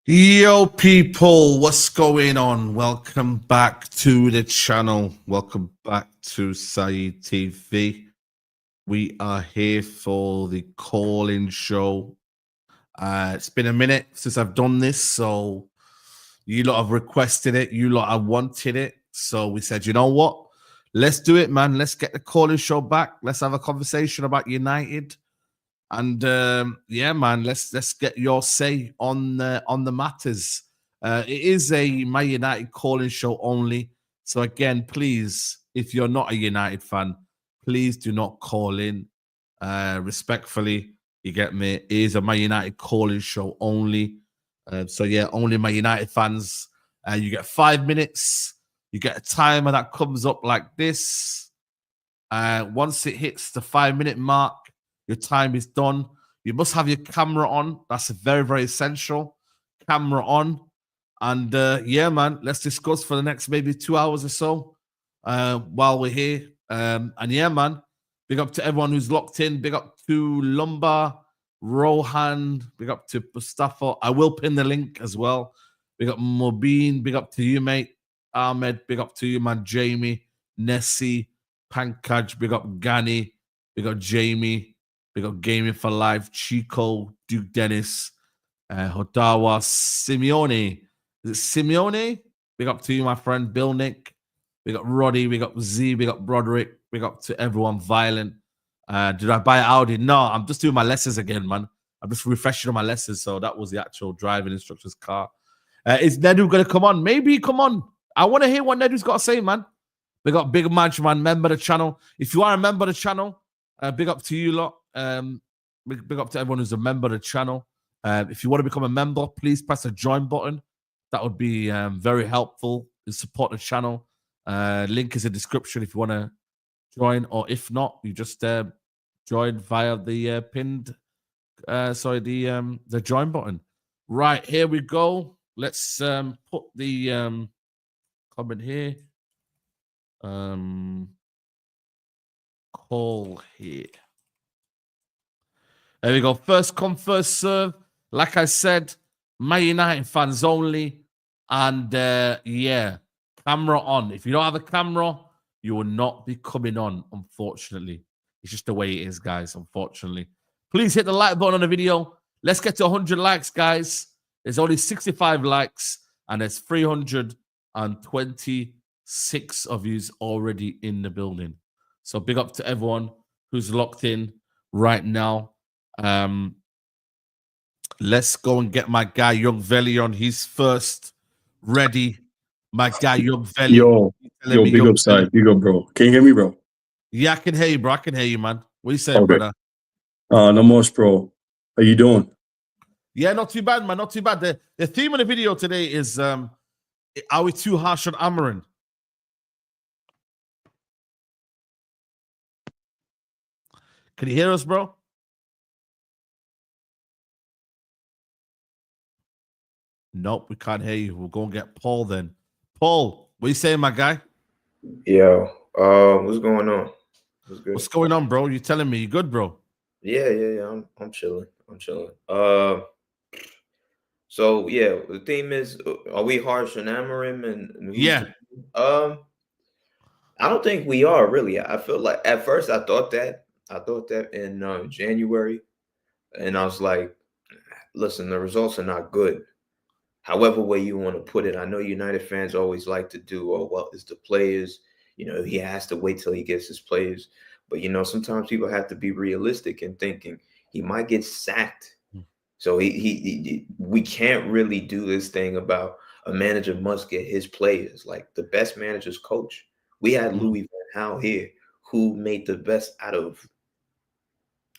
Yo people, what's going on? Welcome back to the channel. Welcome back to Saeed TV. We are here for the call-in show. It's been a minute since I've done this, so you lot have requested it. You lot have wanted it. So we said, you know what? Let's do it, man. Let's get the call-in show back. Let's have a conversation about United. And yeah, man, let's get your say on the matters. It is a My United call-in show only. So again, please, if you're not a United fan, please do not call in. Respectfully, you get me? It is a My United call-in show only. So yeah, only My United fans. You get 5 minutes. You get a timer that comes up like this. Once it hits the 5-minute mark, your time is done. You must have your camera on. That's very, very essential. Camera on. And yeah, man, let's discuss for the next maybe 2 hours or so while we're here. And yeah, man, big up to everyone who's locked in. Big up to Lumbar, Rohan. Big up to Mustafa. I will pin the link as well. Big up Mobeen. Big up to you, mate. Ahmed. Big up to you, man. Jamie, Nessie, Pankaj. Big up Gani. Big up Jamie. Big up Gaming for Life, Chico, Duke Dennis, Hodawa, Simeone. Is it Simeone? Big up to you, my friend. Bill Nick. Big up Roddy. Big up Z. Big up Broderick. Big up to everyone. Violent. Did I buy an Audi? No, I'm just doing my lessons again, man. I'm just refreshing on my lessons. So that was the actual driving instructor's car. Is Nedu going to come on? Maybe come on. I want to hear what Nedu's got to say, man. Big up Big Manch, man. Member the channel. If you are a member of the channel, big up to you lot. Big up to everyone who's a member of the channel. If you want to become a member, please press the join button. That would be very helpful to support the channel. Link is in the description if you want to join, or if not, you just join via the pinned, the join button. Right, here we go. Let's put the comment here. Call here. There we go. First come, first serve. Like I said, My United fans only. And yeah, camera on. If you don't have a camera, you will not be coming on, unfortunately. It's just the way it is, guys, unfortunately. Please hit the like button on the video. Let's get to 100 likes, guys. There's only 65 likes. and there's 326 of yous already in the building. So big up to everyone who's locked in right now. Let's go and get my guy Young Veli on. He's first ready. My guy Young Veli. Yo, big up, side. Big up, bro. Can you hear me, bro? Yeah, I can hear you, bro. I can hear you, man. What are you saying, Okay. brother? Not much, bro. How you doing? Yeah, not too bad, man. Not too bad. The theme of the video today is are we too harsh on Amorim? Can you hear us, bro? Nope, we can't hear you. We'll go and get Paul then. Paul, what are you saying, my guy? Yo, what's going on? What's going on, bro? You telling me you good, bro? Yeah. I'm chilling. So yeah, the theme is: are we harsh on Amorim and Yeah. I don't think we are really. I feel like at first I thought that in January, and I was like, listen, the results are not good. However way you want to put it, I know United fans always like to do, oh well, it's the players. He has to wait till he gets his players. But sometimes people have to be realistic in thinking he might get sacked. So we can't really do this thing about a manager must get his players. Like the best managers coach. We had Louis Van Gaal here, who made the best out of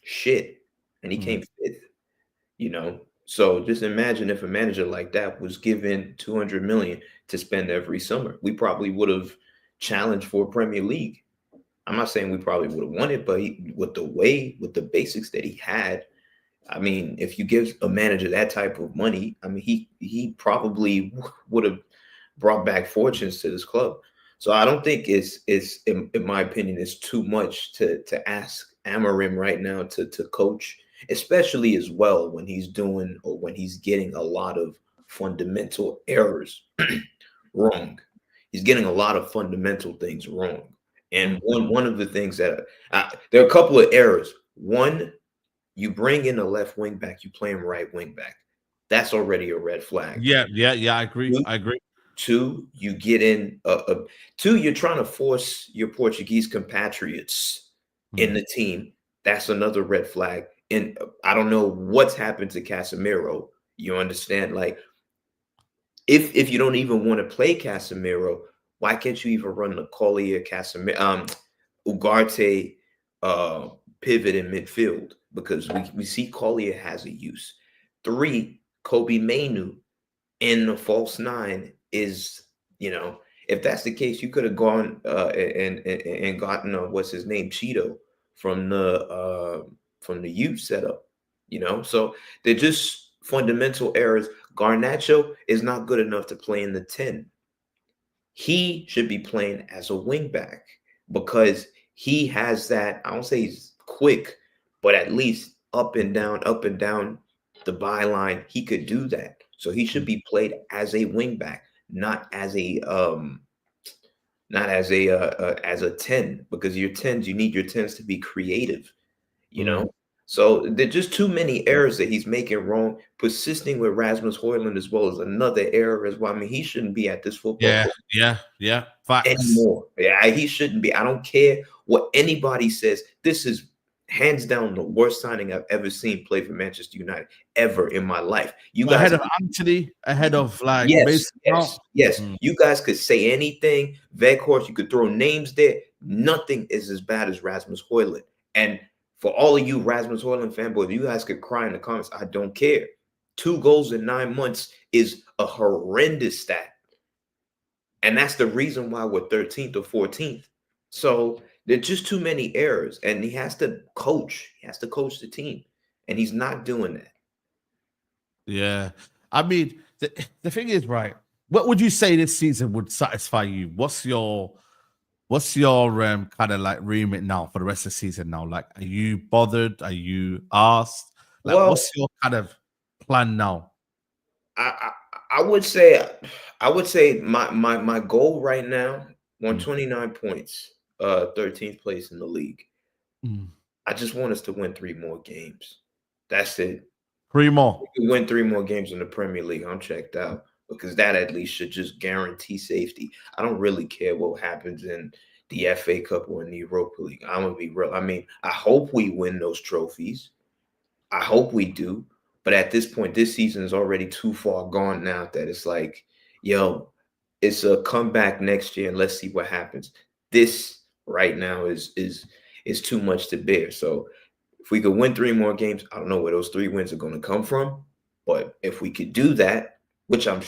shit, and he came fifth. So just imagine if a manager like that was given 200 million to spend every summer. We probably would have challenged for a Premier League. I'm not saying we probably would have won it, but with the basics that he had, I mean, if you give a manager that type of money, I mean, he probably would have brought back fortunes to this club. So I don't think it's in my opinion, it's too much to ask Amorim right now to coach, especially as well when he's getting a lot of fundamental errors wrong. He's getting a lot of fundamental things wrong. And one of the things that there are a couple of errors. One, you bring in a left wing back, you play him right wing back. That's already a red flag. Yeah. I agree. Two, you get in. Two, you're trying to force your Portuguese compatriots in the team. That's another red flag. And I don't know what's happened to Casemiro. You understand? Like, if you don't even want to play Casemiro, why can't you even run the Collier, Casemiro, Ugarte pivot in midfield? Because we see Collier has a use. Three, Kobe Mainu in the false nine is, if that's the case, you could have gone and gotten what's his name, Cheeto from the youth setup, So they're just fundamental errors. Garnacho is not good enough to play in the 10. He should be playing as a wing back because he has that. I don't say he's quick, but at least up and down the byline, he could do that. So he should be played as a wing back, not as a 10, because your 10s, you need your 10s to be creative, So there are just too many errors that he's making wrong. Persisting with Rasmus Højlund as well is another error as well. I mean, he shouldn't be at this football club. Yeah. Facts. Anymore. Yeah, he shouldn't be. I don't care what anybody says. This is hands down the worst signing I've ever seen play for Manchester United ever in my life. You guys ahead of Anthony, ahead of like yes. You guys could say anything. Weghorst, you could throw names there. Nothing is as bad as Rasmus Højlund. And for all of you Rasmus Højlund fanboys, you guys could cry in the comments. I don't care. 2 goals in 9 months is a horrendous stat. And that's the reason why we're 13th or 14th. So there's just too many errors, and he has to coach. He has to coach the team, and he's not doing that. Yeah. I mean, the thing is, right, what would you say this season would satisfy you? What's your kind of like remit now for the rest of the season now? Like, are you bothered? Are you asked? Like, what's your kind of plan now? I would say my goal right now, 129 points, 13th place in the league. I just want us to win 3 more games. That's it. 3 more. We can win 3 more games in the Premier League. I'm checked out because that at least should just guarantee safety. I don't really care what happens in the FA Cup or in the Europa League. I'm gonna be real. I mean, I hope we win those trophies. I hope we do. But at this point, this season is already too far gone now that it's like, yo, it's a comeback next year and let's see what happens. This right now is too much to bear. So if we could win 3 more games, I don't know where those 3 wins are going to come from. But if we could do that, which I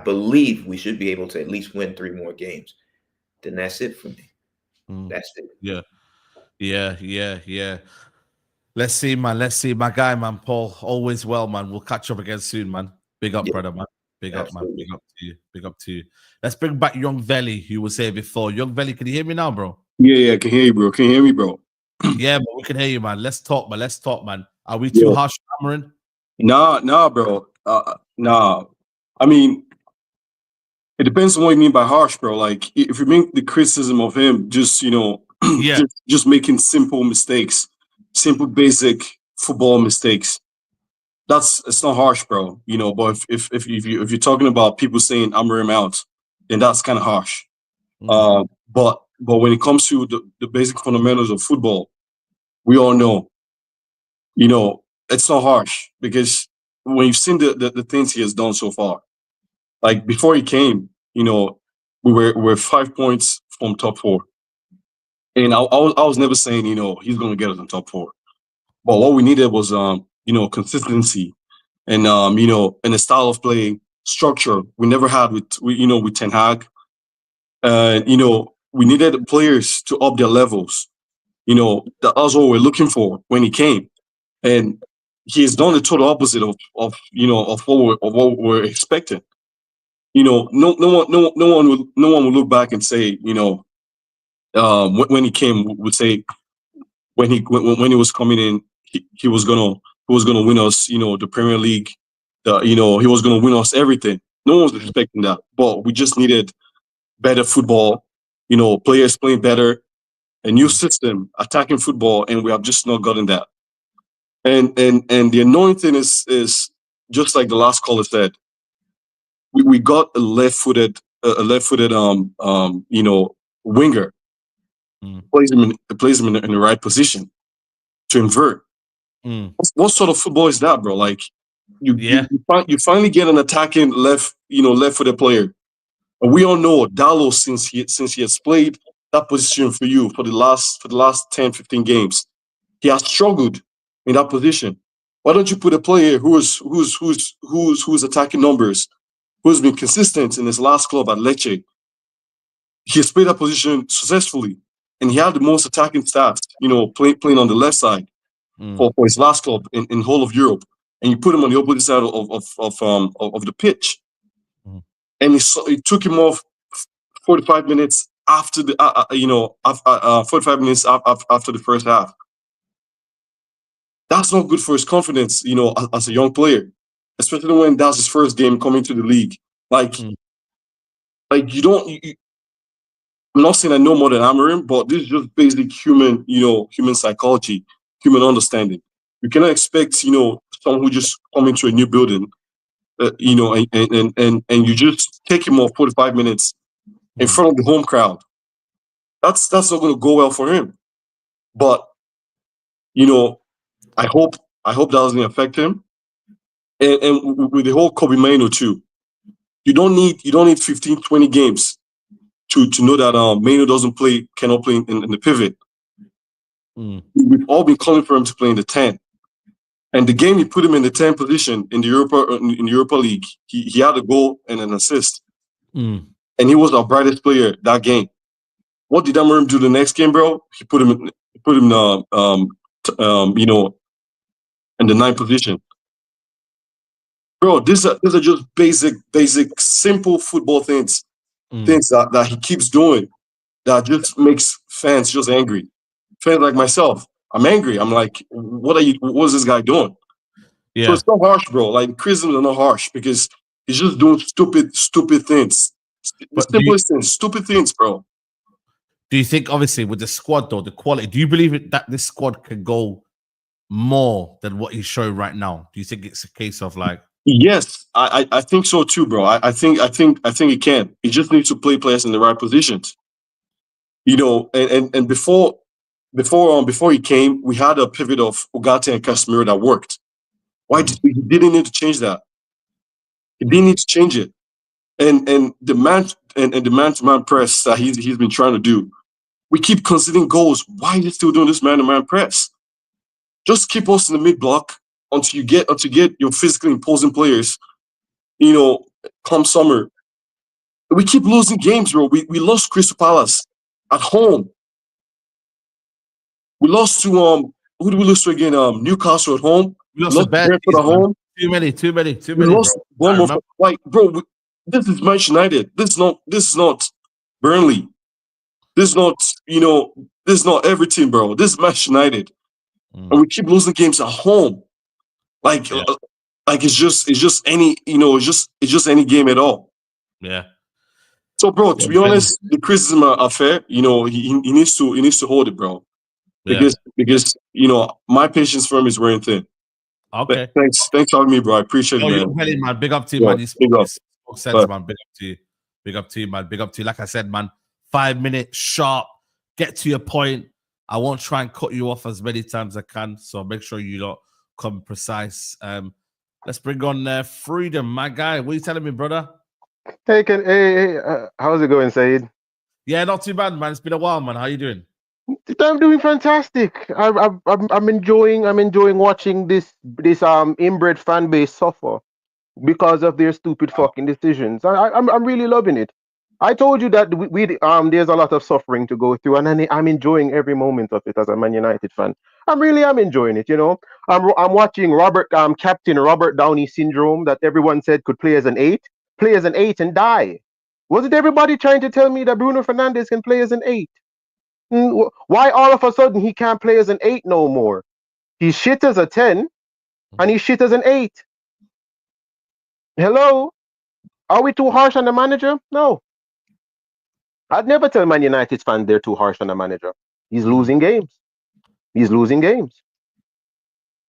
believe we should be able to at least win 3 more games, then that's it for me. That's it. Yeah. Let's see, man. Let's see. My guy, man, Paul. Always well, man. We'll catch up again soon, man. Big up, brother, man. Big up, man. Big up to you. Big up to you. Let's bring back Young Veli, who was here before. Young Veli, can you hear me now, bro? Yeah, I can hear you, bro. Can you hear me, bro? Yeah, but we can hear you, man. Let's talk, man. Are we too harsh, Amorim? Nah, bro. Nah. I mean, it depends on what you mean by harsh, bro. Like, if you mean the criticism of him, just just making simple mistakes, simple, basic football mistakes. It's not harsh, bro. But if you're talking about people saying Amorim out, then that's kind of harsh. But when it comes to the basic fundamentals of football, we all know, it's not harsh, because when you've seen the things he has done so far, like before he came, we're 5 points from top 4, and I was never saying he's going to get us in top 4, but what we needed was consistency, and and a style of play structure we never had with Ten Hag. We needed players to up their levels. That's what we're looking for when he came, and he's done the total opposite of what we're expecting. No one will look back and say, when he came, would say when he was coming in, he was gonna win us, the Premier League, he was gonna win us everything. No one was expecting that, but we just needed better football, players playing better, a new system, attacking football, and we have just not gotten that. And the annoying thing is just like the last caller said, we got a left-footed winger, plays him in the right position to invert. What sort of football is that, bro? Like you finally get an attacking left-footed player. And we all know Dallo, since he has played that position for you for the last 10, 15 games, he has struggled in that position. Why don't you put a player who's attacking numbers, who's been consistent in his last club at Lecce? He has played that position successfully, and he had the most attacking stats, playing on the left side for his last club in whole of Europe. And you put him on the opposite side of the pitch. And it took him off 45 minutes after the 45 minutes after the first half. That's not good for his confidence, as a young player, especially when that's his first game coming to the league. Like you don't. I'm not saying I know more than Amorim, but this is just basic human psychology, human understanding. You cannot expect, someone who just come into a new building, and you just take him off 45 minutes in front of the home crowd. That's not going to go well for him. But I hope that doesn't affect him. And with the whole Kobe Maino too, you don't need 15, 20 games to know that Maino cannot play in the pivot. We've all been calling for him to play in the 10. And the game he put him in the 10 position in the Europa League, he had a goal and an assist. And he was our brightest player that game. What did Amorim do the next game, bro? He put him in the 9th position. Bro, these are just basic, simple football things that he keeps doing that just makes fans just angry. Fans like myself, I'm angry. I'm like, what's this guy doing? Yeah. So it's not harsh, bro. Like, criticisms are not harsh because he's just doing stupid things. The simplest things, stupid things, bro. Do you think, obviously, with the squad, though, the quality, do you believe that this squad can go more than what he's showing right now? Do you think it's a case of, like, Yes, I think so too, bro. I think it can. He just needs to play players in the right positions. You know, and before he came, we had a pivot of Ugarte and Casemiro that worked. Why he didn't need to change that? He didn't need to change it. And the man to man press that he's been trying to do. We keep conceding goals. Why are you still doing this man to man press? Just keep us in the mid block until you get your physically imposing players. You know, come summer, we keep losing games, bro. We lost Crystal Palace at home. We lost to who did we lose to again? Newcastle at home. We lost to Brentford at home. Too many. We lost Bournemouth. Like, bro, this is Manchester United. This is not Burnley. This is not, this is not Everton, bro. This is Manchester United. And we keep losing games at home. Like it's just any, it's just any game at all. Yeah. So, bro, to be honest, the criticism are fair. You know, he needs to hold it, bro. Because my patience for him is wearing thin. Okay. Thanks for having me, bro. I appreciate it, man. You're man. Big up to you, man. You spoke sense, man. Big up to you. Big up to you, man. Big up to you. Like I said, man, 5 minutes sharp. Get to your point. I won't try and cut you off as many times as I can. So make sure you don't come precise. Let's bring on Freedom, my guy. What are you telling me, brother? Hey, how's it going, Saeed? Yeah, not too bad, man. It's been a while, man. How you doing? I'm doing fantastic. I'm enjoying watching this inbred fan base suffer because of their stupid fucking decisions. I'm really loving it. I told you that we there's a lot of suffering to go through, and I'm enjoying every moment of it as a Man United fan. I'm enjoying it. You know, I'm watching Captain Robert Downey syndrome that everyone said could play as an 8, and die. Wasn't everybody trying to tell me that Bruno Fernandes can play as an 8? Why all of a sudden he can't play as an 8 no more? He's shit as a 10 and he's shit as an 8. Hello? Are we too harsh on the manager? No. I'd never tell Man United fans they're too harsh on the manager. He's losing games.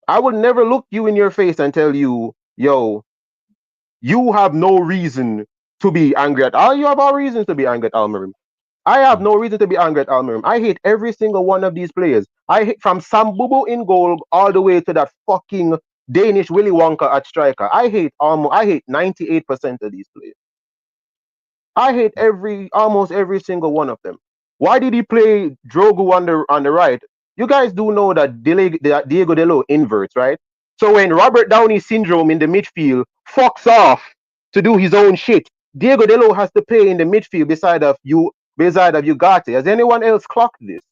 I would never look you in your face and tell you, yo, you have no reason to be angry at all. You have all reasons to be angry at Amorim. I have no reason to be angry at Amorim. I hate every single one of these players. I hate from Sam Bubu in goal all the way to that fucking Danish Willy Wonka at striker. I hate 98% of these players. I hate almost every single one of them. Why did he play Drogo on the right? You guys do know that Diego Delo inverts, right? So when Robert Downey syndrome in the midfield fucks off to do his own shit, Diego Delo has to play in the midfield beside of Ugarte. Has anyone else clocked this?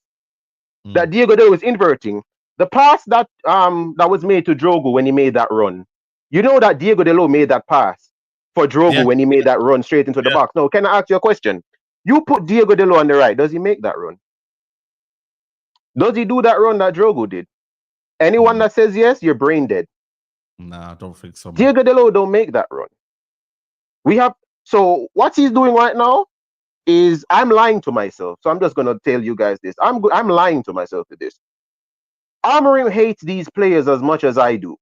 That Diego Delo is inverting. The pass that was made to Drogo when he made that run. You know that Diego Delo made that pass for Drogo when he made that run straight into the box. Now, can I ask you a question? You put Diego Delo on the right. Does he make that run? Does he do that run that Drogo did? Anyone that says yes, you're brain dead. Nah, I don't think so, man. Diego Delo don't make that run. So what he's doing right now is I'm lying to myself. So I'm just gonna tell you guys this. I'm lying to myself with this. Amorim hates these players as much as I do.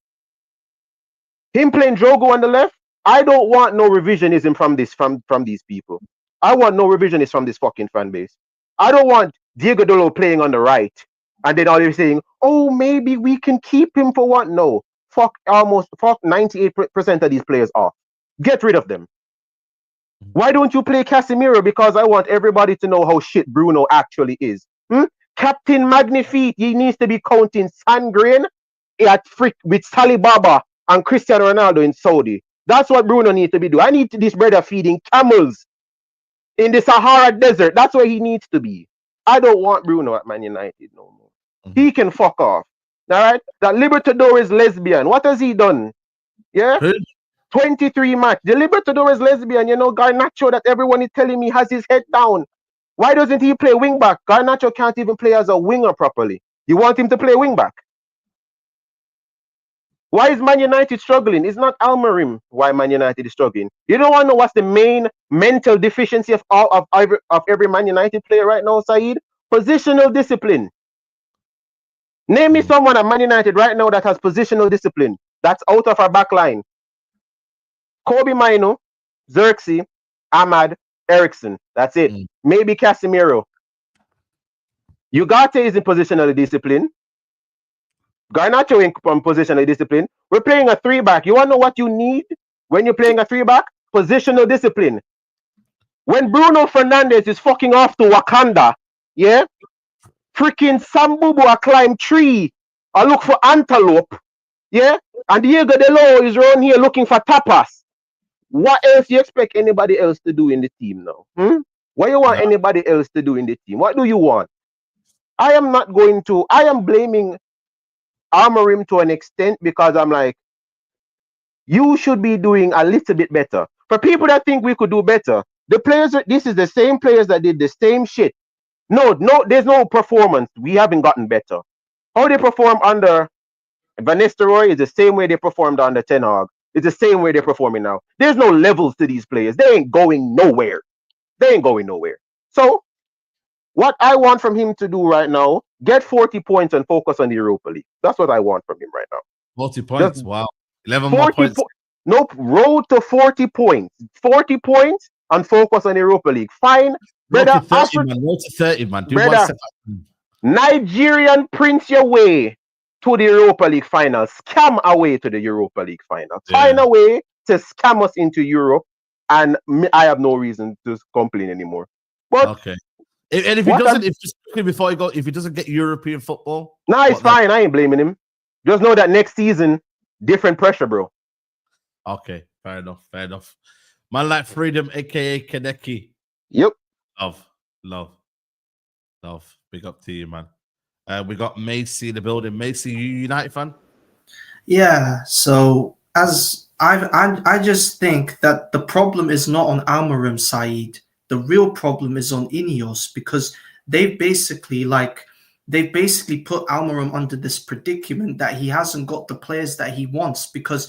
Him playing Drogo on the left, I don't want no revisionism from these people. I want no revisionism from this fucking fan base. I don't want Diego Dolo playing on the right and then all they're saying, oh, maybe we can keep him for what? No. Fuck 98% of these players off. Get rid of them. Why don't you play Casemiro? Because I want everybody to know how shit Bruno actually is. Captain Magnifique, he needs to be counting Sandgren with Sally Baba and Cristiano Ronaldo in Saudi. That's what Bruno needs to be doing. I need this brother feeding camels in the Sahara Desert. That's where he needs to be. I don't want Bruno at Man United no more. He can fuck off. All right? That Libertador is lesbian. What has he done? Yeah? 23 match. The Libertador is lesbian. You know, Garnacho that everyone is telling me has his head down. Why doesn't he play wing back? Garnacho can't even play as a winger properly. You want him to play wing back? Why is Man United struggling? It's not Amorim why Man United is struggling. You don't want to know what's the main mental deficiency of every Man United player right now, Saeed? Positional discipline. Name me someone at Man United right now that has positional discipline. That's out of our back line. Kobe Mino, Xerxes, Ahmad, Erickson. That's it. Maybe Casemiro. Ugarte is in positional discipline. Garnacho in positional discipline. We're playing a 3-back. You want to know what you need when you're playing a 3-back? Positional discipline. When Bruno Fernandes is fucking off to Wakanda, yeah, freaking Sambubu a climb tree or look for antelope, yeah, and Diego Delo is around here looking for tapas. What else you expect anybody else to do in the team now? What you want anybody else to do in the team? What do you want? I am blaming Amorim to an extent because I'm like, you should be doing a little bit better. For people that think we could do better, the players, this is the same players that did the same shit. No, there's no performance. We haven't gotten better. How they perform under Van Nistelrooy is the same way they performed under Ten Hag. It's the same way they're performing now. There's no levels to these players. They ain't going nowhere. So, what I want from him to do right now, get 40 points and focus on the Europa League. That's what I want from him right now. 40 points. Wow. 11 more points. Nope. Road to 40 points. 40 points and focus on the Europa League. Fine. Road to 30, man. Road to 30, man. Do brother, one step up. Nigerian prince your way to the Europa League final. Scam away to the Europa League final. Find a way to scam us into Europe, and I have no reason to complain anymore. But okay. And if he doesn't, if he doesn't get European football, it's fine. I ain't blaming him. Just know that next season, different pressure, bro. Okay, fair enough. Man like Freedom, aka Kaneki. Yep. Love. Big up to you, man. We got Macy in the building. Macy, you United fan? Yeah. So as I just think that the problem is not on Amorim, Saeed. The real problem is on INEOS, because they've basically put Amorim under this predicament that he hasn't got the players that he wants, because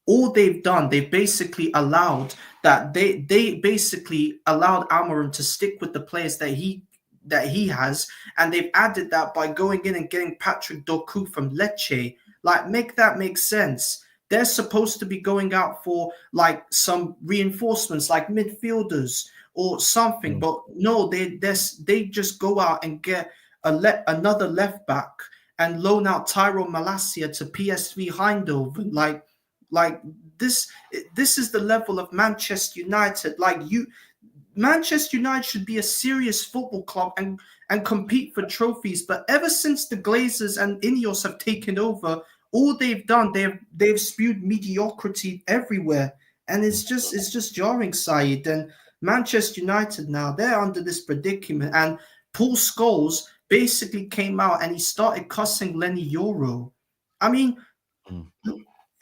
all they've done, they basically allowed Amorim to stick with the players that he has, and they've added that by going in and getting Patrick Doku from Lecce. Like, make that make sense. They're supposed to be going out for like some reinforcements, like midfielders or something, but no, they just go out and get another left back and loan out Tyrone Malacia to PSV Eindhoven. Like this is the level of Manchester United. Manchester United should be a serious football club and compete for trophies. But ever since the Glazers and INEOS have taken over, all they've done, they've spewed mediocrity everywhere, and it's just jarring, Saeed. And Manchester United now, they're under this predicament, and Paul Scholes basically came out and he started cussing Lenny Yoro. I mean,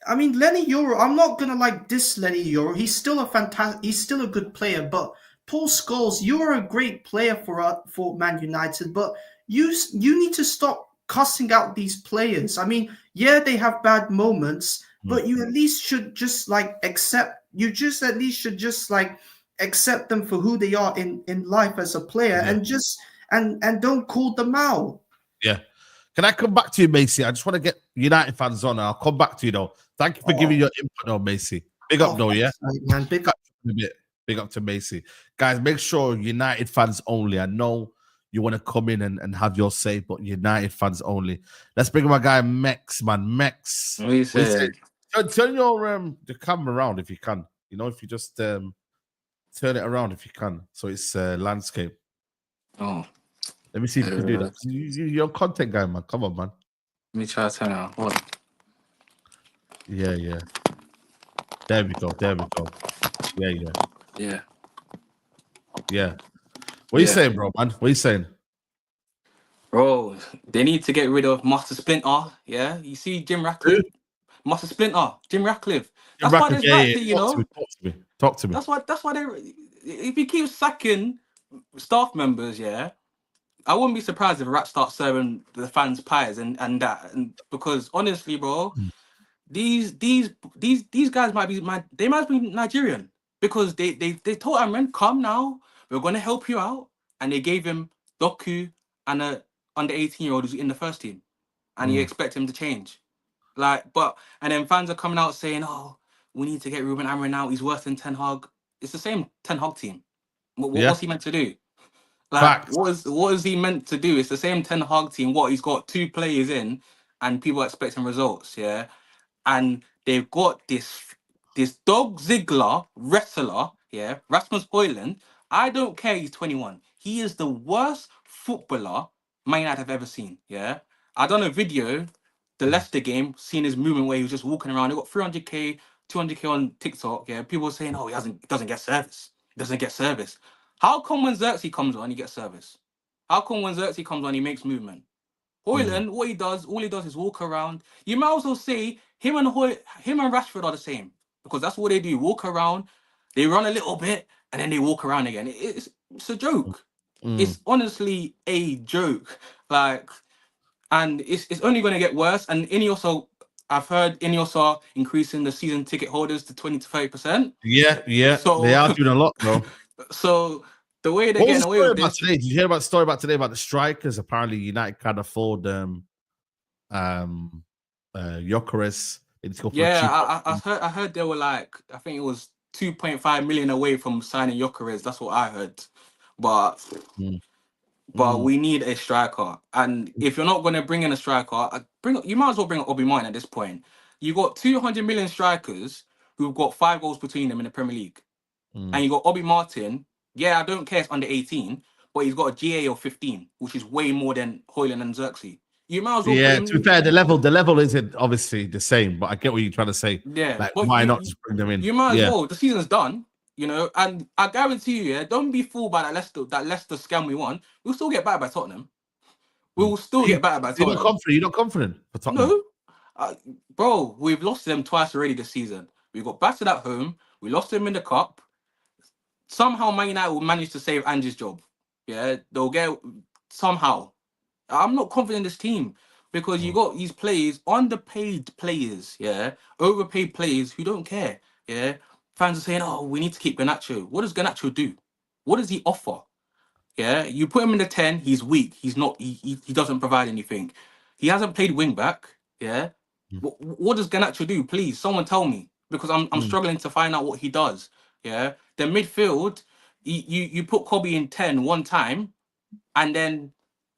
Lenny Yoro, I'm not gonna diss Lenny Yoro. He's still a good player, but Paul Scholes, you're a great player for Man United, but you need to stop cussing out these players. I mean, yeah, they have bad moments, but you at least should just accept them for who they are in life as a player, and don't call them out. Yeah. Can I come back to you, Macy? I just want to get United fans on. I'll come back to you, though. Thank you for giving your input, though, Macy. Big up, though, yeah? Man, big up. Big up to Macy. Guys, make sure United fans only. I know you want to come in and have your say, but United fans only. Let's bring my guy, Mex, man. Mex. What you say? Turn your the camera around if you can. You know, if you just turn it around if you can. So it's landscape. Oh. Let me see if you can do that. You're a content guy, man. Come on, man. Let me try to turn out. What? Yeah. There we go. Yeah. What are you saying, bro, man? What are you saying? Bro, they need to get rid of Master Splinter. Yeah, you see Jim Ratcliffe? Master Splinter, Jim Ratcliffe. That's why there's Ratcliffe, you know. Talk to me. That's why they. If you keep sacking staff members, yeah, I wouldn't be surprised if Rat starts serving the fans pies and that. And because honestly, bro, these guys might be Nigerian, because they told Amran, come now, we're gonna help you out, and they gave him Doku and a under 18-year-old who's in the first team, and you expect him to change, and then fans are coming out saying, oh, we need to get Ruben Amorim out. He's worse than Ten Hag. It's the same Ten Hag team. Yeah. What's he meant to do? Like, Facts. what is he meant to do? It's the same Ten Hag team. What, he's got 2 players in, and people are expecting results. Yeah, and they've got this dog Ziggler wrestler. Yeah, Rasmus Højlund. I don't care. He's 21. He is the worst footballer Man United have ever seen. Yeah, I done a video, the Leicester game, seeing his movement where he was just walking around. He got 300k, 200k on TikTok. Yeah, people were saying, oh, he doesn't get service. He doesn't get service. How come when Xerxes comes on, he gets service? How come when Xerxes comes on, he makes movement? Højlund, all he does is walk around. You might as well say him and Rashford are the same, because that's what they do. Walk around, they run a little bit, and then they walk around again. It's a joke. It's honestly a joke. Like, and it's only going to get worse. And INEOS are, I've heard INEOS are increasing the season ticket holders to 20 to 30%. Yeah. So They are doing a lot, bro. So the way they're What was getting the away story with about this, today? Did you hear about the story about today about the strikers? Apparently, United can't afford Gyökeres. They need to go for a yeah, cheaper. I heard they were like, I think it was 2.5 million away from signing Gyökeres. That's what I heard. But we need a striker, and if you're not going to bring in a striker, you might as well bring Obi Mine at this point. You got 200 million strikers who've got 5 goals between them in the Premier League, and you got Obi Martin. Yeah, I don't care it's under 18, but he's got a GA of 15, which is way more than Højlund and Xerxes. You might as well put him. To be fair, the level isn't obviously the same, but I get what you're trying to say. Yeah, like, but why not just bring them in? You might as well. The season's done, you know, and I guarantee you, don't be fooled by that Leicester scam we won. We'll still get battered by Tottenham. We will still get battered by Tottenham. You're not confident for Tottenham? No, bro, we've lost them twice already this season. We got battered at home. We lost them in the cup. Somehow Man United will manage to save Ange's job. Yeah, they'll get somehow. I'm not confident in this team because you got these players, underpaid players, overpaid players who don't care. Yeah, fans are saying, "Oh, we need to keep Garnacho." What does Garnacho do? What does he offer? Yeah, you put him in the 10, he's weak. He's not. He doesn't provide anything. He hasn't played wing back. Yeah, what does Garnacho do? Please, someone tell me, because I'm struggling to find out what he does. Yeah, the midfield, you put Kobe in 10 one time, and then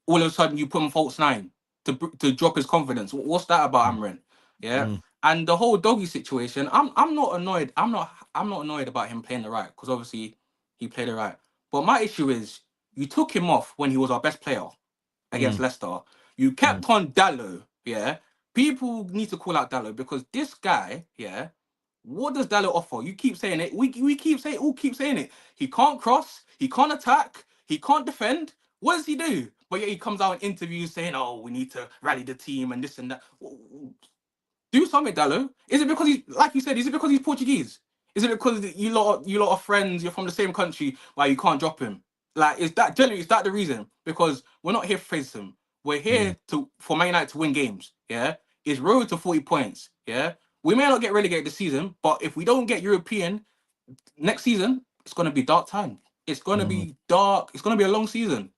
all of a sudden you put him false 9 to drop his confidence. What's that about, Amrin? Yeah, and the whole doggy situation. I'm not annoyed. I'm not annoyed about him playing the right, because obviously he played the right. But my issue is you took him off when he was our best player against Leicester. You kept on Dallo. Yeah, people need to call out Dallo, because this guy, what does Dallo offer? You keep saying it. We keep saying it. He can't cross. He can't attack. He can't defend. What does he do? But yet he comes out in interviews saying, "Oh, we need to rally the team and this and that." Do something, Dallo. Is it because he's, like you said, is it because he's Portuguese? Is it because you lot are friends, you're from the same country, why you can't drop him? Like, is that the reason? Because we're not here for favoritism. We're here for Man United to win games. Yeah, it's road to 40 points. Yeah, we may not get relegated this season, but if we don't get European next season, it's gonna be dark time. It's gonna be dark. It's gonna be a long season,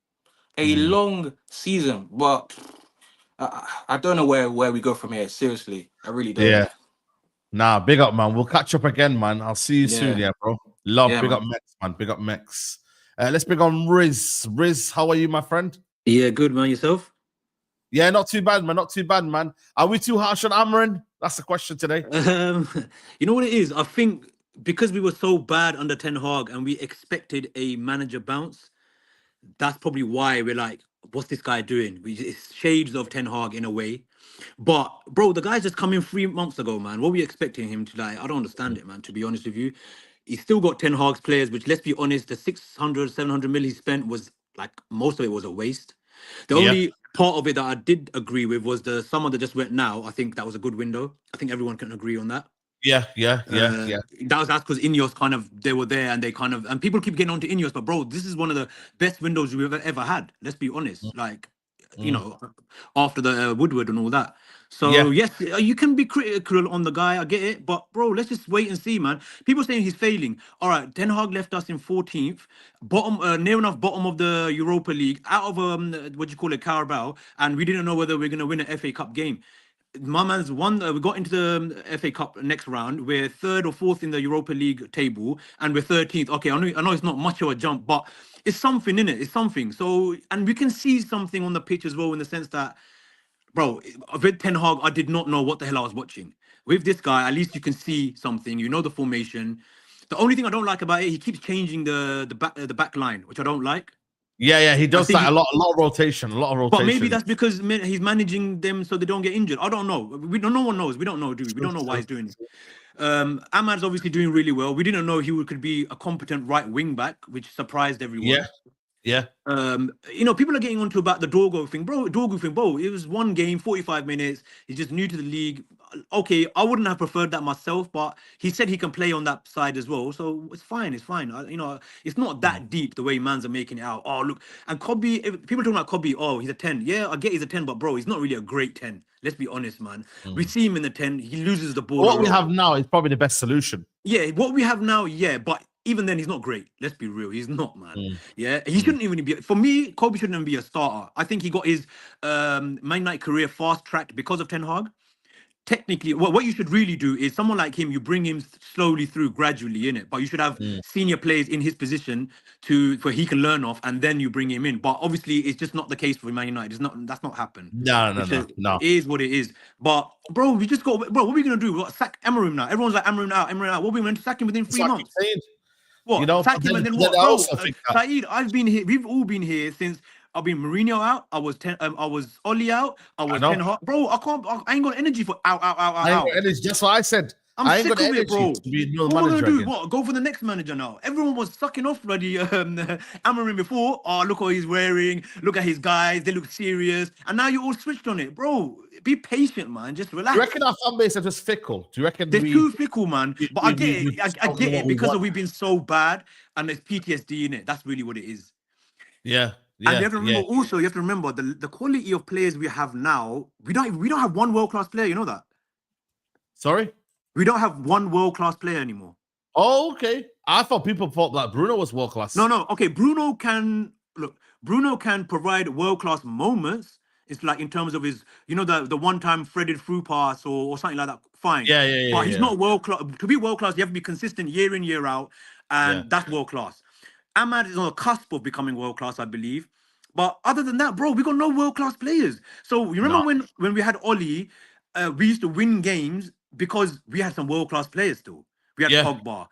long season. But I don't know where we go from here. Seriously, I really don't. Yeah. Nah, big up, man. We'll catch up again, man. I'll see you soon, bro. Big up Mex, man. Big up Mex. Let's bring on Riz. Riz, how are you, my friend? Yeah, good, man. Yourself? Yeah, not too bad, man. Not too bad, man. Are we too harsh on Amorim? That's the question today. You know what it is? I think because we were so bad under Ten Hag and we expected a manager bounce, that's probably why we're like, what's this guy doing? It's shades of Ten Hag in a way. But, bro, the guy's just come in 3 months ago, man. What were we expecting him to, like? I don't understand it, man, to be honest with you. He's still got Ten Hag's players, which, let's be honest, the 600, 700 mil he spent was, like, most of it was a waste. The only part of it that I did agree with was the someone that just went now. I think that was a good window. I think everyone can agree on that. Yeah. That's because INEOS kind of, they were there and they kind of, and people keep getting onto INEOS, but bro, this is one of the best windows we've ever had. Let's be honest. Like, you know, after the Woodward and all that. So yes, you can be critical on the guy. I get it, but bro, let's just wait and see, man. People saying he's failing. All right, Ten Hag left us in 14th, near enough bottom of the Europa League, out of what do you call it, Carabao, and we didn't know whether we're gonna win an FA Cup game. my man's won. We got into the FA Cup next round. We're 3rd or 4th in the Europa League table, and we're 13th. Okay, I know it's not much of a jump, but it's something in it. It's something. So, and we can see something on the pitch as well, in the sense that, bro, with Ten Hag, I did not know what the hell I was watching. With this guy, at least you can see something. You know the formation. The only thing I don't like about it, he keeps changing the back line, which I don't like. Yeah, he does think that a lot of rotation, a lot of rotation. But maybe that's because he's managing them so they don't get injured. I don't know. We don't. No one knows. We don't know, do we? We don't know why he's doing it. Ahmad's obviously doing really well. We didn't know he could be a competent right wing back, which surprised everyone. Yeah. You know, people are getting onto about the Dorgo thing, bro. It was one game, 45 minutes. He's just new to the league. Okay, I wouldn't have preferred that myself, but he said he can play on that side as well, so it's fine. It's fine. You know, it's not that deep the way mans are making it out. Oh, look, and Kobe. People talking about Kobe. Oh, he's a 10. Yeah, I get he's a 10, but bro, he's not really a great 10. Let's be honest, man. We see him in the 10. He loses the ball. What we have now is probably the best solution. Yeah, what we have now, yeah, but even then, he's not great. Let's be real. He's not, man. Yeah, he shouldn't even be. For me, Kobe shouldn't even be a starter. I think he got his Man United career fast-tracked because of Ten Hag. Technically, what you should really do is someone like him, you bring him slowly through, gradually in it. But you should have senior players in his position where he can learn off, and then you bring him in. But obviously, it's just not the case for Man United. That's not happened. No. It is what it is. But bro, we just got. Bro, what are we gonna do? Sack Amorim now? Everyone's like Amorim out. What are we going to sack him within 3 months? What? You know, sack him and then what? Bro, Saeed, I've been here. We've all been here since. I've been Mourinho out. I was Oli out. I was Ten Hag. Bro, I ain't got energy for out. I ain't got energy. That's what I said. I ain't sick of it, bro. What are we gonna do? What? Go for the next manager now? Everyone was sucking off bloody Amorim before. Oh, look what he's wearing. Look at his guys. They look serious. And now you all switched on it, bro. Be patient, man. Just relax. Do you reckon our fan base are just fickle? Do you reckon they're too fickle, man? But I get it. I get it because we've been so bad, and there's PTSD in it. That's really what it is. Yeah. And you have to remember also, you have to remember the quality of players we have now. We don't have one world-class player, you know that? Sorry? We don't have one world-class player anymore. Oh, okay. I thought people thought that Bruno was world-class. No. Okay, Bruno can provide world-class moments. It's like in terms of his, you know, the one-time threaded through pass or something like that. Fine. Yeah. But he's not world-class. To be world-class, you have to be consistent year in, year out. And that's world-class. Ahmad is on the cusp of becoming world-class, I believe. But other than that, bro, we got no world-class players. So you remember when we had Oli, we used to win games because we had some world-class players still. We had Pogba.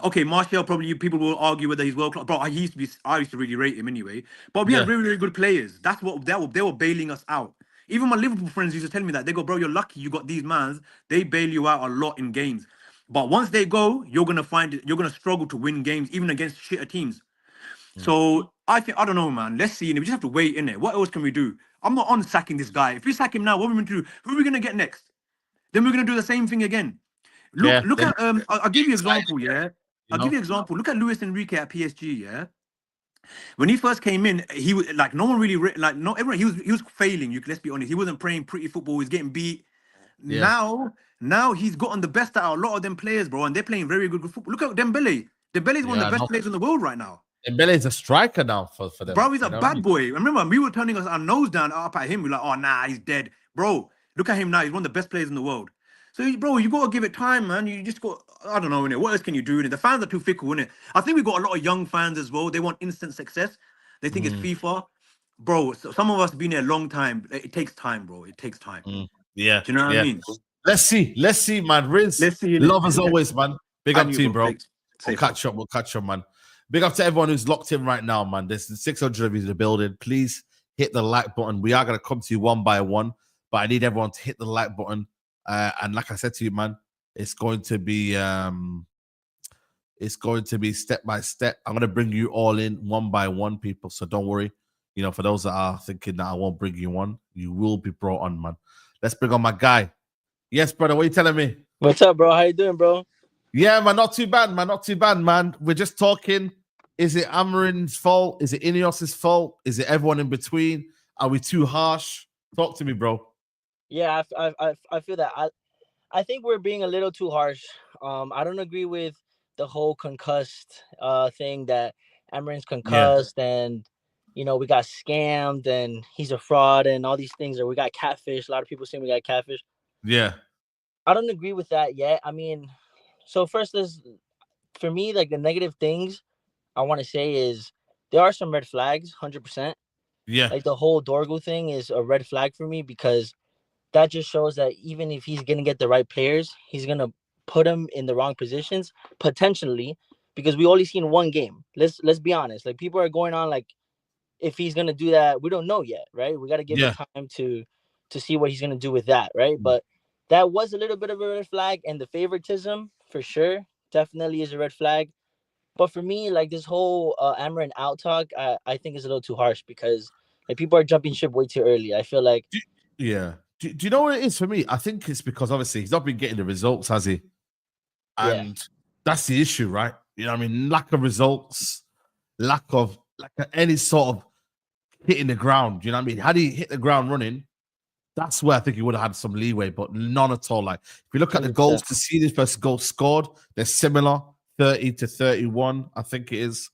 Okay, Martial, probably people will argue whether he's world-class. Bro, I used to really rate him anyway. But we had really, really good players. That's what they were bailing us out. Even my Liverpool friends used to tell me that. They go, bro, you're lucky you got these mans. They bail you out a lot in games. But once they go, you're gonna struggle to win games, even against shitter teams. So I don't know, man. Let's see. We just have to wait, innit? What else can we do? I'm not on sacking this guy. If we sack him now, what are we going to do? Who are we going to get next? Then we're going to do the same thing again. Look at I'll give you an example, I'll give you an example. Look at Luis Enrique at PSG, When he first came in, he was like no one really not everyone. He was failing. Let's be honest. He wasn't playing pretty football. He was getting beat. Now he's gotten the best out of a lot of them players, bro, and they're playing very good football. Look at Dembele. Dembele's one of the best players in the world right now. Dembele's a striker now for them. Bro, he's a bad boy. Remember, we were turning our nose down up at him. We're like, oh, nah, he's dead. Bro, look at him now. He's one of the best players in the world. So, bro, you got to give it time, man. You just got, I don't know, innit? What else can you do, innit? The fans are too fickle, innit? I think we've got a lot of young fans as well. They want instant success. They think it's FIFA. Bro, so some of us have been there a long time. It takes time, bro. It takes time. Yeah. Do you know what I mean? Let's see, man. Riz, let's see. Love as always, man. Big up to you, bro. We'll catch up, man. Big up to everyone who's locked in right now, man. There's 600 of you in the building. Please hit the like button. We are going to come to you one by one, but I need everyone to hit the like button. And like I said to you, man, it's going to be step by step. I'm going to bring you all in one by one, people. So don't worry. You know, for those that are thinking that I won't bring you on, you will be brought on, man. Let's bring on my guy. Yes, brother. What are you telling me? What's up, bro? How you doing, bro? Yeah, man. Not too bad, man. Not too bad, man. We're just talking. Is it Amorim's fault? Is it INEOS's fault? Is it everyone in between? Are we too harsh? Talk to me, bro. Yeah, I feel that. I think we're being a little too harsh. I don't agree with the whole concussed thing that Amorim's concussed and you know, we got scammed and he's a fraud and all these things, or we got catfish. A lot of people saying we got catfish. Yeah. I don't agree with that yet. I mean, so first, for me, like the negative things I want to say is there are some red flags, 100%. Yeah. Like the whole Dorgo thing is a red flag for me because that just shows that even if he's gonna get the right players, he's gonna put them in the wrong positions potentially, because we only seen one game. Let's be honest. Like people are going on like if he's gonna do that, we don't know yet, right? We got to give it Yeah. time to see what he's gonna do with that, right? But that was a little bit of a red flag, and the favoritism for sure definitely is a red flag. But for me, like this whole Amarin out talk, I think is a little too harsh because like people are jumping ship way too early. I feel like Yeah. Do you know what it is for me? I think it's because obviously he's not been getting the results, has he? yeah, And that's the issue, right? You know what I mean? Lack of results, lack of any sort of hitting the ground. You know what I mean? Had he hit the ground running, that's where I think he would have had some leeway, but none at all. Like if you look at the 100%. goals to see this versus goals scored, they're similar, 30 to 31, I think it is.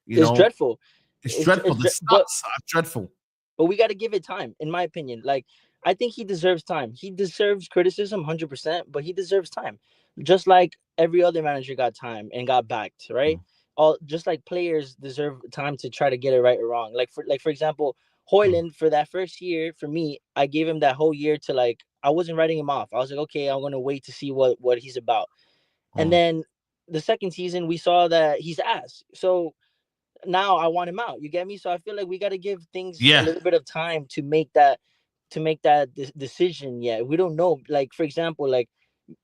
You it's know, dreadful. it's dreadful. The But stats are dreadful. we got to give it time, in my opinion. Like I think he deserves time. He deserves criticism, 100%, but he deserves time, just like every other manager got time and got backed, right? All just like players deserve time to try to get it right or wrong. For example, Hoyland for that first year, for me, I gave him that whole year to like I wasn't writing him off. I was like, okay, I'm gonna wait to see what he's about. And then the second season, we saw that he's ass. So now I want him out. You get me? So I feel like we got to give things a Yeah. little bit of time to make decision. Yeah, we don't know. Like for example, like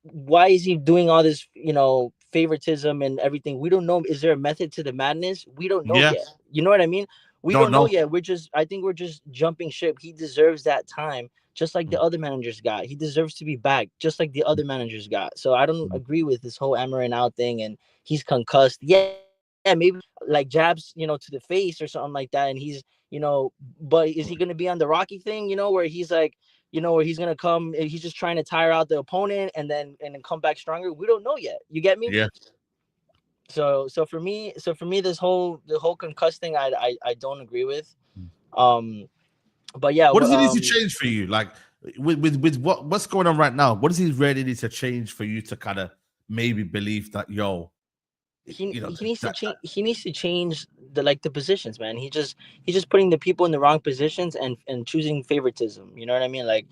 why is he doing all this, you know, favoritism and everything? We don't know. Is there a method to the madness? We don't know Yeah. yet. You know what I mean? We Don't don't know know. yet. I think we're just jumping ship. He deserves that time, just like the other managers got. He deserves to be back, just like the other managers got. So I don't agree with this whole Amarin out thing, and he's concussed. Yeah, maybe like jabs, you know, to the face or something like that, and he's, you know, but is he going to be on the Rocky thing, you know, where he's like, you know, where he's gonna come, he's just trying to tire out the opponent and then come back stronger. We don't know yet. You get me? Yeah. So for me, the whole concuss thing, I don't agree with. But yeah, What does he need to change for you? Like with what's going on right now? What does he really need to change for you to kind of maybe believe that he needs that, to change. He needs to change the positions, man. He's just putting the people in the wrong positions and choosing favoritism. You know what I mean? Like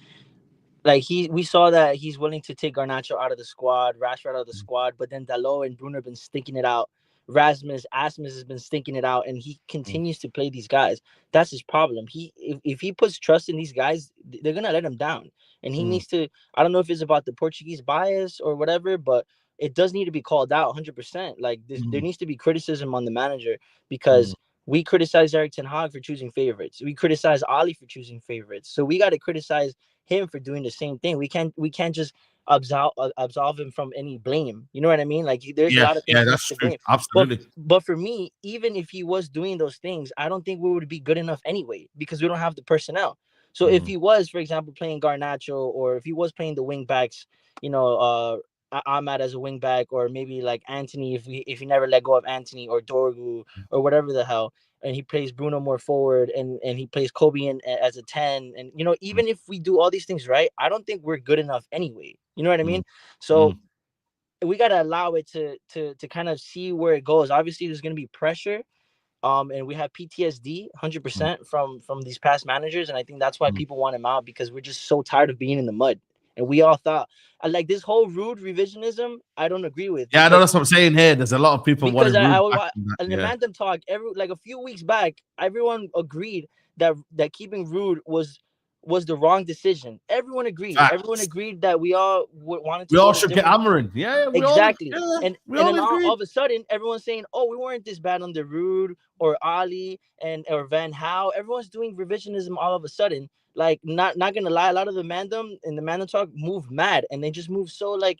we saw that he's willing to take Garnacho out of the squad, Rashford out of the squad, but then Dalot and Bruno have been stinking it out. Asmus has been stinking it out, and he continues to play these guys. That's his problem. If he puts trust in these guys, they're gonna let him down. And he needs to. I don't know if it's about the Portuguese bias or whatever, but it does need to be called out 100%. Like there needs to be criticism on the manager because we criticize Eric Ten Hag for choosing favorites. We criticize Ali for choosing favorites. So we got to criticize him for doing the same thing. We can't just absolve him from any blame. You know what I mean? Like there's a lot of things that's to true. blame. Absolutely. But for me, even if he was doing those things, I don't think we would be good enough anyway because we don't have the personnel. So if he was, for example, playing Garnacho, or if he was playing the wing backs, you know, Ahmad as a wing back, or maybe like Anthony, if he never let go of Anthony or Dorgu or whatever the hell, and he plays Bruno more forward, and he plays Kobe as a 10, and you know, even if we do all these things right, I don't think we're good enough anyway. You know what I mean? So we got to allow it to kind of see where it goes. Obviously there's going to be pressure, and we have PTSD 100% from these past managers, and I think that's why people want him out, because we're just so tired of being in the mud. And we all thought, like this whole rude revisionism, I don't agree with. Yeah, I know that's what I'm saying here. There's a lot of people Because wanting I Ruben was back in that, in the Mandem talk like a few weeks back, everyone agreed that keeping Rude was the wrong decision. Everyone agreed. Facts. Everyone agreed that we all wanted to. We all should get Amarin. Yeah, exactly. And all then agree. all of a sudden, everyone's saying, "Oh, we weren't this bad under Rude or Ali or Van Gaal." Everyone's doing revisionism all of a sudden. Like, not gonna lie, a lot of the Mandem talk moved mad, and they just moved so like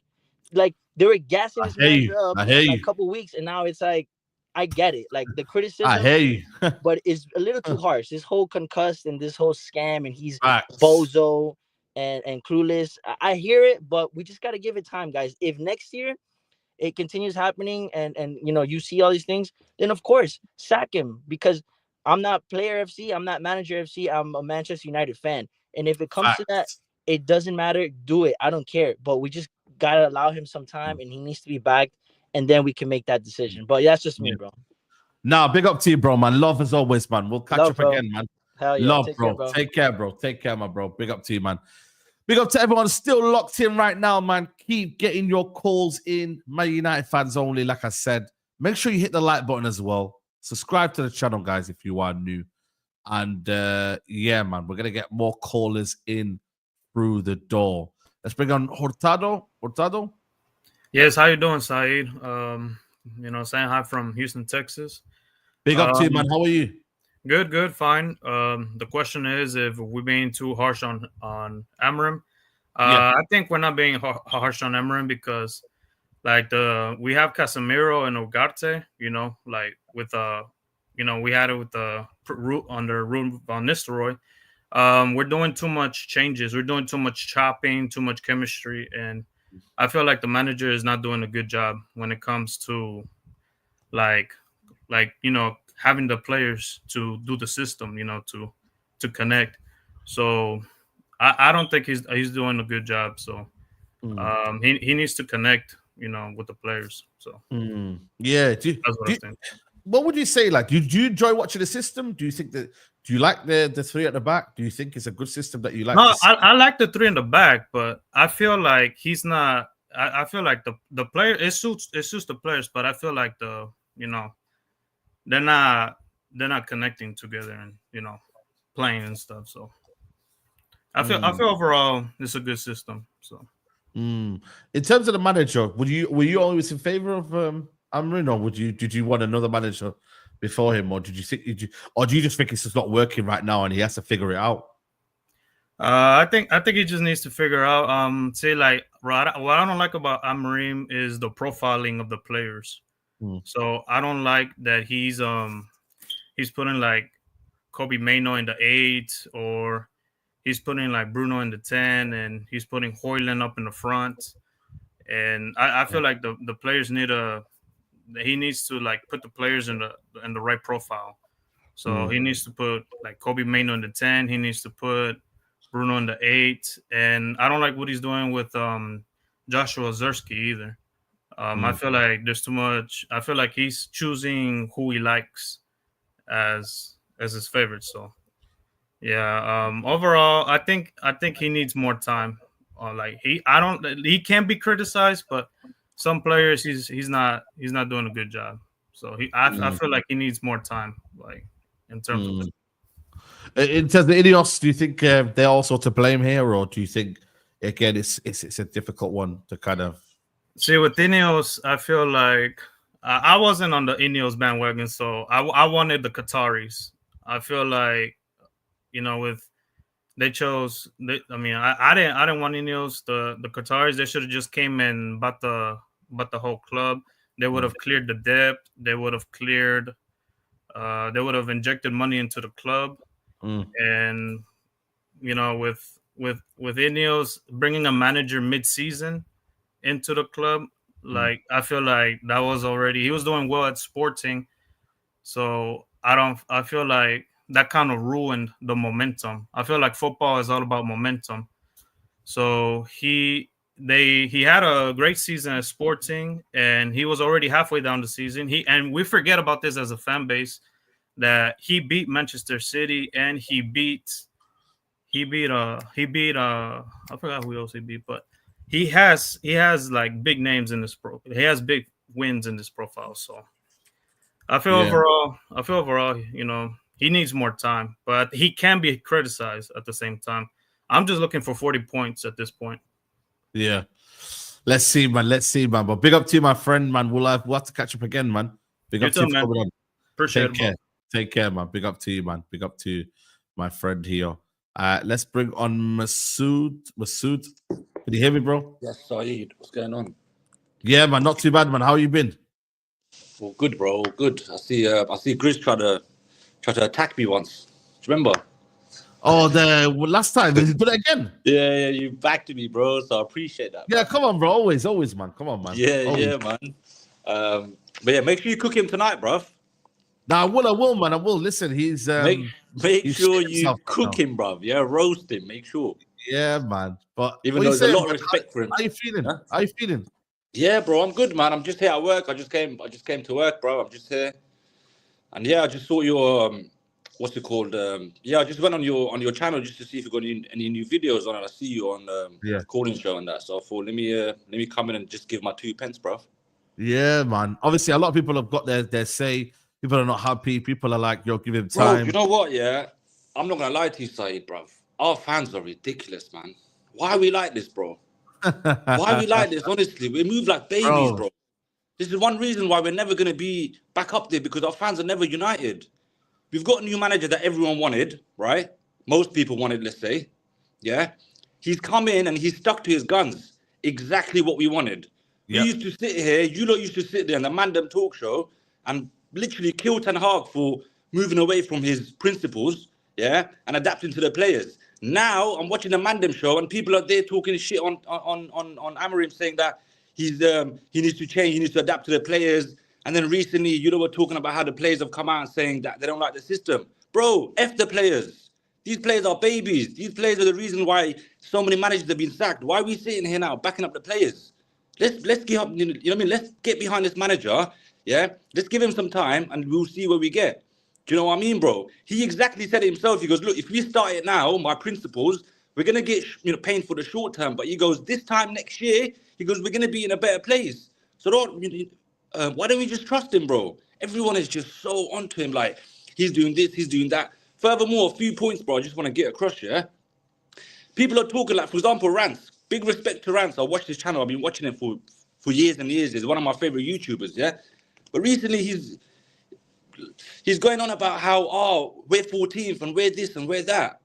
they were gassing this manager up in like a couple weeks, and now it's like, I get it, like the criticism, I hear you. but it's a little too harsh. This whole concussed and this whole scam, and he's Facts. bozo and clueless. I hear it, but we just got to give it time, guys. If next year it continues happening and you know, you see all these things, then of course sack him, because I'm not player FC. I'm not manager FC. I'm a Manchester United fan. And if it comes to that, it doesn't matter. Do it. I don't care. But we just gotta allow him some time, and he needs to be backed, and then we can make that decision. But yeah, that's just me, bro. Nah, big up to you, bro, man. Love as always, man. We'll catch up bro. again, man. Hell yeah. Love, Take bro. care, bro. Take care, bro. Take care, my bro. Big up to you, man. Big up to everyone still locked in right now, man. Keep getting your calls in. Man United fans only, like I said. Make sure you hit the like button as well. Subscribe to the channel, guys, if you are new. And yeah, man, we're gonna get more callers in through the door. Let's bring on Hurtado. Hurtado? Yes, how you doing, Saeed? Saying hi from Houston, Texas. Big up to you, man. How are you? Good, fine. The question is if we're being too harsh on Amorim. I think we're not being harsh on Amorim because, like, we have Casemiro and Ugarte. We had it with the under Ruben van Nistelrooy. We're doing too much changes. We're doing too much chopping, too much chemistry, and I feel like the manager is not doing a good job when it comes to having the players to do the system, to connect. So I don't think he's doing a good job. So he needs to connect, with the players. So yeah, that's what I think. What would you say? Like, do you enjoy watching the system? Do you think that? Do you like the three at the back? Do you think it's a good system that you like? No, I like the three in the back, but I feel like he's not. I feel like the player it suits the players, but I feel like they're not connecting together and playing and stuff. So I feel overall it's a good system. So in terms of the manager, were you always in favor of Amorim, or did you want another manager before him, or do you just think it's just not working right now and he has to figure it out? I think he just needs to figure out. What I don't like about Amorim is the profiling of the players. So I don't like that he's putting like Kobe Mainoo in the 8, or he's putting like Bruno in the 10, and he's putting Højlund up in the front. And I feel like the players he needs to like put the players in the right profile. So he needs to put like Kobe Mainoo in the 10. He needs to put Bruno in the 8. And I don't like what he's doing with Joshua Zerski either. I feel like there's too much. I feel like he's choosing who he likes as his favorite. So yeah, overall, I think he needs more time. He can't be criticized, but some players he's not doing a good job. So I feel like he needs more time, like in terms of it. In terms of INEOS, do you think they're also to blame here, or do you think again it's a difficult one to kind of see with INEOS? I feel like I wasn't on the INEOS bandwagon, so I wanted the Qataris. I feel like they chose. I didn't want INEOS. The Qataris, they should have just came and bought the whole club. They would have cleared the debt. They would have cleared. They would have injected money into the club, and with INEOS bringing a manager mid-season into the club, like I feel like that was already he was doing well at Sporting, so I feel like that kind of ruined the momentum. I feel like football is all about momentum. So he had a great season at Sporting, and he was already halfway down the season. And we forget about this as a fan base, that he beat Manchester City and he beat I forgot who else he beat, but he has like big names in this he has big wins in this profile. So I feel overall, he needs more time, but he can be criticized at the same time. I'm just looking for 40 points at this point. Yeah. Let's see, man. But big up to you, my friend, man. We'll have to catch up again, man. Big up to you, man. Appreciate it. Take care, man. Big up to you, man. Big up to my friend here. Let's bring on Masood. Masood, can you hear me, bro? Yes, Saeed. What's going on? Yeah, man. Not too bad, man. How you been? Well, good, bro. Good. I see Grizz try to attack me once. Do you remember? Oh, last time. Did you do it again? Yeah, you backed me, bro. So I appreciate that. Yeah, man. Come on, bro. Always, man. Come on, man. Yeah, man. But yeah, make sure you cook him tonight, bro. Now, I will, man. I will. Listen, he's Make he's sure shit you himself right cook now. him, bruv. Yeah, roast him. Make sure. Yeah, man. But Even what though you there's a saying, lot of man? respect for him. How you feeling? Huh? How you feeling? Yeah, bro, I'm good, man. I'm just here at work. I just came to work, bro. I'm just here. And yeah, I just saw your what's it called? Yeah, I just went on your channel just to see if you got any new videos on it. I see you on Yeah. Calling Show and that. So I thought let me come in and just give my 2 pence, bro. Yeah, man. Obviously, a lot of people have got their say. People are not happy. People are like, yo, give him Bro, time. you know what? Yeah, I'm not gonna lie to you, Saeed, bro. Our fans are ridiculous, man. Why are we like this, bro? Why are we like this? Honestly, we move like babies, bro. This is one reason why we're never gonna be back up there, because our fans are never united. We've got a new manager that everyone wanted, right? Most people wanted, let's say. Yeah. He's come in and he's stuck to his guns. Exactly what we wanted. Yep. We used to sit here, you lot used to sit there in the Mandem talk show and literally kill Ten Hag for moving away from his principles, yeah, and adapting to the players. Now I'm watching the Mandem show and people are there talking shit on Amorim, saying that he needs to change, he needs to adapt to the players. And then recently, you know, we're talking about how the players have come out and saying that they don't like the system. Bro, F the players. These players are babies. These players are the reason why so many managers have been sacked. Why are we sitting here now backing up the players? Let's get up, you know what I mean? Let's get behind this manager, yeah? Let's give him some time and we'll see where we get. Do you know what I mean, bro? He exactly said it himself. He goes, look, if we start it now, my principles, we're going to get, you know, pain for the short term. But he goes, this time next year, he goes, we're going to be in a better place. So why don't we just trust him, bro? Everyone is just so onto him, like, he's doing this, he's doing that. Furthermore, a few points, bro, I just want to get across, yeah? People are talking, like, for example, Rance. Big respect to Rance. I watch his channel. I've been watching him for years and years. He's one of my favorite YouTubers, yeah? But recently, he's going on about how, oh, we're 14th and we're this and we're that.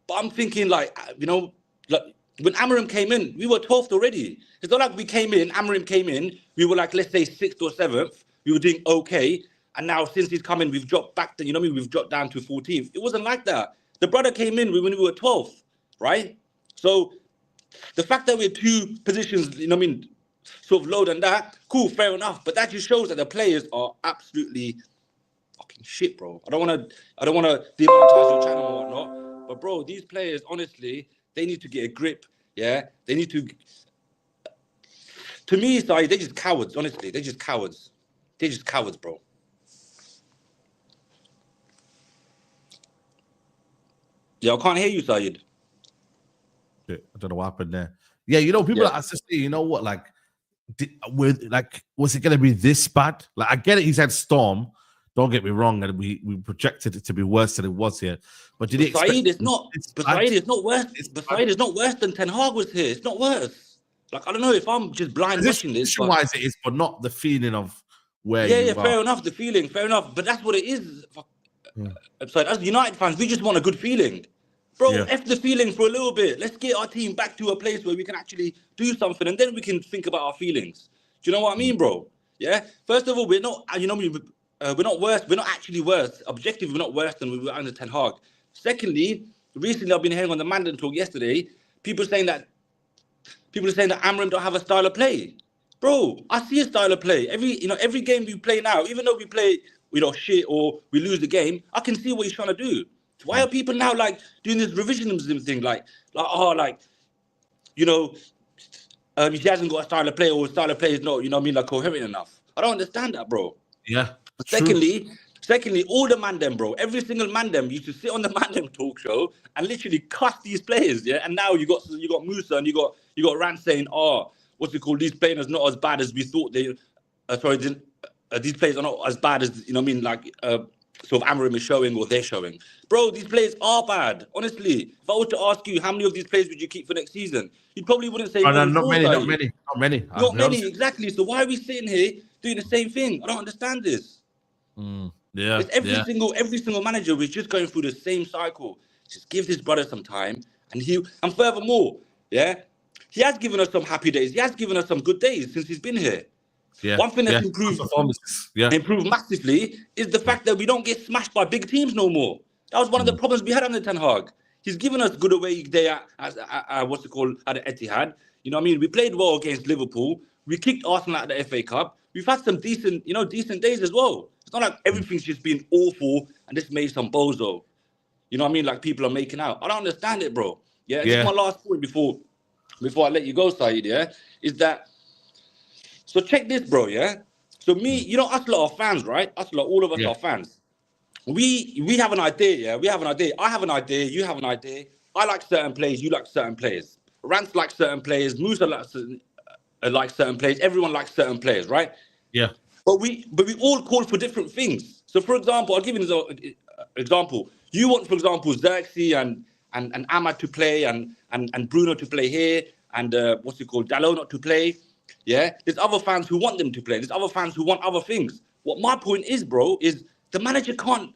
But I'm thinking, like, you know, like, when Amorim came in, we were 12th already. It's not like we came in, Amorim came in, we were like, let's say 6th or 7th. We were doing okay. And now since he's come in, we've dropped back, you know what I mean? We've dropped down to 14th. It wasn't like that. The brother came in when we were 12th, right? So the fact that we're 2 positions, you know what I mean, sort of lower than that, cool, fair enough. But that just shows that the players are absolutely fucking shit, bro. I don't want to demonetize your channel or whatnot. But bro, these players, honestly, they need to get a grip. Yeah, they need to. To me, they're just cowards. Honestly, they're just cowards. They're just cowards, bro. Yeah, I can't hear you, Saeed. I don't know what happened there. Yeah, you know, people are just saying, you know what, like, was it going to be this bad? Like, I get it. He's had Storm. Don't get me wrong, and we projected it to be worse than it was here. But did he expect? Saeed, it's not. But Saeed is not worse. But Saeed is not worse than Ten Hag was here. It's not worse. Like, I don't know if I'm just blind watching this. Position-wise, it is, but not the feeling of where. Yeah, fair enough. The feeling, fair ugh. But that's what it is. So as United fans, we just want a good feeling, bro. F the feeling for a little bit. Let's get our team back to a place where we can actually do something, and then we can think about our feelings. Do you know what I mean, bro? Yeah. First of all, we're not. You know, we're not worse. We're not actually worse. Objectively, we're not worse than we were under Ten Hag. Secondly, recently I've been hearing on the Mandan talk yesterday, people are saying that Amorim don't have a style of play. Bro, I see a style of play. Every game we play now, even though we play, you know, shit or we lose the game, I can see what he's trying to do. So why are people now like doing this revisionism thing? He hasn't got a style of play, or his style of play is not, you know what I mean, like coherent enough. I don't understand that, bro. Yeah. Secondly, all the Mandem, bro, every single Mandem used to sit on the Mandem talk show and literally cuss these players, yeah. And now you got Musa and you got Rand saying, oh, what's it called? These players are not as bad as we thought they. These players are not as bad as, you know what I mean, like sort of Amorim is showing or they're showing. Bro, these players are bad. Honestly, if I were to ask you how many of these players would you keep for next season, you probably wouldn't say. Not many. Not many, exactly. So why are we sitting here doing the same thing? I don't understand this. It's every single manager was just going through the same cycle. Just give this brother some time, and furthermore, yeah, he has given us some happy days. He has given us some good days since he's been here. Yeah. One thing that's improved massively is the fact that we don't get smashed by big teams no more. That was one of the problems we had under Ten Hag. He's given us good away day at the Etihad. You know what I mean? We played well against Liverpool. We kicked Arsenal at the FA Cup. We've had some decent days as well. It's not like everything's just been awful and this made some bozo. You know what I mean? Like people are making out. I don't understand it, bro. Yeah. And this is my last point before I let you go, Saeed. Yeah, is that so? Check this, bro. Yeah. So me, you know, us lot of fans, right? Us lot, all of us are fans. We have an idea, yeah. We have an idea. I have an idea. You have an idea. I like certain players. You like certain players. Rance likes certain players. Musa likes certain players. Everyone likes certain players, right? Yeah. But we all call for different things. So, for example, I'll give you an example. You want, for example, Xerxes and Ahmad to play and Bruno to play here and what's it called, Dalot not to play. Yeah, there's other fans who want them to play. There's other fans who want other things. What my point is, bro, is the manager can't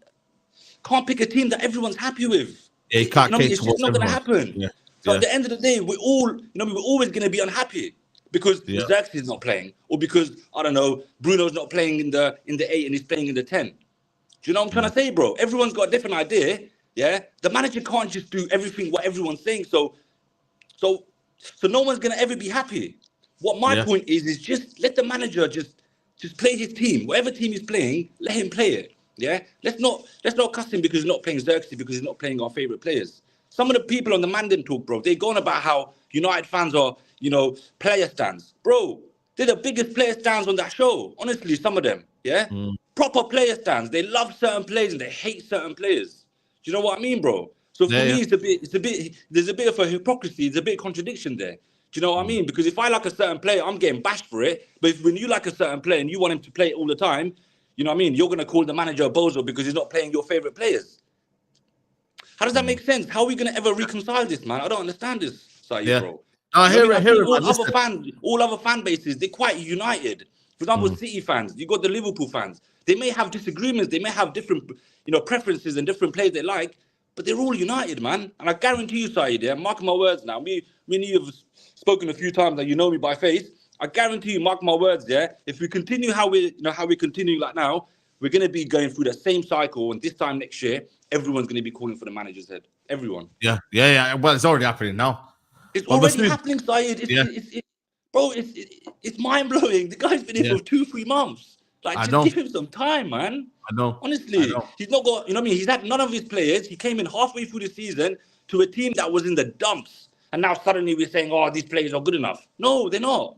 pick a team that everyone's happy with. Yeah, he can't it's just not going to happen. Yeah. So at the end of the day, we're always going to be unhappy because Xerxes is not playing, or because I don't know, Bruno's not playing in the 8 and he's playing in the 10. Do you know what I'm trying to say, bro? Everyone's got a different idea. Yeah, the manager can't just do everything what everyone's saying. So no one's going to ever be happy. What my point is just let the manager just play his team. Whatever team he's playing, let him play it. Yeah, let's not cuss him because he's not playing Xerxes, because he's not playing our favorite players. Some of the people on the Mandem talk, bro, they're going about how United fans are, player stands. Bro, they're the biggest player stands on that show. Honestly, some of them, yeah? Proper player stands. They love certain players and they hate certain players. Do you know what I mean, bro? So for me, there's a bit of a hypocrisy. There's a bit of contradiction there. Do you know what I mean? Because if I like a certain player, I'm getting bashed for it. But when you like a certain player and you want him to play it all the time, you know what I mean? You're going to call the manager a bozo because he's not playing your favorite players. How does that make sense? How are we going to ever reconcile this, man? I don't understand this, Saeed, bro. I hear it. All other fan bases, they're quite united. For example, City fans, you got the Liverpool fans. They may have disagreements. They may have different, preferences and different players they like, but they're all united, man. And I guarantee you, Saeed, mark my words now. Me and you have spoken a few times that you know me by face. I guarantee you, mark my words, if we continue how we continue like now, we're going to be going through the same cycle, and this time next year, everyone's going to be calling for the manager's head. Everyone. Yeah. Well, it's already happening now. It's already happening, Saeed. It's mind blowing. The guy's been here for 2-3 months. Like, just give him some time, man. I know. Honestly, he's not got. You know what I mean? He's had none of his players. He came in halfway through the season to a team that was in the dumps, and now suddenly we're saying, "Oh, these players are good enough." No, they're not.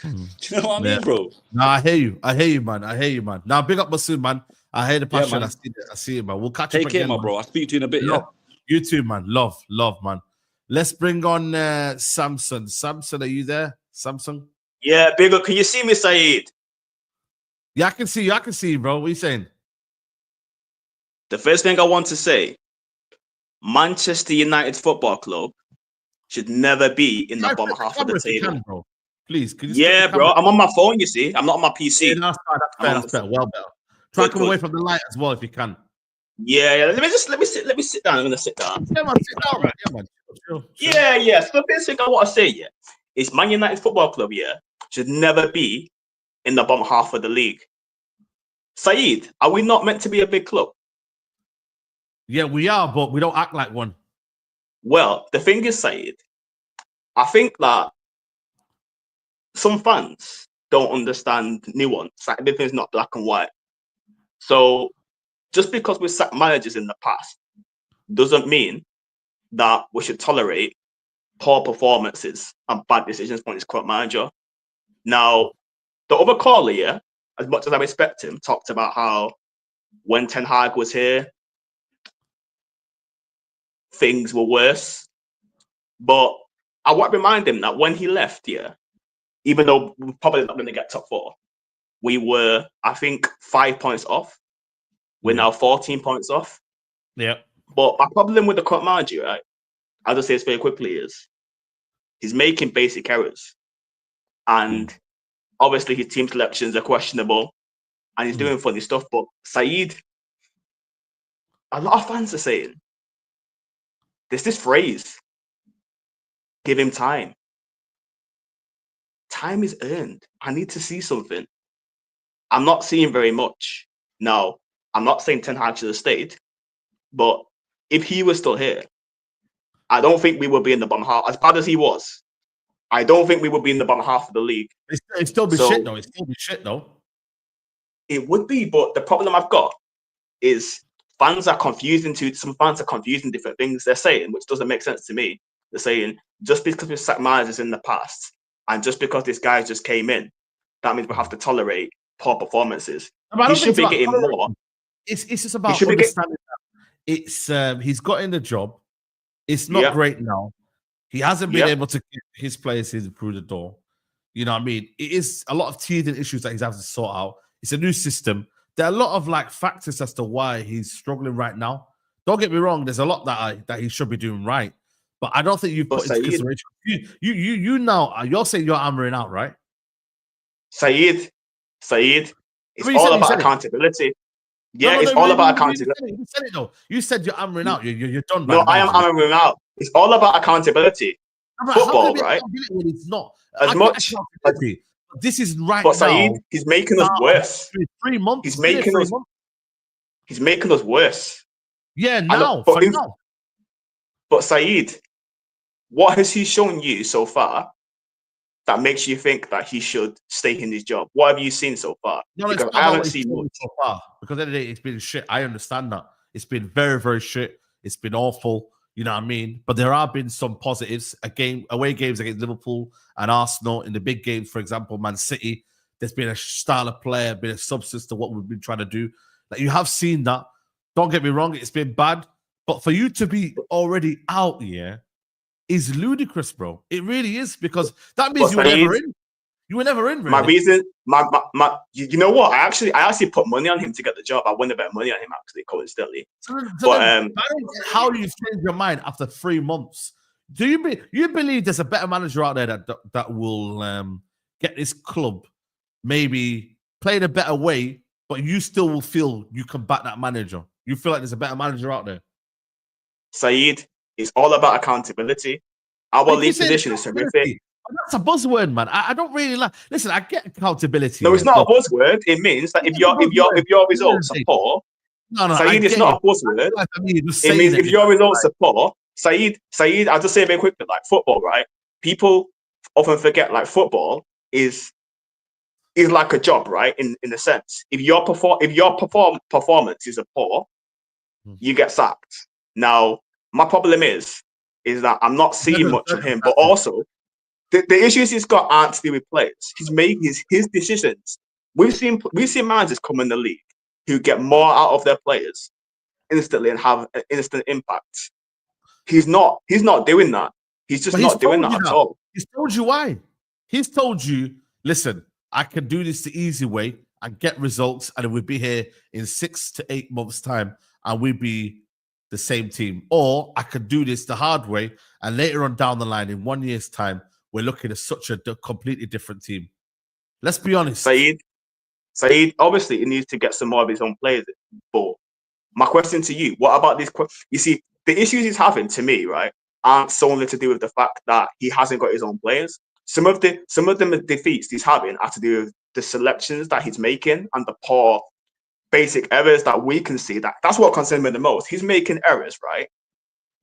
Do you know what I mean, bro? No, I hear you, man. Now, big up Masood, man. I hear the passion. I see it, man. We'll catch up again. Take care, my bro. I'll speak to you in a bit. Yeah. You too, man. Love, man. Let's bring on Samson. Samson, are you there? Samson? Yeah, big up. Can you see me, Saeed? Yeah, I can see you, bro. What are you saying? The first thing I want to say, Manchester United Football Club should never be in the bottom half of the table. Bro. Please, can you bro. I'm on my phone, you see. I'm not on my PC. Yeah, that's better. Well better. Try to come away from the light as well if you can. Yeah. Let me sit down. I'm gonna sit down. Yeah, man, sit down, man. Yeah, man. Sure. Yeah. So the first thing I want to say, is Man United Football Club, should never be in the bottom half of the league. Saeed, are we not meant to be a big club? Yeah, we are, but we don't act like one. Well, the thing is, Saeed, I think that some fans don't understand nuance. Like, everything's not black and white. So just because we sacked managers in the past doesn't mean that we should tolerate poor performances and bad decisions from his current manager. Now, the other caller, as much as I respect him, talked about how when Ten Hag was here, things were worse. But I want to remind him that when he left, even though we're probably not going to get top 4, we were, I think, 5 points off. We're now 14 points off. Yeah. But my problem with the current manager, right, I'll just say this very quickly, is he's making basic errors. And obviously his team selections are questionable and he's doing funny stuff. But Saeed, a lot of fans are saying, there's this phrase, give him time. Time is earned. I need to see something. I'm not seeing very much. Now, I'm not saying Ten Hag should have stayed, but if he was still here, I don't think we would be in the bottom half. As bad as he was, I don't think we would be in the bottom half of the league. It'd still be shit, though. It would be, but the problem I've got is some fans are confusing different things they're saying, which doesn't make sense to me. They're saying just because we've sacked managers in the past, and just because this guy just came in, that means we have to tolerate poor performances. He should be getting more. It's just about understanding that it's he's got in the job. It's not great now. He hasn't been able to get his players through the door. You know what I mean? It is a lot of teething issues that he's having to sort out. It's a new system. There are a lot of like factors as to why he's struggling right now. Don't get me wrong. There's a lot that he should be doing right, but I don't think you've put into consideration. You now you're saying you're hammering out, right? Saeed, it's all about accountability. Yeah, it's all about accountability. You said it though. You said you're hammering out. You're done. No, I am hammering out. It's all about accountability. Football, right? When it's not as much. This is right. But Saeed, he's making us worse. 3 months. He's making us worse. Yeah, now. But Saeed, what has he shown you so far that makes you think that he should stay in his job? What have you seen so far? No, because I haven't seen much so far. Because at the end of the day, it's been shit. I understand that. It's been very, very shit. It's been awful. You know what I mean? But there have been some positives. Away games against Liverpool and Arsenal. In the big games, for example, Man City, there's been a style of player, been a substance to what we've been trying to do. Like, you have seen that. Don't get me wrong, it's been bad. But for you to be already out here is ludicrous, bro. It really is, because that means you were never in. You were never in, really. My reason, you know what? I actually put money on him to get the job. I won a bit of money on him, actually, coincidentally. How do you change your mind after 3 months? Do you believe there's a better manager out there that will get this club maybe play in a better way, but you still will feel you can back that manager? You feel like there's a better manager out there? Saeed, it's all about accountability. Our league position is horrific. That's a buzzword, man. I don't really like. Listen, I get accountability. No, it's not a buzzword. It means that if your results are poor, Saeed, it's not a buzzword. It means if your results are poor, Saeed, I'll just say very quickly, like football, right? People often forget, like, football is like a job, right? In a sense, if your performance is poor, you get sacked. Now, my problem is that I'm not seeing much of him, but also the issues he's got aren't to do with players. He's made his decisions. We've seen managers come in the league who get more out of their players instantly and have an instant impact. He's not doing that. He's just not doing that at all. He's told you why. He's told you, listen, I can do this the easy way and get results, and we'll be here in 6 to 8 months' time, and we'll be the same team. Or I could do this the hard way, and later on down the line, in 1 year's time, we're looking at such a completely different team. Let's be honest. Saeed, obviously, he needs to get some more of his own players. But my question to you, what about this? You see, the issues he's having, to me, right, aren't solely to do with the fact that he hasn't got his own players. Some of the defeats he's having are to do with the selections that he's making and the poor basic errors that we can see. That's what concerns me the most. He's making errors, right,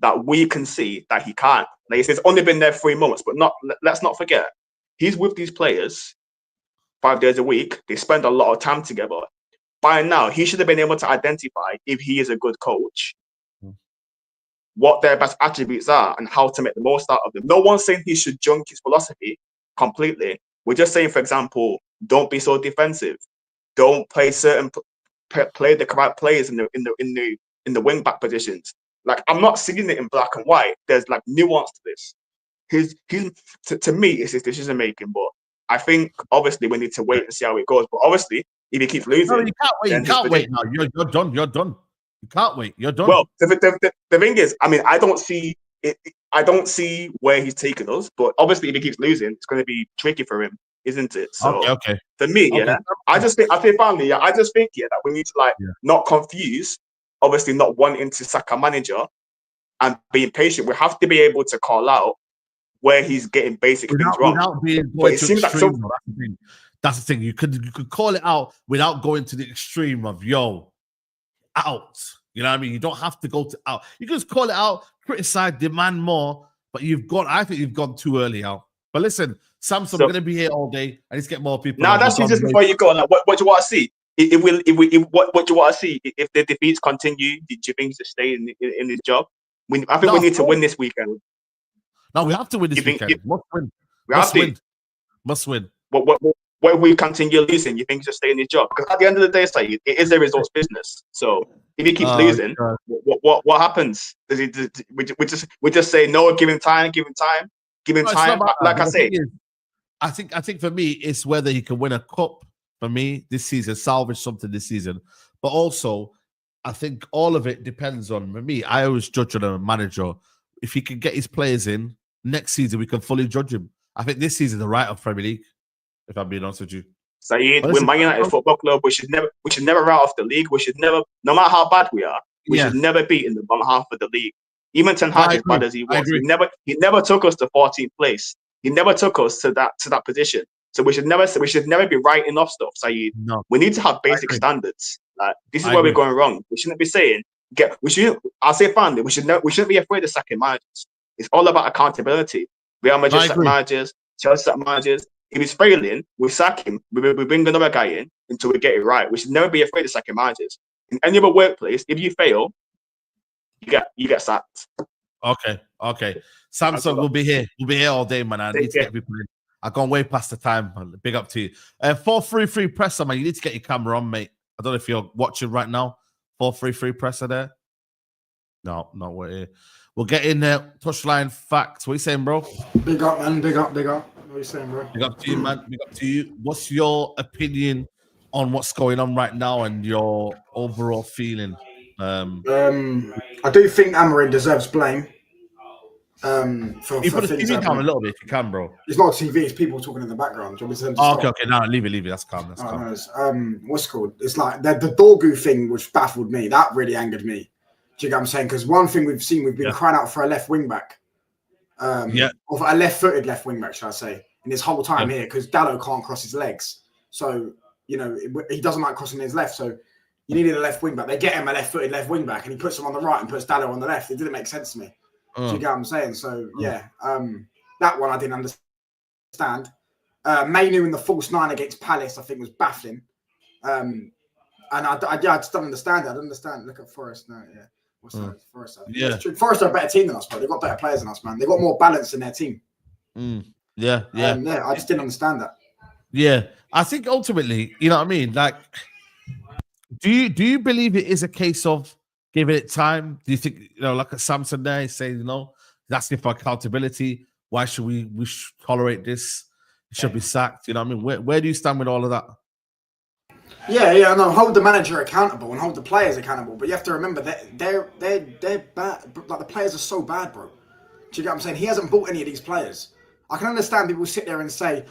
that we can see that he can't. Like, he says, it's only been there 3 months, but let's not forget, he's with these players 5 days a week. They spend a lot of time together. By now, he should have been able to identify, if he is a good coach, what their best attributes are and how to make the most out of them. No one's saying he should junk his philosophy completely. We're just saying, for example, don't be so defensive. Don't play play the correct players in the wing back positions. Like, I'm not seeing it in black and white. There's like nuance to this. To me, it's his decision making. But I think obviously we need to wait and see how it goes. But obviously, if he keeps losing, no, you can't wait. You can't wait now. You're done. You're done. You can't wait. You're done. Well, the thing is, I mean, I don't see it. I don't see where he's taking us. But obviously, if he keeps losing, it's going to be tricky for him, isn't it? So okay. For me, yeah, I just think that we need to not confuse. Obviously, not wanting to sack a manager and being patient. We have to be able to call out where he's getting basic things wrong. Without being going to extreme, that's the thing. You could call it out without going to the extreme of out. You know what I mean? You don't have to go to out. You can just call it out, criticize, demand more, but I think you've gone too early out. But listen, Samson, we're going to be here all day. I need to get more people. Now, that's just before you go. Like, what do you want to see? What do you want to see? If the defeats continue, do you think to stay in his job? I think we need to win this weekend. No, we have to win this weekend. Must win. Must win. Must win. What if we continue losing? You think to stay in his job? Because at the end of the day, Saeed, it is a results business. So if he keeps losing, what happens? We just say no, give him time. Like I say, I think for me, it's whether he can win a cup for me this season, salvage something this season. But also, I think all of it depends on, for me, I always judge on a manager. If he can get his players in, next season we can fully judge him. I think this season the right of Premier League, if I'm being honest with you. Saeed, we're Man United Football Club. We should never write off the league. We should never, no matter how bad we are, we should never be in the bottom half of the league. Even Ten Hag, as bad as he was, he never took us to 14th place. He never took us to that position. So we should never be writing off stuff, Saeed. No. We need to have basic standards. Like, this is where we're going wrong. We shouldn't be saying I'll say finally, we shouldn't be afraid of sacking managers. It's all about accountability. Real Madrid sack managers, Chelsea sack managers. If he's failing, we sack him. We bring another guy in until we get it right. We should never be afraid of sacking managers. In any other workplace, if you fail, you get sacked. Okay. Samsung will be here. We'll be here all day, man. I need to get people in. I've gone way past the time. Big up to you. 433 presser, man. You need to get your camera on, mate. I don't know if you're watching right now. 433 presser there. No, not we're here. We'll get in there. Touchline facts. What are you saying, bro? Big up, man. Big up. What are you saying, bro? Big up to you, man. Big up to you. What's your opinion on what's going on right now and your overall feeling? I do think Amorim deserves blame. You put the TV down a little bit if you can, bro. It's not TV, it's people talking in the background. Do you want me to okay. No, leave it. That's calm. What's it called? It's like the Dorgu thing, which baffled me. That really angered me. Do you get what I'm saying? Because one thing we've been crying out for a left wing back. Or a left-footed left wing back, should I say, in this whole time here, because Dalot can't cross his legs. So, he doesn't like crossing his left. So you needed a left wing back. They get him a left-footed left wing back, and he puts him on the right and puts Dalot on the left. It didn't make sense to me. Do you get what I'm saying? So that one I didn't understand. Mainu in the false 9 against Palace, I think, was baffling. And I just don't understand it. I don't understand. Look at Forest now. Yeah, what's that? Forest. Forest are a better team than us, bro. They've got better players than us, man. They've got more balance in their team. Yeah. I just didn't understand that. Yeah, I think ultimately, you know what I mean. Like, do you believe it is a case of giving it time? Do you think, like a Samson there is saying, he's asking for accountability. Why should we tolerate this? He should be sacked. You know what I mean? Where do you stand with all of that? Yeah, no, hold the manager accountable and hold the players accountable. But you have to remember that they're bad. Like, the players are so bad, bro. Do you get what I'm saying? He hasn't bought any of these players. I can understand people sit there and say,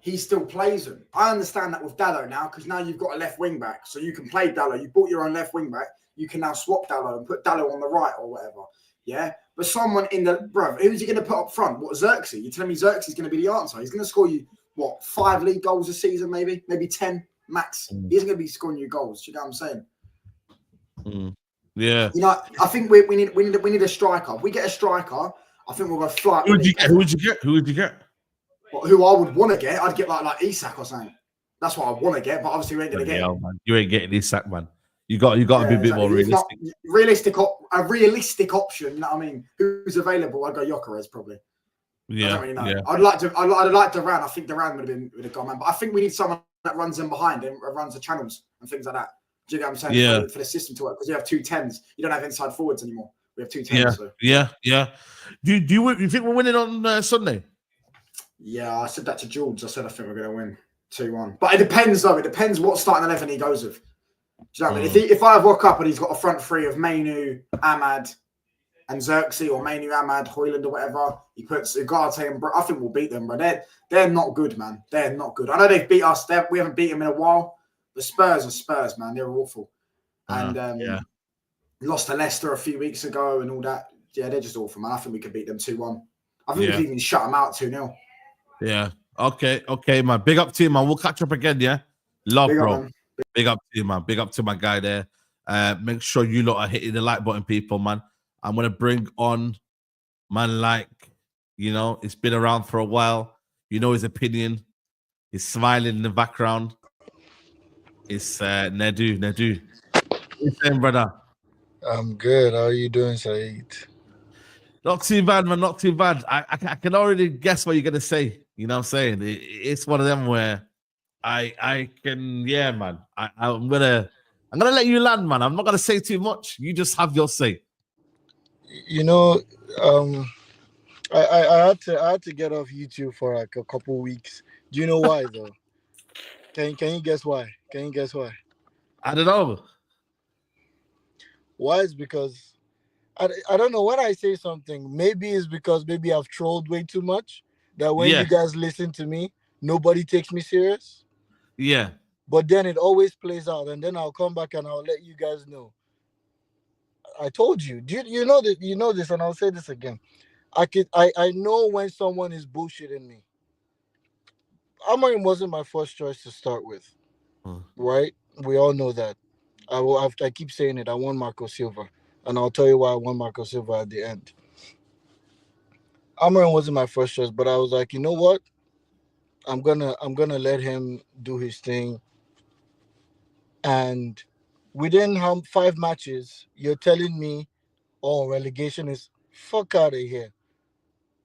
he still plays them. I understand that with Dalot now, because now you've got a left wing back. So you can play Dalot. You bought your own left wing back. You can now swap Dalot and put Dalot on the right or whatever. Yeah? But someone who's he going to put up front? What, Xerxes? You're telling me Xerxes is going to be the answer? He's going to score you, 5 league goals a season maybe? Maybe 10 max. He isn't going to be scoring you goals. Do you know what I'm saying? Yeah. I think we need a striker. If we get a striker, I think we're going to fly. Who would you get? Who I would want to get? I'd get like Isak or something. That's what I want to get, but obviously we ain't going to get him. Man. You ain't getting Isak, man. You got to be a bit more realistic. A realistic option. You know what I mean? Who's available? I'd go Gyökeres probably. Yeah. I don't really know. Yeah. I'd like Duran. I think Duran would have gone, man. But I think we need someone that runs in behind and runs the channels and things like that. Do you get what I'm saying? Yeah. For the system to work, because you have 2 10s. You don't have inside forwards anymore. We have 2 10s. Yeah. Do you think we're winning on Sunday? Yeah, I said that to George. I said I think we're going to win 2-1. But it depends, though. It depends what starting 11 he goes with. Do you know what I mean? If I rock up and he's got a front 3 of Mainu, Ahmad, and Xerxes, or Mainu, Ahmad, Højlund, or whatever, he puts Ugarte and I think we'll beat them, bro. They're not good, man. They're not good. I know they've beat us. We haven't beat them in a while. The Spurs are Spurs, man. They're awful. And lost to Leicester a few weeks ago and all that. Yeah, they're just awful, man. I think we could beat them 2-1. I think we could even shut them out 2-0. Yeah. Okay, man. Big up to you, man. We'll catch up again, yeah? Love, Big bro. up, Big up to you, man. Big up to my guy there. Make sure you lot are hitting the like button, people, man. I'm going to bring on man like, it's been around for a while. His opinion. He's smiling in the background. It's Nedu. What's you saying, brother? I'm good. How are you doing, Saeed? Not too bad, man. Not too bad. I can already guess what you're gonna say. You know what I'm saying? It's one of them where I can, yeah, man. I'm gonna let you land, man. I'm not gonna say too much. You just have your say. You know, I had to get off YouTube for like a couple weeks. Do you know why though? Can you guess why? Can you guess why? I don't know. Why is because I don't know when I say something. Maybe it's because maybe I've trolled way too much. That when you guys listen to me, nobody takes me serious. Yeah. But then it always plays out, and then I'll come back and I'll let you guys know. I told you. You know that you know this, and I'll say this again. I know when someone is bullshitting me. Amorim wasn't my first choice to start with, right? We all know that. I keep saying it. I want Marco Silva, and I'll tell you why I want Marco Silva at the end. Amorim wasn't my first choice, but I was like, you know what? I'm gonna let him do his thing. And within 5 matches, you're telling me, oh, relegation is fuck out of here.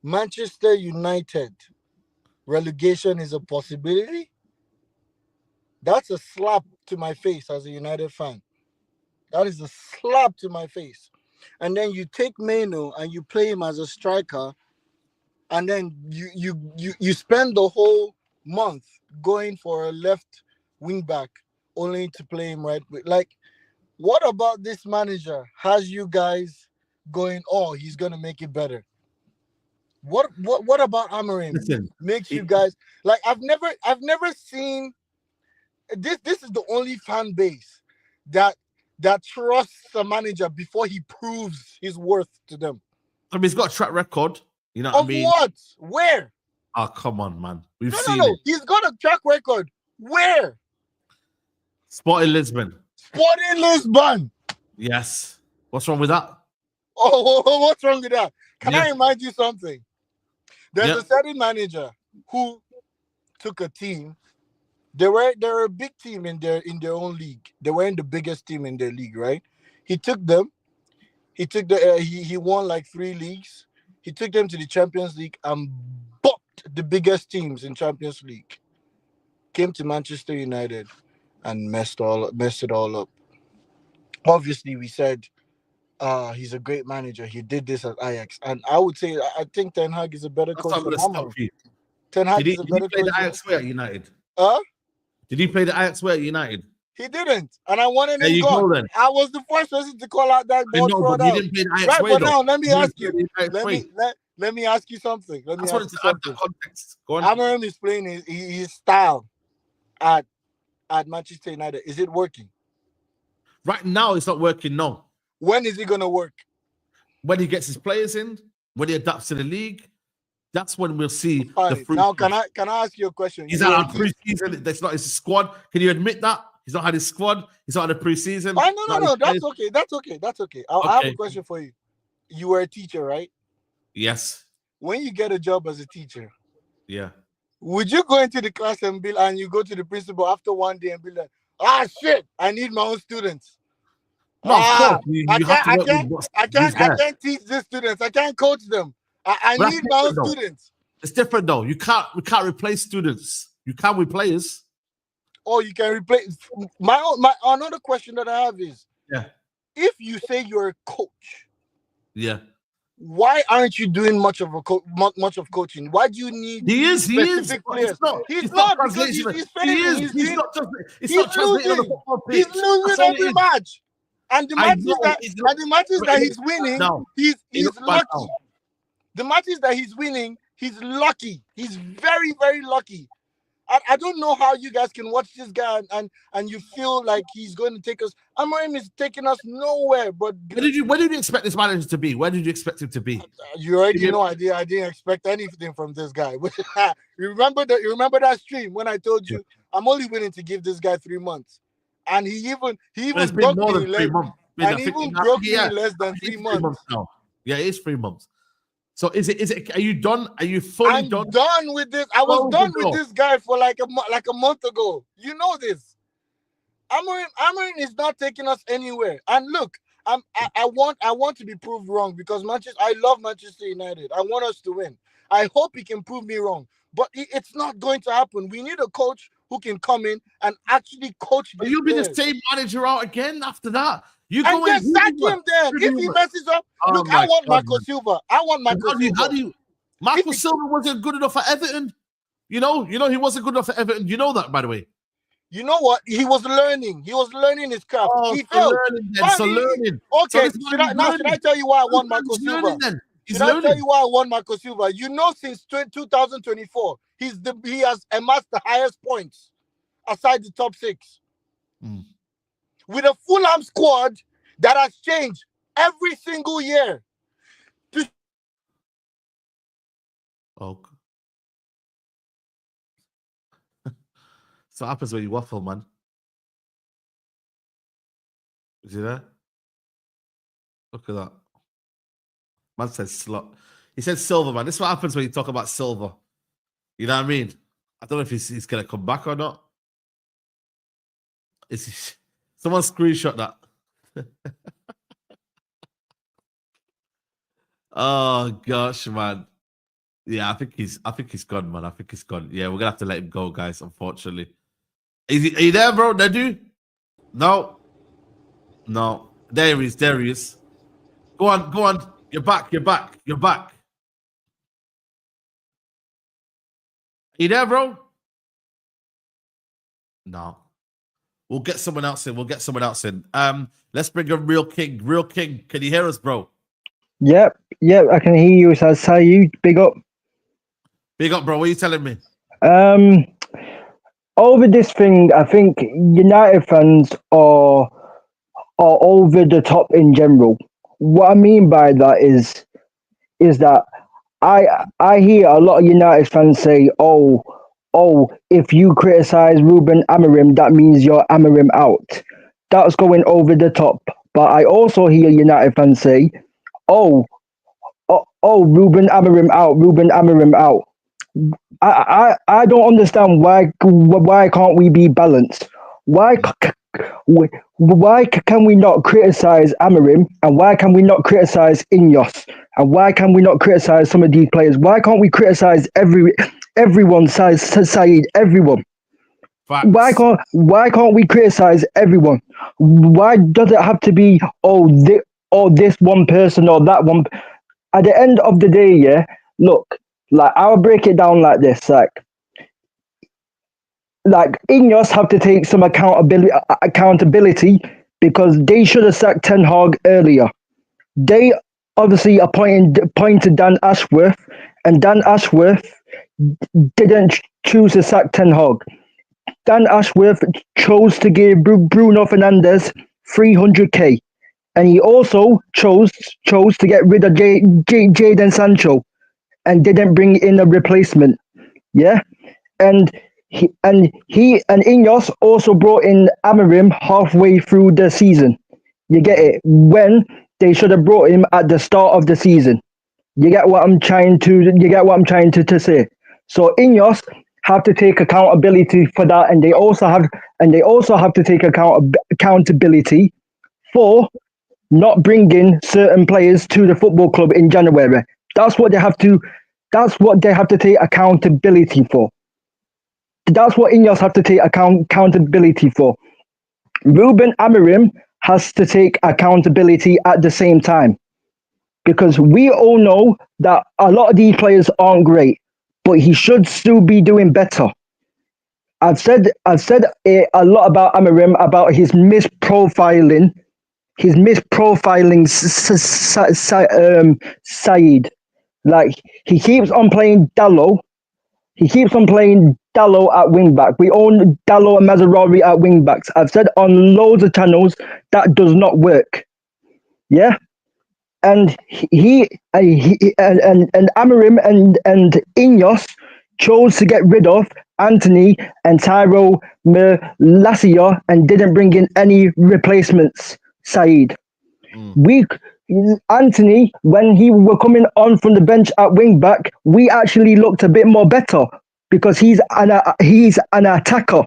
Manchester United, relegation is a possibility. That's a slap to my face as a United fan. That is a slap to my face. And then you take Meno and you play him as a striker, and then you spend the whole month going for a left wing back only to play him right. Like, what about this manager has you guys going, oh, he's gonna make it better? What about Amorim makes you guys like I've never seen this is the only fan base that trusts a manager before he proves his worth to them. I mean, he's got a track record. You know what I mean? Of what? Where? Oh, come on, man. We've seen No. it. He's got a track record. Where? Sporting Lisbon. Sporting Lisbon. Yes. What's wrong with that? Oh, what's wrong with that? Can I remind you something? There's a certain manager who took a team. They were a big team in their own league. They weren't the biggest team in their league, right? He took them. He took he won like 3 leagues. He took them to the Champions League and bopped the biggest teams in Champions League. Came to Manchester United and messed it all up. Obviously, we said he's a great manager. He did this at Ajax, and I would say I think Ten Hag is a better coach than Amorim. Ten Hag is a better coach. Did he play the Ajax way at United? Did he play the Ajax way at United? He didn't, and I wanted him gone. I was the first person to call out that ball fraud out. Didn't play the Ajax right, way, but though. now let me ask you. Let me ask you something. Let me ask you something. Context. Go on. Amorim is playing his style at Manchester United. Is it working? Right now, it's not working. No. When is it going to work? When he gets his players in, when he adapts to the league, that's when we'll see the fruit. Now, can I ask you a question? He's out of preseason. That's not his squad. Can you admit that? He's not had his squad. He's not had a preseason. No. That's okay. I have a question for you. You were a teacher, right? Yes. When you get a job as a teacher, yeah, would you go into the class and you go to the principal after one day and be like, shit, I need my own students? No, of course. I can't teach these students. I can't coach them. I need my own students. It's different though. We can't replace students. You can with players. Oh, you can replace. My another question that I have is, if you say you're a coach, why aren't you doing much of coaching? Why do you need specific players? He's not because he's failing. He's not losing. He's losing every match. And the matches that he's winning, he's lucky. The matches that he's winning, he's lucky. He's very, very lucky. I don't know how you guys can watch this guy and you feel like he's going to take us. Amorim is taking us nowhere. But where did you expect this manager to be? Where did you expect him to be? You already know I didn't expect anything from this guy. You remember that stream when I told you I'm only willing to give this guy 3 months, and he even broke me in less than 3 months now. Yeah, it is 3 months. So is it? Are you done? Are you fully done? I'm done with this. I was done with this guy for like a month ago. You know this. Amorim is not taking us anywhere. And look, I want to be proved wrong because I love Manchester United. I want us to win. I hope he can prove me wrong. But it's not going to happen. We need a coach who can come in and actually coach But these you'll be the players. same manager out again after that. You And go then in, sack him then. If he messes up, look, I want Marco Silva. I want Marco Silva. Marco Silva wasn't good enough for Everton. You know he wasn't good enough for Everton. You know that, by the way. You know what? He was learning. He was learning his craft. Oh, He failed. learning. Okay, So should I tell you why I want Marco Silva? Should I tell you why I want Marco Silva? You know, since 2024, he has amassed the highest points aside the top 6. With a Fulham squad that has changed every single year. Okay. So what happens when you waffle, man? Is he there? Look at that. Man says slot. He said silver, man. This is what happens when you talk about silver. You know what I mean? I don't know if he's going to come back or not. Someone screenshot that. Oh gosh, man. Yeah, I think he's gone, man. I think he's gone. Yeah, we're gonna have to let him go, guys. Unfortunately, are you there, bro? Nedu? No. There he is. Go on. You're back. Are you there, bro? No. We'll get someone else in. Let's bring a real king. Can you hear us, bro? Yep, I can hear you. So Saeed, big up, bro. What are you telling me? Over this thing, I think United fans are over the top in general. What I mean by that is that I hear a lot of United fans say, "Oh, if you criticize Ruben Amorim, that means you're Amorim out." That's going over the top. But I also hear United fans say, "Oh, Ruben Amorim out." I don't understand why can't we be balanced? Why can we not criticize Amorim, and why can we not criticize INEOS, and why can we not criticize some of these players? Why can't we criticize everyone? Saeed, everyone. Facts. Why can't we criticize everyone? Why does it have to be this one person or that one? At the end of the day, yeah. Look, like I'll break it down like this: like INEOS have to take some accountability because they should have sacked Ten Hag earlier. They obviously appointed Dan Ashworth, and Dan Ashworth didn't choose to sack Ten Hag. Dan Ashworth chose to give Bruno Fernandes 300k, and he also chose to get rid of Jadon Sancho, and didn't bring in a replacement. Yeah, and INEOS also brought in Amorim halfway through the season. You get it? When they should have brought him at the start of the season. You get what I'm trying to say. So INEOS have to take accountability for that, and they also have to take accountability for not bringing certain players to the football club in January. That's what they have to take accountability for. That's what INEOS have to take accountability for. Ruben Amorim has to take accountability at the same time, because we all know that a lot of these players aren't great, but he should still be doing better. I've said a lot about Amorim, about his misprofiling Saeed. Like, he keeps on playing Dallo. At wing back. We own Dallo and Mazzarri at wing backs. I've said on loads of channels that does not work. Yeah, and he and Amorim and INEOS chose to get rid of Anthony and Tyro Malacia and didn't bring in any replacements. Saeed, Anthony, when he were coming on from the bench at wing back, we actually looked a bit more better because he's an attacker.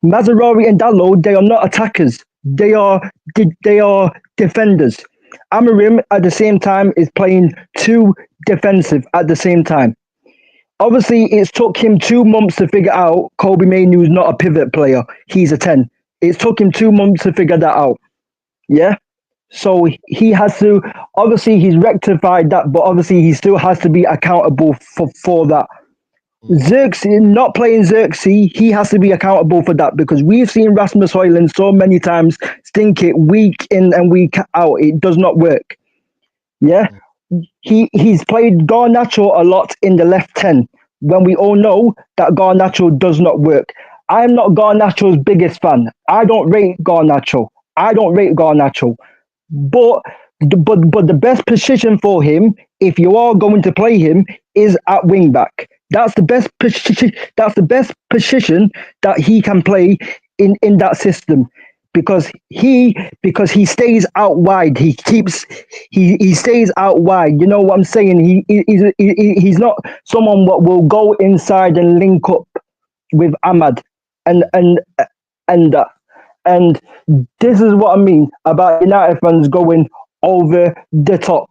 Mazzarari and Dallo, they are not attackers. They are defenders. Amorim at the same time is playing too defensive at the same time. Obviously, it's took him 2 months to figure out Kobe Mainoo is not a pivot player. He's a 10. It took him 2 months to figure that out. Yeah? So he has to, obviously he's rectified that, but obviously he still has to be accountable for that. Xerxes, not playing Xerxes, he has to be accountable for that because we've seen Rasmus Højlund so many times stink it week in and week out. It does not work. Yeah? He's played Garnacho a lot in the left 10 when we all know that Garnacho does not work. I'm not Garnacho's biggest fan. I don't rate Garnacho. But the best position for him, if you are going to play him, is at wing back. That's the best position. That's the best position that he can play in that system, because he stays out wide. He stays out wide. You know what I'm saying? He's not someone that will go inside and link up with Ahmad and this is what I mean about United fans going over the top.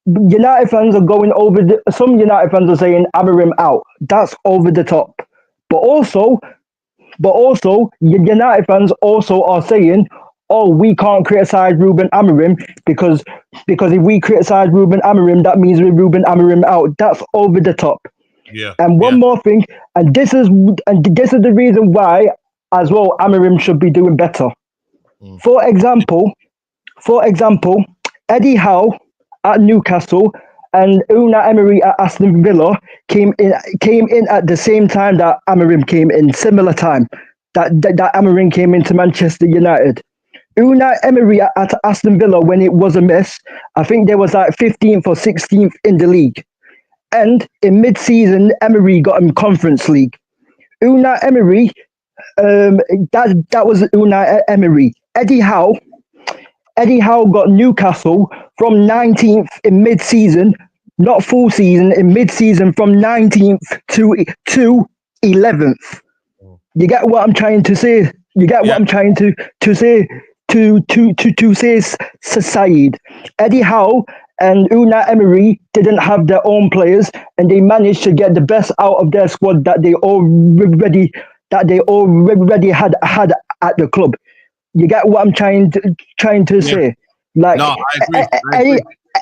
United fans are going over some United fans are saying Amorim out. That's over the top. But also United fans also are saying, oh, we can't criticize Ruben Amorim because if we criticize Ruben Amorim, that means we're Ruben Amorim out. That's over the top. Yeah. And one more thing, and this is the reason why as well Amorim should be doing better. For example, Eddie Howe at Newcastle and Unai Emery at Aston Villa came in at the same time that Amorim came in, similar time that Amorim came into Manchester United. Unai Emery at Aston Villa, when it was a mess, I think there was like 15th or 16th in the league. And in mid-season, Emery got him Conference League. Unai Emery, that was Unai Emery. Eddie Howe got Newcastle from 19th in mid-season, not full season, in mid-season from 19th to 11th. You get what I'm trying to say? You get what I'm trying to say Saeed. Eddie Howe and Unai Emery didn't have their own players, and they managed to get the best out of their squad that they already had at the club. You get what I'm trying to say? Like, no, I agree.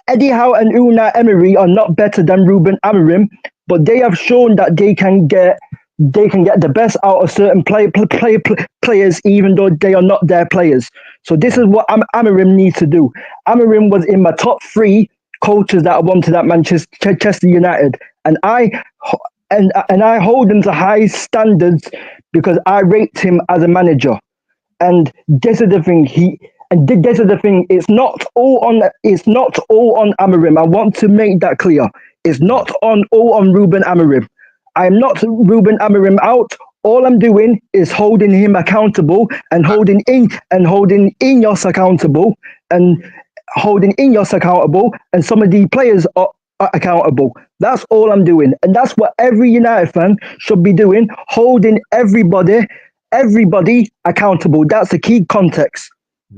Eddie Howe and Unai Emery are not better than Ruben Amorim, but they have shown that they can get the best out of certain players, even though they are not their players. So this is what Amorim needs to do. Amorim was in my top 3 coaches that I wanted at Manchester United, and I hold him to high standards because I rate him as a manager. And this is the thing. It's not all on Amorim. I want to make that clear. It's not all on Ruben Amorim. I'm not Ruben Amorim out. All I'm doing is holding him accountable and holding INEOS accountable and some of the players are accountable. That's all I'm doing, and that's what every United fan should be doing: holding everybody accountable. That's the key context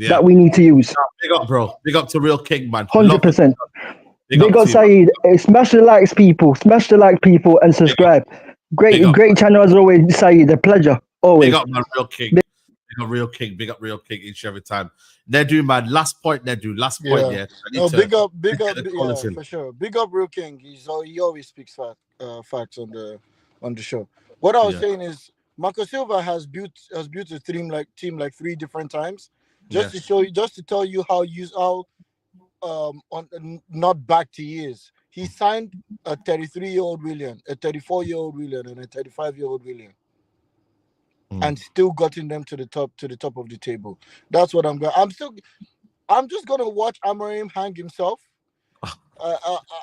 that we need to use. Big up, bro. Big up to Real King, man. 100%. Big up Saeed. Smash the likes, people, and subscribe. Great channel as always, Saeed. A pleasure. Always. Big up, man. Real King. Big up Real King. Big up Real King each and every time. Nedu, man. Last point, Nedu. Last point, yeah. No, big up, for sure. Big up Real King. He always speaks facts on the show. What I was saying is, Marco Silva has built a team like 3 different times, just to tell you how not backed he is. He signed a 33-year-old Willian, a 34-year-old Willian, and a 35-year-old Willian, and still gotten them to the top of the table. That's what I'm going. I'm just gonna watch Amorim hang himself,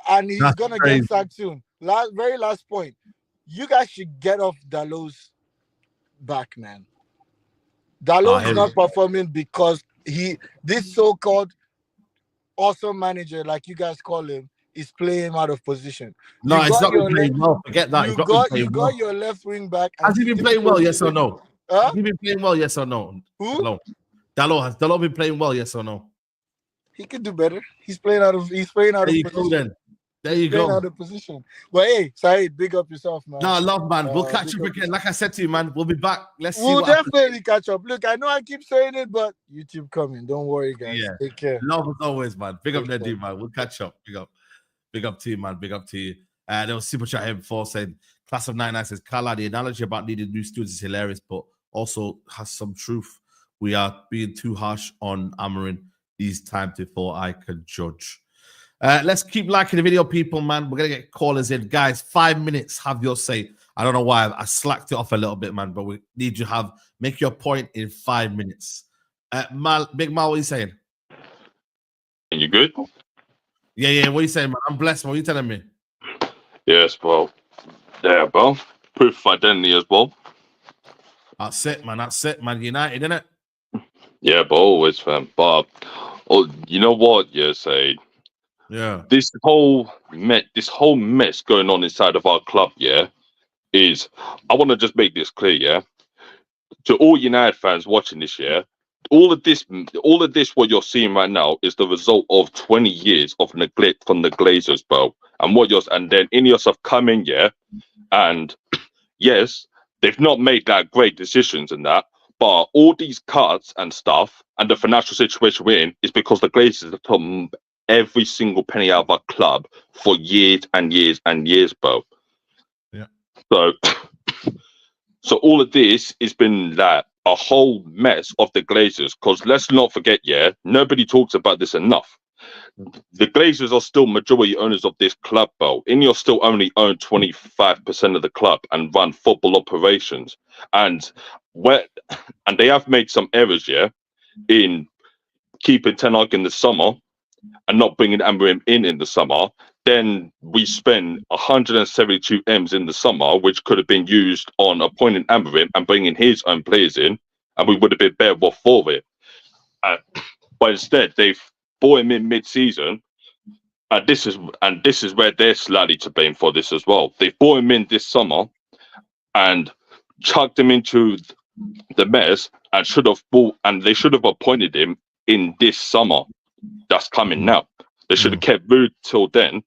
and he's gonna get sacked soon. Very last point. You guys should get off Dalot's back, man. Dalot is not performing because this so-called awesome manager, like you guys call him, is playing out of position. No, it's not been playing well. Forget that. You got your left wing back. Has he been playing well? Yes or no? Huh? Has he been playing well? Yes or no? Who? Dalot has Dalot been playing well? Yes or no? He could do better. He's playing out of There you position. go then. There you Playing go. out of position. But hey, Saeed, big up yourself, man. No, love, man. We'll catch big up up again. Like I said to you, man, we'll be back. Let's see We'll what happens. definitely catch up. Look, I know I keep saying it, but YouTube coming. Don't worry, guys. Yeah. Take care. Love as always, man. Big up Take Neddy, man. We'll catch up. Big up to you, man. Big up to you. There was super chat here before saying, class of 99 says, Carla, the analogy about needing new students is hilarious, but also has some truth. We are being too harsh on Amorim these times before I can judge. Let's keep liking the video, people, man. We're going to get callers in. Guys, 5 minutes, have your say. I don't know why. I slacked it off a little bit, man, but we need you to make your point in 5 minutes. Big Mal, what are you saying? And you good? Yeah. What are you saying, man? I'm blessed. What are you telling me? Yes, well, yeah, bro. Proof of identity as well. That's it, man. United, innit? Yeah, but always, fam. But you know what? Yeah, Saeed. Yeah. This whole mess going on inside of our club, yeah, is. I want to just make this clear, yeah, to all United fans watching this, yeah. All of this, what you're seeing right now is the result of 20 years of neglect from the Glazers, bro. And then INEOS have come in, yeah, and yes, they've not made that great decisions in that, but all these cuts and stuff and the financial situation we're in is because the Glazers have put every single penny out of our club for years and years and years, bro. Yeah. So all of this has been like a whole mess of the Glazers, because let's not forget, yeah, nobody talks about this enough. The Glazers are still majority owners of this club, bro. INEOS still only own 25% of the club and run football operations. And they have made some errors, yeah, in keeping Ten Hag in the summer and not bringing Amorim in the summer. Then we spend 172 M's in the summer, which could have been used on appointing Amorim and bringing his own players in, and we would have been better off for it. But instead, they've brought him in mid-season, and this is where they're slightly to blame for this as well. They brought him in this summer and chucked him into the mess, and they should have appointed him in this summer. That's coming now. They should have kept Ruud till then,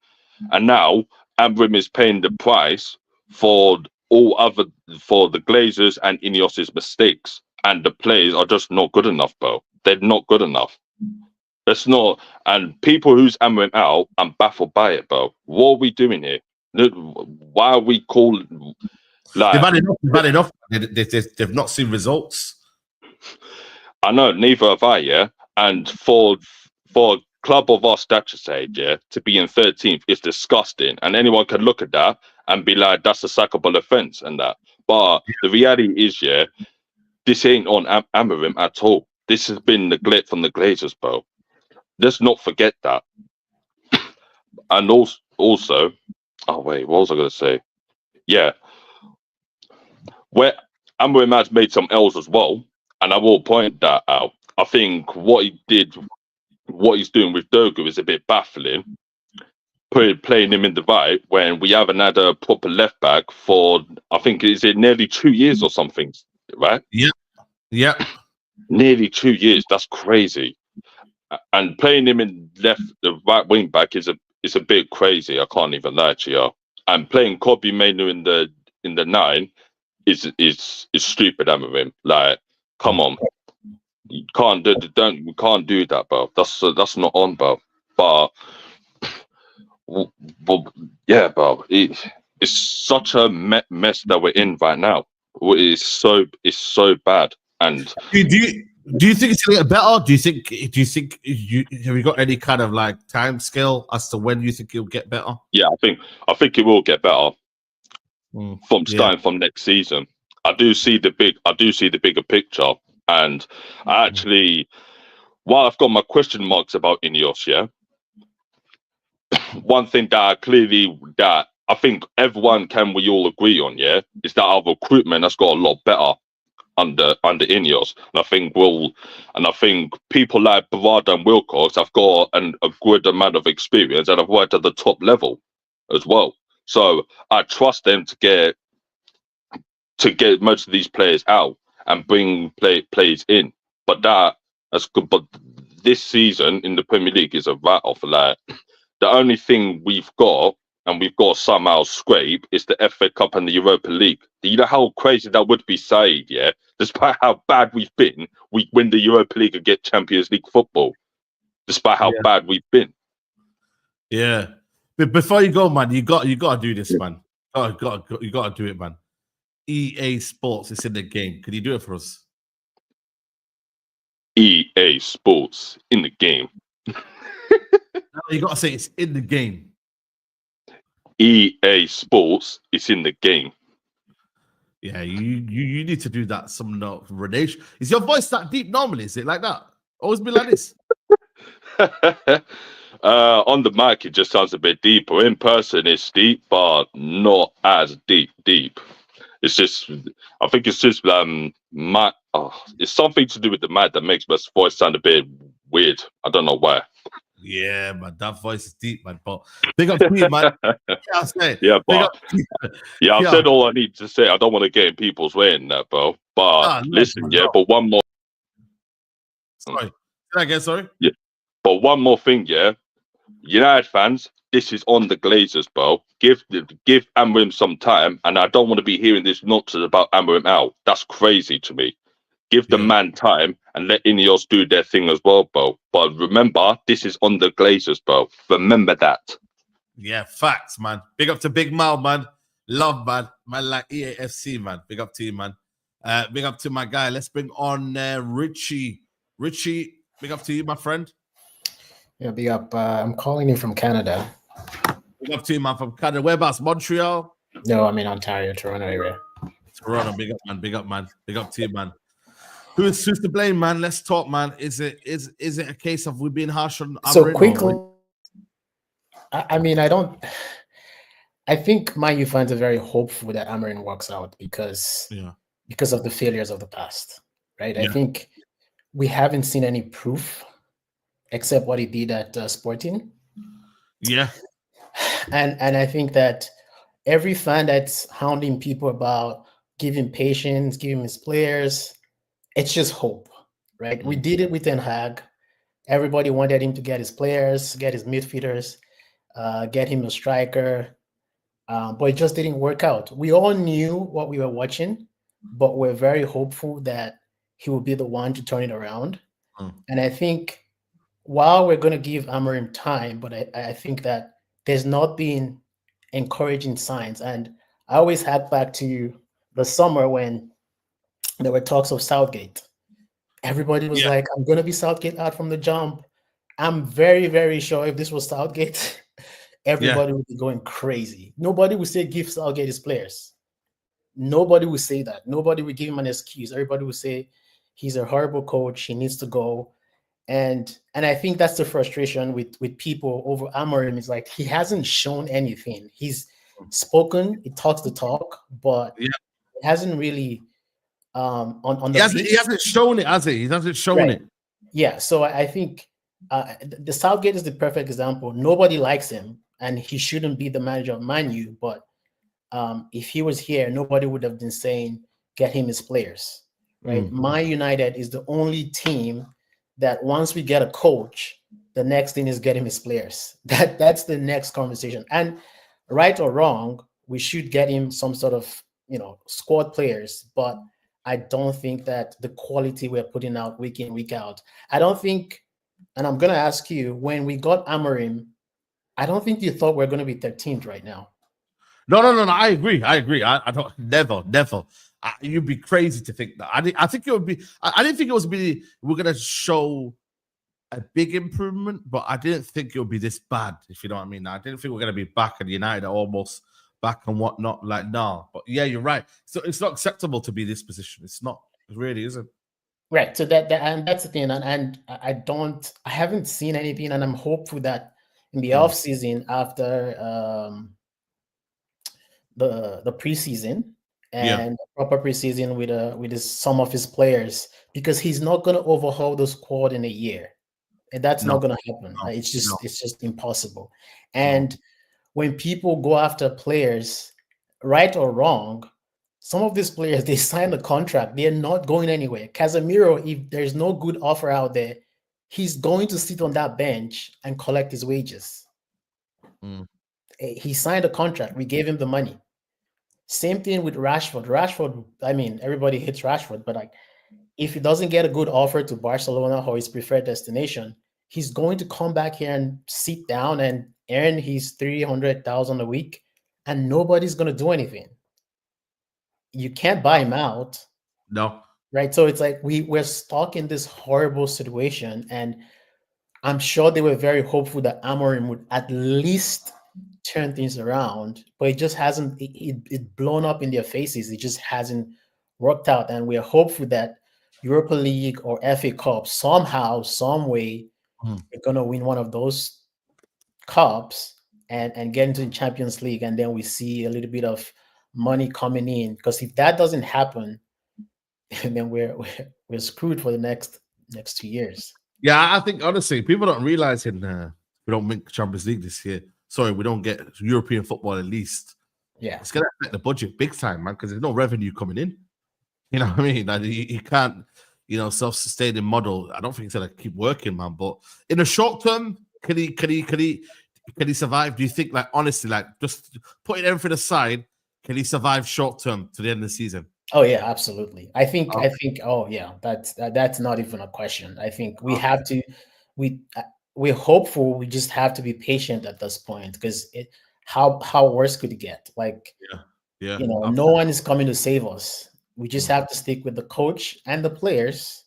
and now Amorim is paying the price for the Glazers and INEOS's mistakes, and the players are just not good enough, bro. They're not good enough. That's not, and people who's Amorim out, I'm baffled by it, bro. What are we doing here? Why are we calling? Like, They've had enough. They've not seen results. I know, neither have I, yeah. And for a club of our stature, say, yeah, to be in 13th is disgusting. And anyone can look at that and be like, that's a sackable offence and that. But the reality is, yeah, this ain't on Amorim at all. This has been neglect from the Glazers, bro. Let's not forget that. And also, oh wait, what was I going to say? Yeah, where Amorim has made some L's as well, and I will point that out. I think what he's doing with Dogu is a bit baffling. Playing him in the right when we haven't had a proper left back for, I think, is it nearly 2 years or something, right? Yeah. Nearly 2 years. That's crazy. And playing him in the right wing back is a bit crazy. I can't even lie to you. And playing Kobe Mainu in the 9 is stupid, Amorim. Like, come on, you can't do that, bro. That's not on, bro. But yeah, bro. It's such a mess that we're in right now. It's so bad. And do you think it's gonna get better? Do you think have you got any kind of like time scale as to when you think it'll get better? Yeah, I think it will get better starting from next season. I do see the bigger picture, and I actually, while I've got my question marks about INEOS, yeah, one thing that I think we all agree on, yeah, is that our recruitment has got a lot better under INEOS, and I think people like Barada and Wilcox have got a good amount of experience and have worked at the top level as well. So I trust them to get most of these players out, and bring players in. But that's good. But this season in the Premier League is a write-off. Like, the only thing we've got, and we've got to somehow scrape, is the FA Cup and the Europa League. Do you know how crazy that would be, Saeed? Yeah, despite how bad we've been, we win the Europa League and get Champions League football. Despite how bad we've been. Yeah. But before you go, man, you got to do this, man. You got to do it, man. EA Sports is in the game. Can you do it for us? EA Sports in the game. No, you got to say it's in the game. EA Sports is in the game. Yeah, you need to do that. Some relation. Is your voice that deep normally? Is it like that? Always be like this? On the mic, it just sounds a bit deeper. In person, it's deep, but not as deep. It's just, I think it's just it's something to do with the mic that makes my voice sound a bit weird. I don't know why. Yeah, man, that voice is deep, man. But big up to you, man. I've said all I need to say. I don't want to get in people's way in that, bro. But listen, but one more. Sorry. Did I get sorry? Yeah. But one more thing, yeah. United fans, this is on the Glazers, bro. Give Amorim some time, and I don't want to be hearing this nonsense about Amorim out. That's crazy to me. Give the man time and let INEOS do their thing as well, bro. But remember, this is on the Glazers, bro. Remember that. Yeah, facts, man. Big up to Big Mal, man. Love, man. Man like EAFC, man. Big up to you, man. Big up to my guy. Let's bring on Richie. Richie, big up to you, my friend. Yeah, big up. I'm calling you from Canada. Big up to you, man, from Canada. Whereabouts? Montreal? No, I'm in Ontario, Toronto area. Toronto, big up, man. Big up, man. Big up to you, man. Who's to blame, man? Let's talk, man. Is it a case of we being harsh on so Amorim, quickly? I mean, I think Man U fans are very hopeful that Amorim works out because of the failures of the past, right? I think we haven't seen any proof except what he did at Sporting. Yeah. And I think that every fan that's hounding people about giving patience, giving his players, it's just hope, right? We did it with Ten Hag. Everybody wanted him to get his players, get his midfielders, get him a striker, but it just didn't work out. We all knew what we were watching, but we're very hopeful that he will be the one to turn it around. And I think while we're going to give Amorim time, but I think that there's not been encouraging signs. And I always hack back to the summer when there were talks of Southgate. Everybody was like, I'm going to be Southgate out from the jump. I'm very, very sure if this was Southgate, everybody would be going crazy. Nobody would say give Southgate his players. Nobody would say that. Nobody would give him an excuse. Everybody would say he's a horrible coach. He needs to go. And I think that's the frustration with people over Amorim. Is like he hasn't shown anything. He's spoken, he talks the talk, but he hasn't really on the he hasn't shown it, has he? He hasn't shown it. Yeah, so I think the Southgate is the perfect example. Nobody likes him, and he shouldn't be the manager of Man U. But if he was here, nobody would have been saying get him his players. Right? Man United is the only team that once we get a coach, the next thing is get him his players. That's the next conversation. And right or wrong, we should get him some sort of squad players. But I don't think that the quality we're putting out week in, week out. I don't think, and I'm going to ask you, when we got Amorim, I don't think you thought we're going to be 13th right now. No. I agree. I don't. Never. You'd be crazy to think that. I think it would be. I didn't think it was be. We're gonna show a big improvement, but I didn't think it would be this bad. If you know what I mean. I didn't think we're gonna be back and United are almost back and whatnot. Like but yeah, you're right. So it's not acceptable to be this position. It's not. It really isn't. Right. So that and that's the thing. And I haven't seen anything, and I'm hopeful that in the off season after the preseason. And proper preseason with some of his players, because he's not going to overhaul the squad in a year, and that's not going to happen. It's just impossible. And when people go after players, right or wrong, some of these players, they signed a contract. They're not going anywhere. Casemiro, if there's no good offer out there, he's going to sit on that bench and collect his wages. He signed a contract. We gave him the money. Same thing with Rashford. Rashford, I mean, everybody hates Rashford, but like, if he doesn't get a good offer to Barcelona or his preferred destination, he's going to come back here and sit down and earn his 300,000 a week, and nobody's going to do anything. You can't buy him out. No. Right. So it's like we're stuck in this horrible situation. And I'm sure they were very hopeful that Amorim would at least turn things around, but it just hasn't, it blown up in their faces. It just hasn't worked out. And we're hopeful that Europa League or FA Cup, somehow, some way, we're going to win one of those cups and get into the Champions League. And then we see a little bit of money coming in. Because if that doesn't happen, then we're screwed for the next 2 years. Yeah, I think honestly, people don't realize we don't make Champions League this year. Sorry, we don't get European football at least. Yeah, it's gonna affect the budget big time, man, because there's no revenue coming in. You know what I mean? Like, you can't, self-sustaining model. I don't think it's gonna keep working, man. But in the short term, can he survive? Do you think, like, honestly, like, just putting everything aside, can he survive short term to the end of the season? Oh yeah, absolutely. I think. Oh yeah, that's not even a question. I think we have to. We're hopeful. We just have to be patient at this point, because how worse could it get? Like, yeah. No one is coming to save us. We just have to stick with the coach and the players.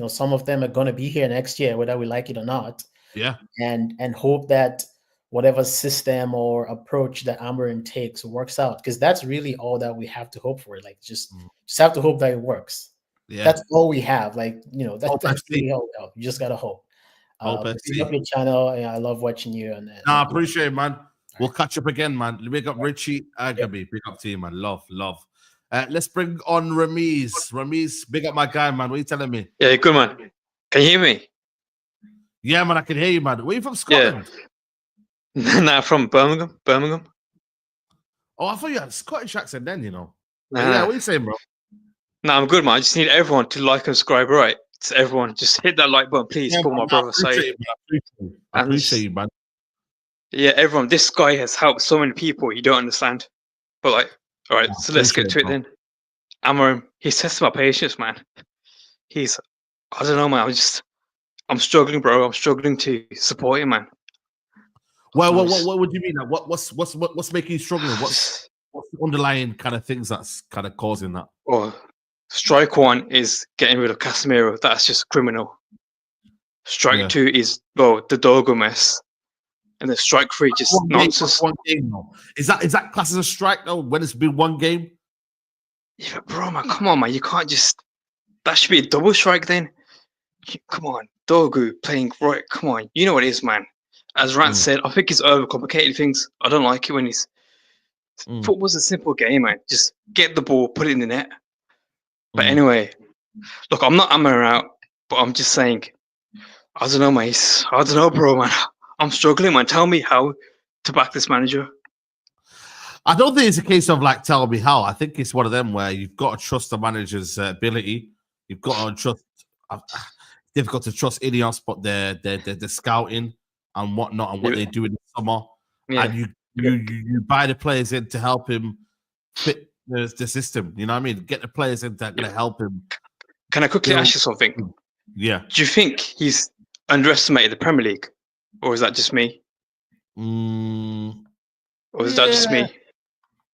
Some of them are going to be here next year, whether we like it or not. Yeah, and hope that whatever system or approach that Amorim takes works out, because that's really all that we have to hope for. Like, just have to hope that it works. Yeah, that's all we have. Like, that's really all we have. You just gotta hope. Pick up your channel. I love watching you. And I appreciate it, man. We'll catch up again, man. Big up Richie Agaby. Big up to you, man. Love. Let's bring on Ramiz. Ramiz, big up my guy, man. What are you telling me? Yeah, good, man. Can you hear me? Yeah, man, I can hear you, man. Where are you from, Scotland? Yeah. Nah, from Birmingham. Oh, I thought you had a Scottish accent then, Nah. Yeah, what are you saying, bro? Nah, I'm good, man. I just need everyone to like and subscribe, right? It's everyone. Just hit that like button, please, for my brother Saeed. I appreciate you, man. Yeah, everyone. This guy has helped so many people you don't understand. But like, all right, so let's get to it then. Amorim, he's testing my patience, man. I don't know, man. I'm struggling, bro. I'm struggling to support him, man. Well, what would you mean? Like, what's making you struggling? What's the underlying kind of things that's kind of causing that? Well, strike one is getting rid of Casemiro. That's just criminal. Strike two is the Dogo mess, and then strike three just nonsense. One game, though. Is that class as a strike though? When it's been one game? Yeah, but bro, man, come on, man. You can't just. That should be a double strike then. Come on, Dogo playing right. Come on, you know what it is, man. As Rant said, I think he's overcomplicated things. I don't like it when he's. Football's a simple game, man. Just get the ball, put it in the net. But anyway, look, I'm not hammering out, but I'm just saying, I don't know, mate. I don't know, bro, man. I'm struggling, man. Tell me how to back this manager. I don't think it's a case of like, tell me how. I think it's one of them where you've got to trust the manager's ability. You've got to trust. Difficult to trust INEOS, but they're scouting and whatnot and what they do in the summer, and you buy the players in to help him fit the system. You know what I mean? Get the players in that are going to help him. Can I quickly ask you something? Yeah. Do you think he's underestimated the Premier League, or is that just me? Or is that just me?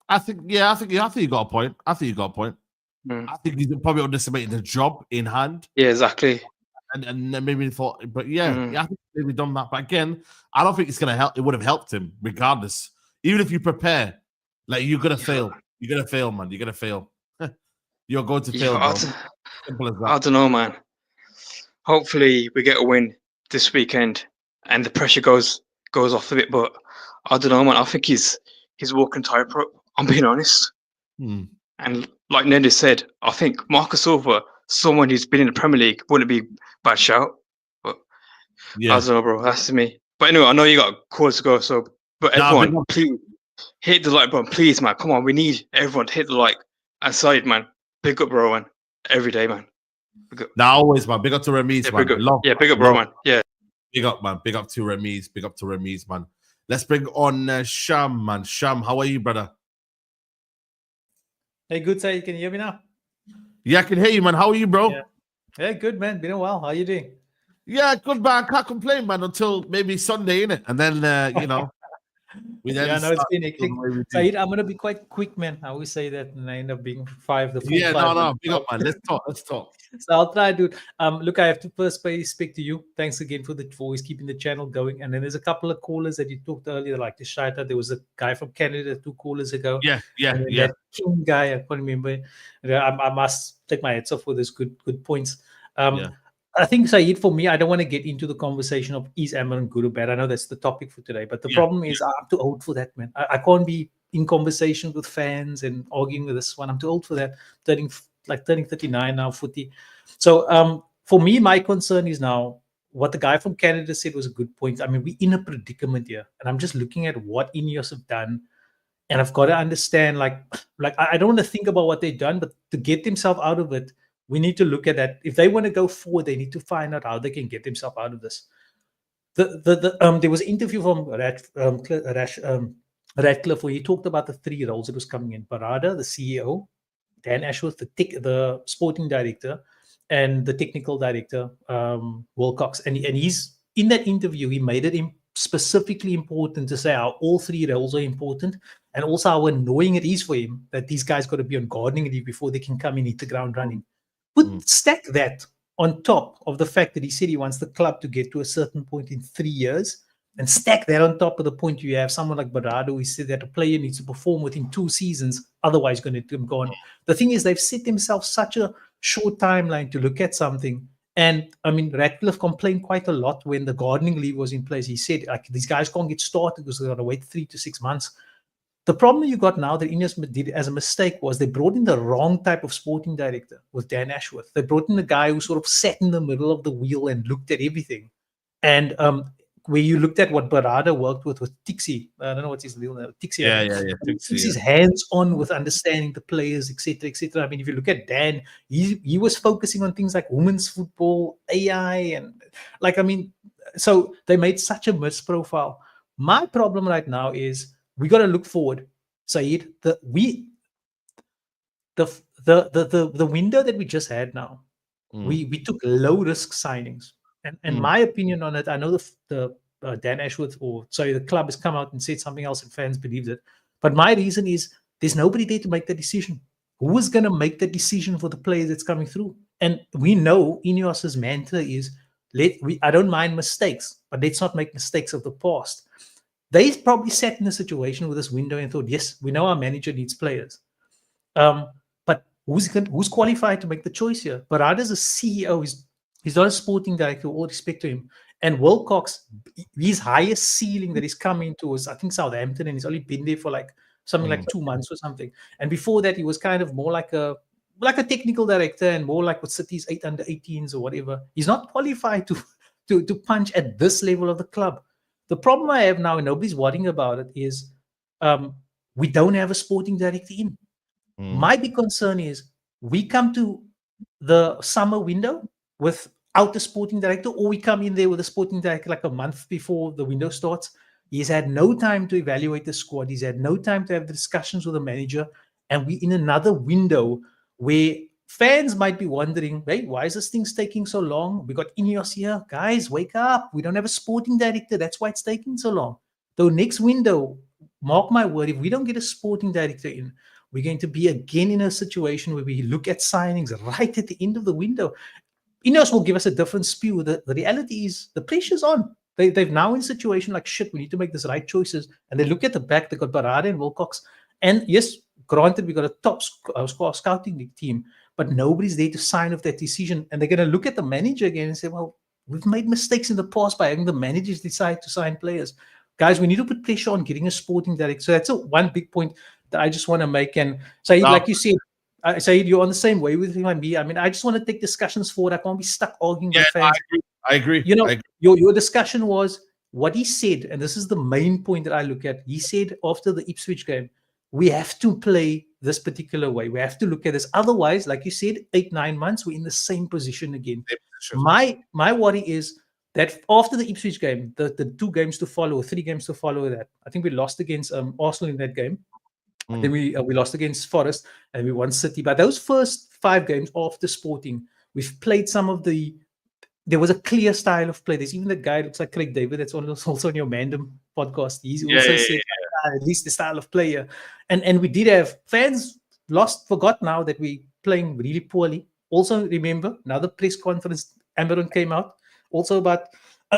I think you got a point. I think I think he's probably underestimated the job in hand. Yeah, exactly. And maybe thought, but I think maybe done that. But again, I don't think it's gonna help. It would have helped him regardless. Even if you prepare, like you're gonna fail. You're gonna fail, man. You're gonna fail. You're going to fail, bro. Simple as that. I don't know, man. Hopefully, we get a win this weekend, and the pressure goes off a bit. But I don't know, man. I think he's walking tightrope. I'm being honest. And like Ned said, I think Marcus Silva, someone who's been in the Premier League, wouldn't be a bad shout. But I don't know, bro. That's me. But anyway, I know you got calls to go. But everyone, please hit the like button, please, man. Come on, we need everyone to hit the like Aside, man, pick up, bro, man. Every day, man. Now always, man. Big up to Remiz, man. Pick up, bro, man. Yeah. Big up, man. Big up to Remiz. Big up to Remiz, man. Let's bring on Sham, man. Sham, how are you, brother? Hey, good, Saeed. Can you hear me now? Yeah, I can hear you, man. How are you, bro? Yeah, good, man. Been a while. How you doing? Yeah, good, man. I can't complain, man, until maybe Sunday, innit? And then, you know, we then Yeah, no, it's start been hectic. doing what we do. Saeed, I'm gonna be quite quick, man. I always say that, and I end up being the full Yeah, 5 no, big up, man. Let's talk. So I'll try, dude. Look, I have to first pay respect to you. Thanks again for always keeping the channel going. And then there's a couple of callers that you talked earlier, like the Shaita. There was a guy from Canada 2 callers ago. Yeah. That King guy, I can't remember. I must take my hats off for those good points. I think, Saeed, for me, I don't want to get into the conversation of is Amorim good or bad. I know that's the topic for today, but the problem is I'm too old for that, man. I can't be in conversation with fans and arguing with this one. I'm too old for that. Turning 39 now, footy. So for me, my concern is now what the guy from Canada said was a good point. I mean, we're in a predicament here, and I'm just looking at what INEOS have done, and I've got to understand, like I don't want to think about what they've done, but to get themselves out of it, we need to look at that. If they want to go forward, they need to find out how they can get themselves out of this. There was an interview from Radcliffe where he talked about the 3 roles that was coming in: Barada, the CEO, Dan Ashworth, the sporting director, and the technical director, Wilcox. And he's in that interview, he made it specifically important to say how all 3 roles are important, and also how annoying it is for him that these guys got to be on gardening leave before they can come and hit the ground running. Stack that on top of the fact that he said he wants the club to get to a certain point in 3 years, and stack that on top of the point you have someone like Barado who said that a player needs to perform within 2 seasons, otherwise going to go on. The thing is, they've set themselves such a short timeline to look at something. And I mean, Radcliffe complained quite a lot when the gardening leave was in place. He said, like, these guys can't get started because they've got to wait 3 to 6 months. The problem you got now that INEOS did as a mistake was they brought in the wrong type of sporting director with Dan Ashworth. They brought in a guy who sort of sat in the middle of the wheel and looked at everything. And where you looked at what Barada worked with Tixi. I don't know what's his real name. Tixi. Tixi's hands-on with understanding the players, etc., etc. I mean, if you look at Dan, he was focusing on things like women's football, AI, and like, I mean, so they made such a misprofile. My problem right now is we got to look forward, Saeed. The window that we just had now, we took low risk signings, and my opinion on it, I know the Dan Ashworth the club has come out and said something else, and fans believed it. But my reason is there's nobody there to make the decision. Who is going to make the decision for the player that's coming through? And we know INEOS's mantra is I don't mind mistakes, but let's not make mistakes of the past. They probably sat in a situation with this window and thought, yes, we know our manager needs players. But who's qualified to make the choice here? Barada's a CEO. He's not a sporting director, all respect to him. And Wilcox, his highest ceiling that he's come into was, I think, Southampton, and he's only been there for like something like 2 months or something. And before that, he was kind of more like a technical director and more like what City's 8 under 18s or whatever. He's not qualified to punch at this level of the club. The problem I have now, and nobody's worrying about it, is we don't have a sporting director in. My big concern is we come to the summer window without a sporting director, or we come in there with a sporting director like a month before the window starts. He's had no time to evaluate the squad. He's had no time to have the discussions with the manager. And we're in another window where fans might be wondering, hey, why is this thing taking so long? We got INEOS here. Guys, wake up. We don't have a sporting director. That's why it's taking so long. The next window, mark my word, if we don't get a sporting director in, we're going to be again in a situation where we look at signings right at the end of the window. INEOS will give us a different spew. The reality is the pressure's on. They've now in a situation like, shit, we need to make these right choices. And they look at the back, they got Barada and Wilcox. And yes, granted, we got a top scouting team, but nobody's there to sign off that decision. And they're going to look at the manager again and say, well, we've made mistakes in the past by having the managers decide to sign players. Guys, we need to put pressure on getting a sporting director. So that's one big point that I just want to make. And Saeed, like you said, Saeed, you're on the same way with him and me. I mean, I just want to take discussions forward. I can't be stuck arguing with fans. I agree. You know, I agree. Your discussion was what he said, and this is the main point that I look at. He said after the Ipswich game, we have to play this particular way. We have to look at this. Otherwise, like you said, 8-9 months, we're in the same position again. My worry is that after the Ipswich game, the 2 games to follow, 3 games to follow that, I think we lost against Arsenal in that game. Then we lost against Forest and we won City. But those first 5 games after Sporting, we've played some of the. There was a clear style of play. There's even the guy looks like Craig David that's also on your Mandem podcast. He's also said at least the style of player. And we did have fans forgot now that we're playing really poorly. Also, remember, another press conference, Amorim came out also about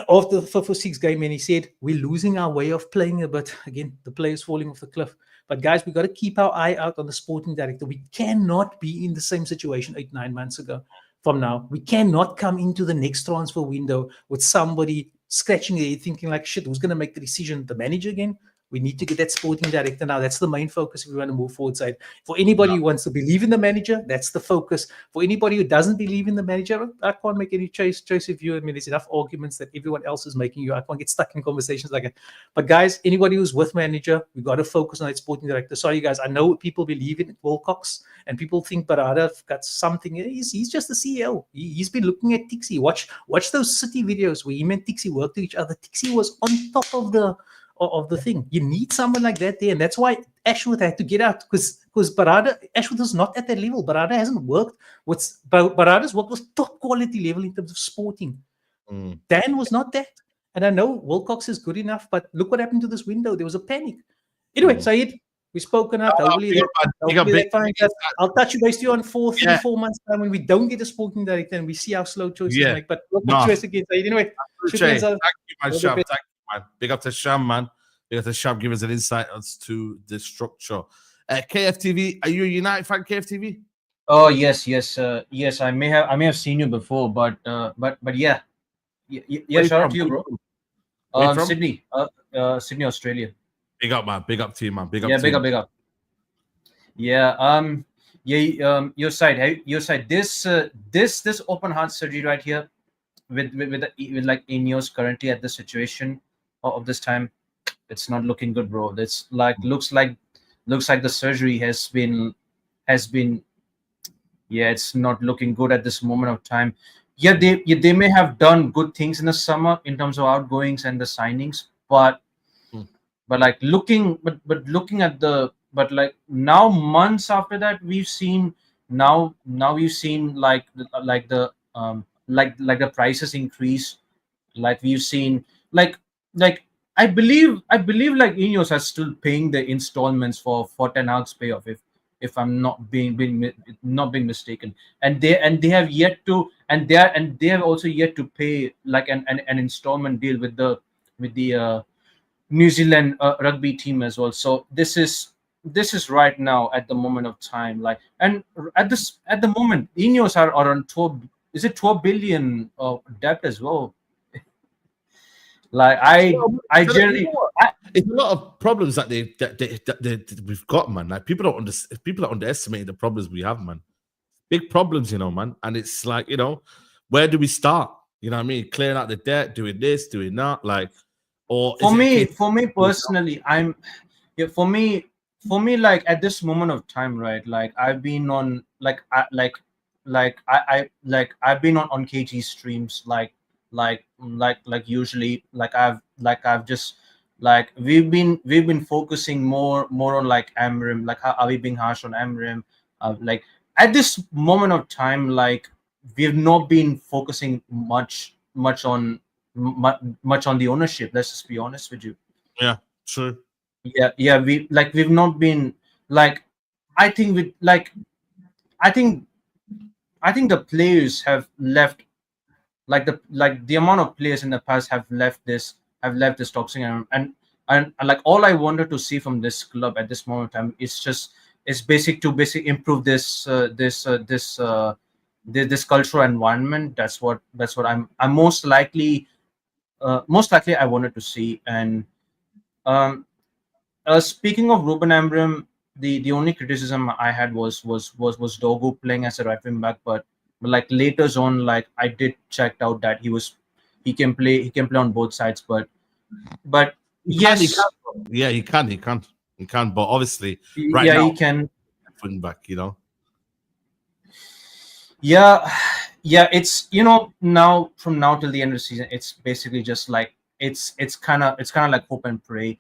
after the 5 or 6 game, and he said, we're losing our way of playing a bit. Again, the players falling off the cliff. But guys, we got to keep our eye out on the sporting director. We cannot be in the same situation 8-9 months ago. From now, we cannot come into the next transfer window with somebody scratching their head thinking like, shit, who's going to make the decision? The manager again? We need to get that sporting director now. That's the main focus if we want to move forward side. For anybody who wants to believe in the manager, that's the focus. For anybody who doesn't believe in the manager, I can't make any choice of you. I mean, there's enough arguments that everyone else is making you. I can't get stuck in conversations like that. But guys, anybody who's with manager, we got to focus on that sporting director. Sorry, guys. I know people believe in Wilcox and people think Barada got something. He's just the CEO. He's been looking at Tixie. Watch those City videos where him and Tixie worked with each other. Tixie was on top of the thing. You need someone like that there, and that's why Ashworth had to get out because Ashworth is not at that level. Barada hasn't worked with Barada's work was top quality level in terms of sporting. Dan was not that, and I know Wilcox is good enough, but look what happened to this window. There was a panic. Anyway, Saeed, we've spoken out. Hopefully that finds us. I'll touch base to you on 4 months time when we don't get a sporting director and we see how slow choices make. But we'll touch base again, Saeed. Anyway, thank you, man, Sham. Thank you, man. Big up to Sham, man. Big up to Sham, give us an insight as to the structure. KFTV, are you a United fan, KFTV? Oh yes. I may have seen you before, but yeah. Shout out to you, bro. Sydney, Sydney, Australia. Big up, man. Big up to you, man. Big up. Big up. Yeah. Your side. This open heart surgery right here, with like INEOS currently at the situation of this time, it's not looking good, bro. It's like looks like the surgery has been. Yeah, it's not looking good at this moment of time. Yeah, they may have done good things in the summer in terms of outgoings and the signings, but looking at now months after that we've seen like the prices increase. Like we've seen like I believe like INEOS are still paying the installments for Ten Hag's payoff if I'm not being mistaken, and they have yet to and they have also yet to pay like an installment deal with the New Zealand rugby team as well. So this is right now at the moment of time, like, and at the moment INEOS are on 12 billion debt as well. Like it's a lot of problems that we've got, man. Like people are underestimating the problems we have, man. Big problems, man. And it's like, where do we start? You know what I mean? Clearing out the debt, doing this, doing that, like, or for me personally, for me, like at this moment of time, right? Like I've been on I've been on KG streams, like usually, I've just like we've been focusing more on like Amorim, like how are we being harsh on Amorim? Like at this moment of time, like we've not been focusing much on the ownership. Let's just be honest with you. Yeah, true. Yeah, we've not been like. I think the players have left. Like the amount of players in the past have left this toxic and like all I wanted to see from this club at this moment in time is basic improve this cultural environment. That's what I'm most likely I wanted to see. And speaking of Ruben Amorim, the only criticism I had was Dogu playing as a right wing back, but like later on, like I did check out that he can play on both sides, but he can. But obviously, now, he can. wing back, you know. Yeah, yeah. It's now from now till the end of the season, it's basically just like it's kind of like hope and pray,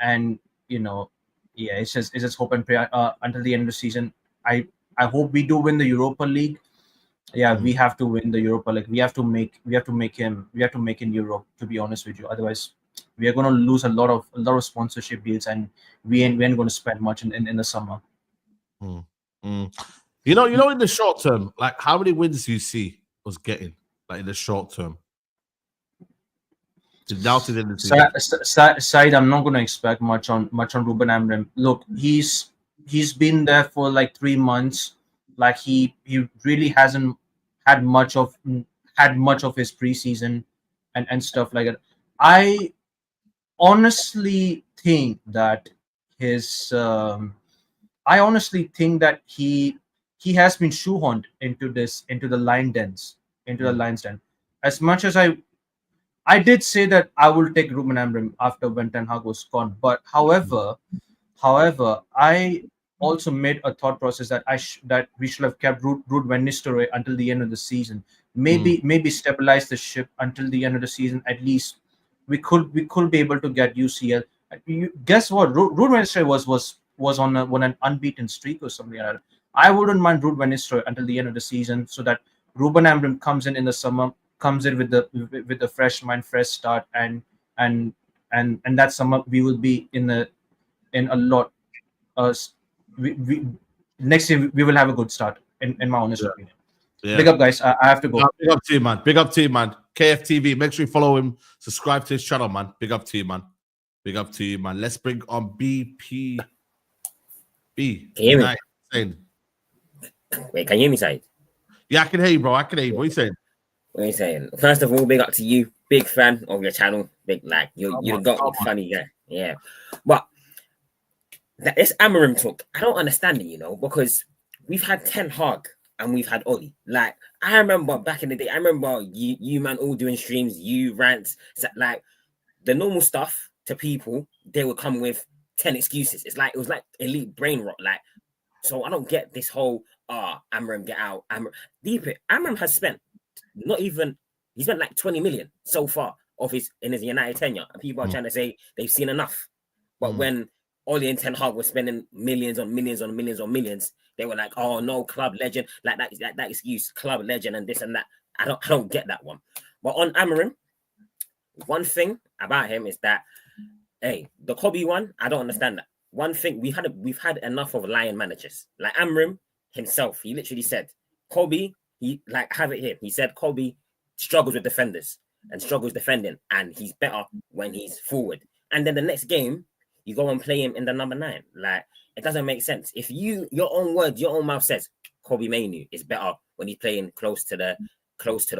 and yeah, it's just hope and pray until the end of the season. I hope we do win the Europa League. Yeah, we have to win the Europa League. We have to make him in Europe. To be honest with you, otherwise we are going to lose a lot of sponsorship deals, and we ain't going to spend much in the summer. You know, in the short term, like how many wins do you see us getting, like in the short term? Now to the end of the season. Side, I'm not going to expect much on Ruben Amorim. Look, he's been there for like 3 months. Like he really hasn't had much of his preseason and stuff like that. I honestly think that he has been shoehorned into the lion's den. As much as I did say that I will take Ruben Amorim after when Ten Hag was gone, but however, I also made a thought process that that we should have kept Ruud van Nistelrooy until the end of the season. Maybe stabilize the ship until the end of the season. At least we could be able to get UCL. Guess what? Ruud van Nistelrooy was on an unbeaten streak or something like that. I wouldn't mind Ruud van Nistelrooy until the end of the season, so that Ruben Amorim comes in the summer, comes in with the fresh mind, fresh start, and that summer we will be in a lot. Next year we will have a good start. In my honest opinion. Yeah. Big up, guys. I have to go. Big up to you, man. Big up to you, man. KFTV. Make sure you follow him. Subscribe to his channel, man. Big up to you, man. Big up to you, man. Let's bring on BP. Can you hear me? Wait, can you hear me, Saeed? Yeah, I can hear you, bro. I can hear you. What are you saying? What are you saying? First of all, big up to you. Big fan of your channel. Big like you got funny guy. Yeah. But this Amorim talk, I don't understand it, because we've had Ten Hag and we've had Oli. Like, I remember back in the day, I remember you man all doing streams, you rants, like the normal stuff to people, they would come with 10 excuses. It was like elite brain rot. Like, so I don't get this whole Amorim get out. Amorim has spent he spent like 20 million so far in his United tenure. And people are trying to say they've seen enough. But when Oli and Ten Hag were spending millions on millions on millions on millions, they were like, oh no, club legend, like that excuse, club legend and this and that. I don't get that one. But on Amorim, one thing about him is that, hey, the Kobe one, I don't understand that. One thing, we've had enough of lion managers. Like Amorim himself, he literally said, Kobe, have it here. He said Kobe struggles with defenders and struggles defending, and he's better when he's forward. And then the next game, you go and play him in the number 9. Like, it doesn't make sense. If your own word, your own mouth says Kobe Mainu is better when he's playing close to the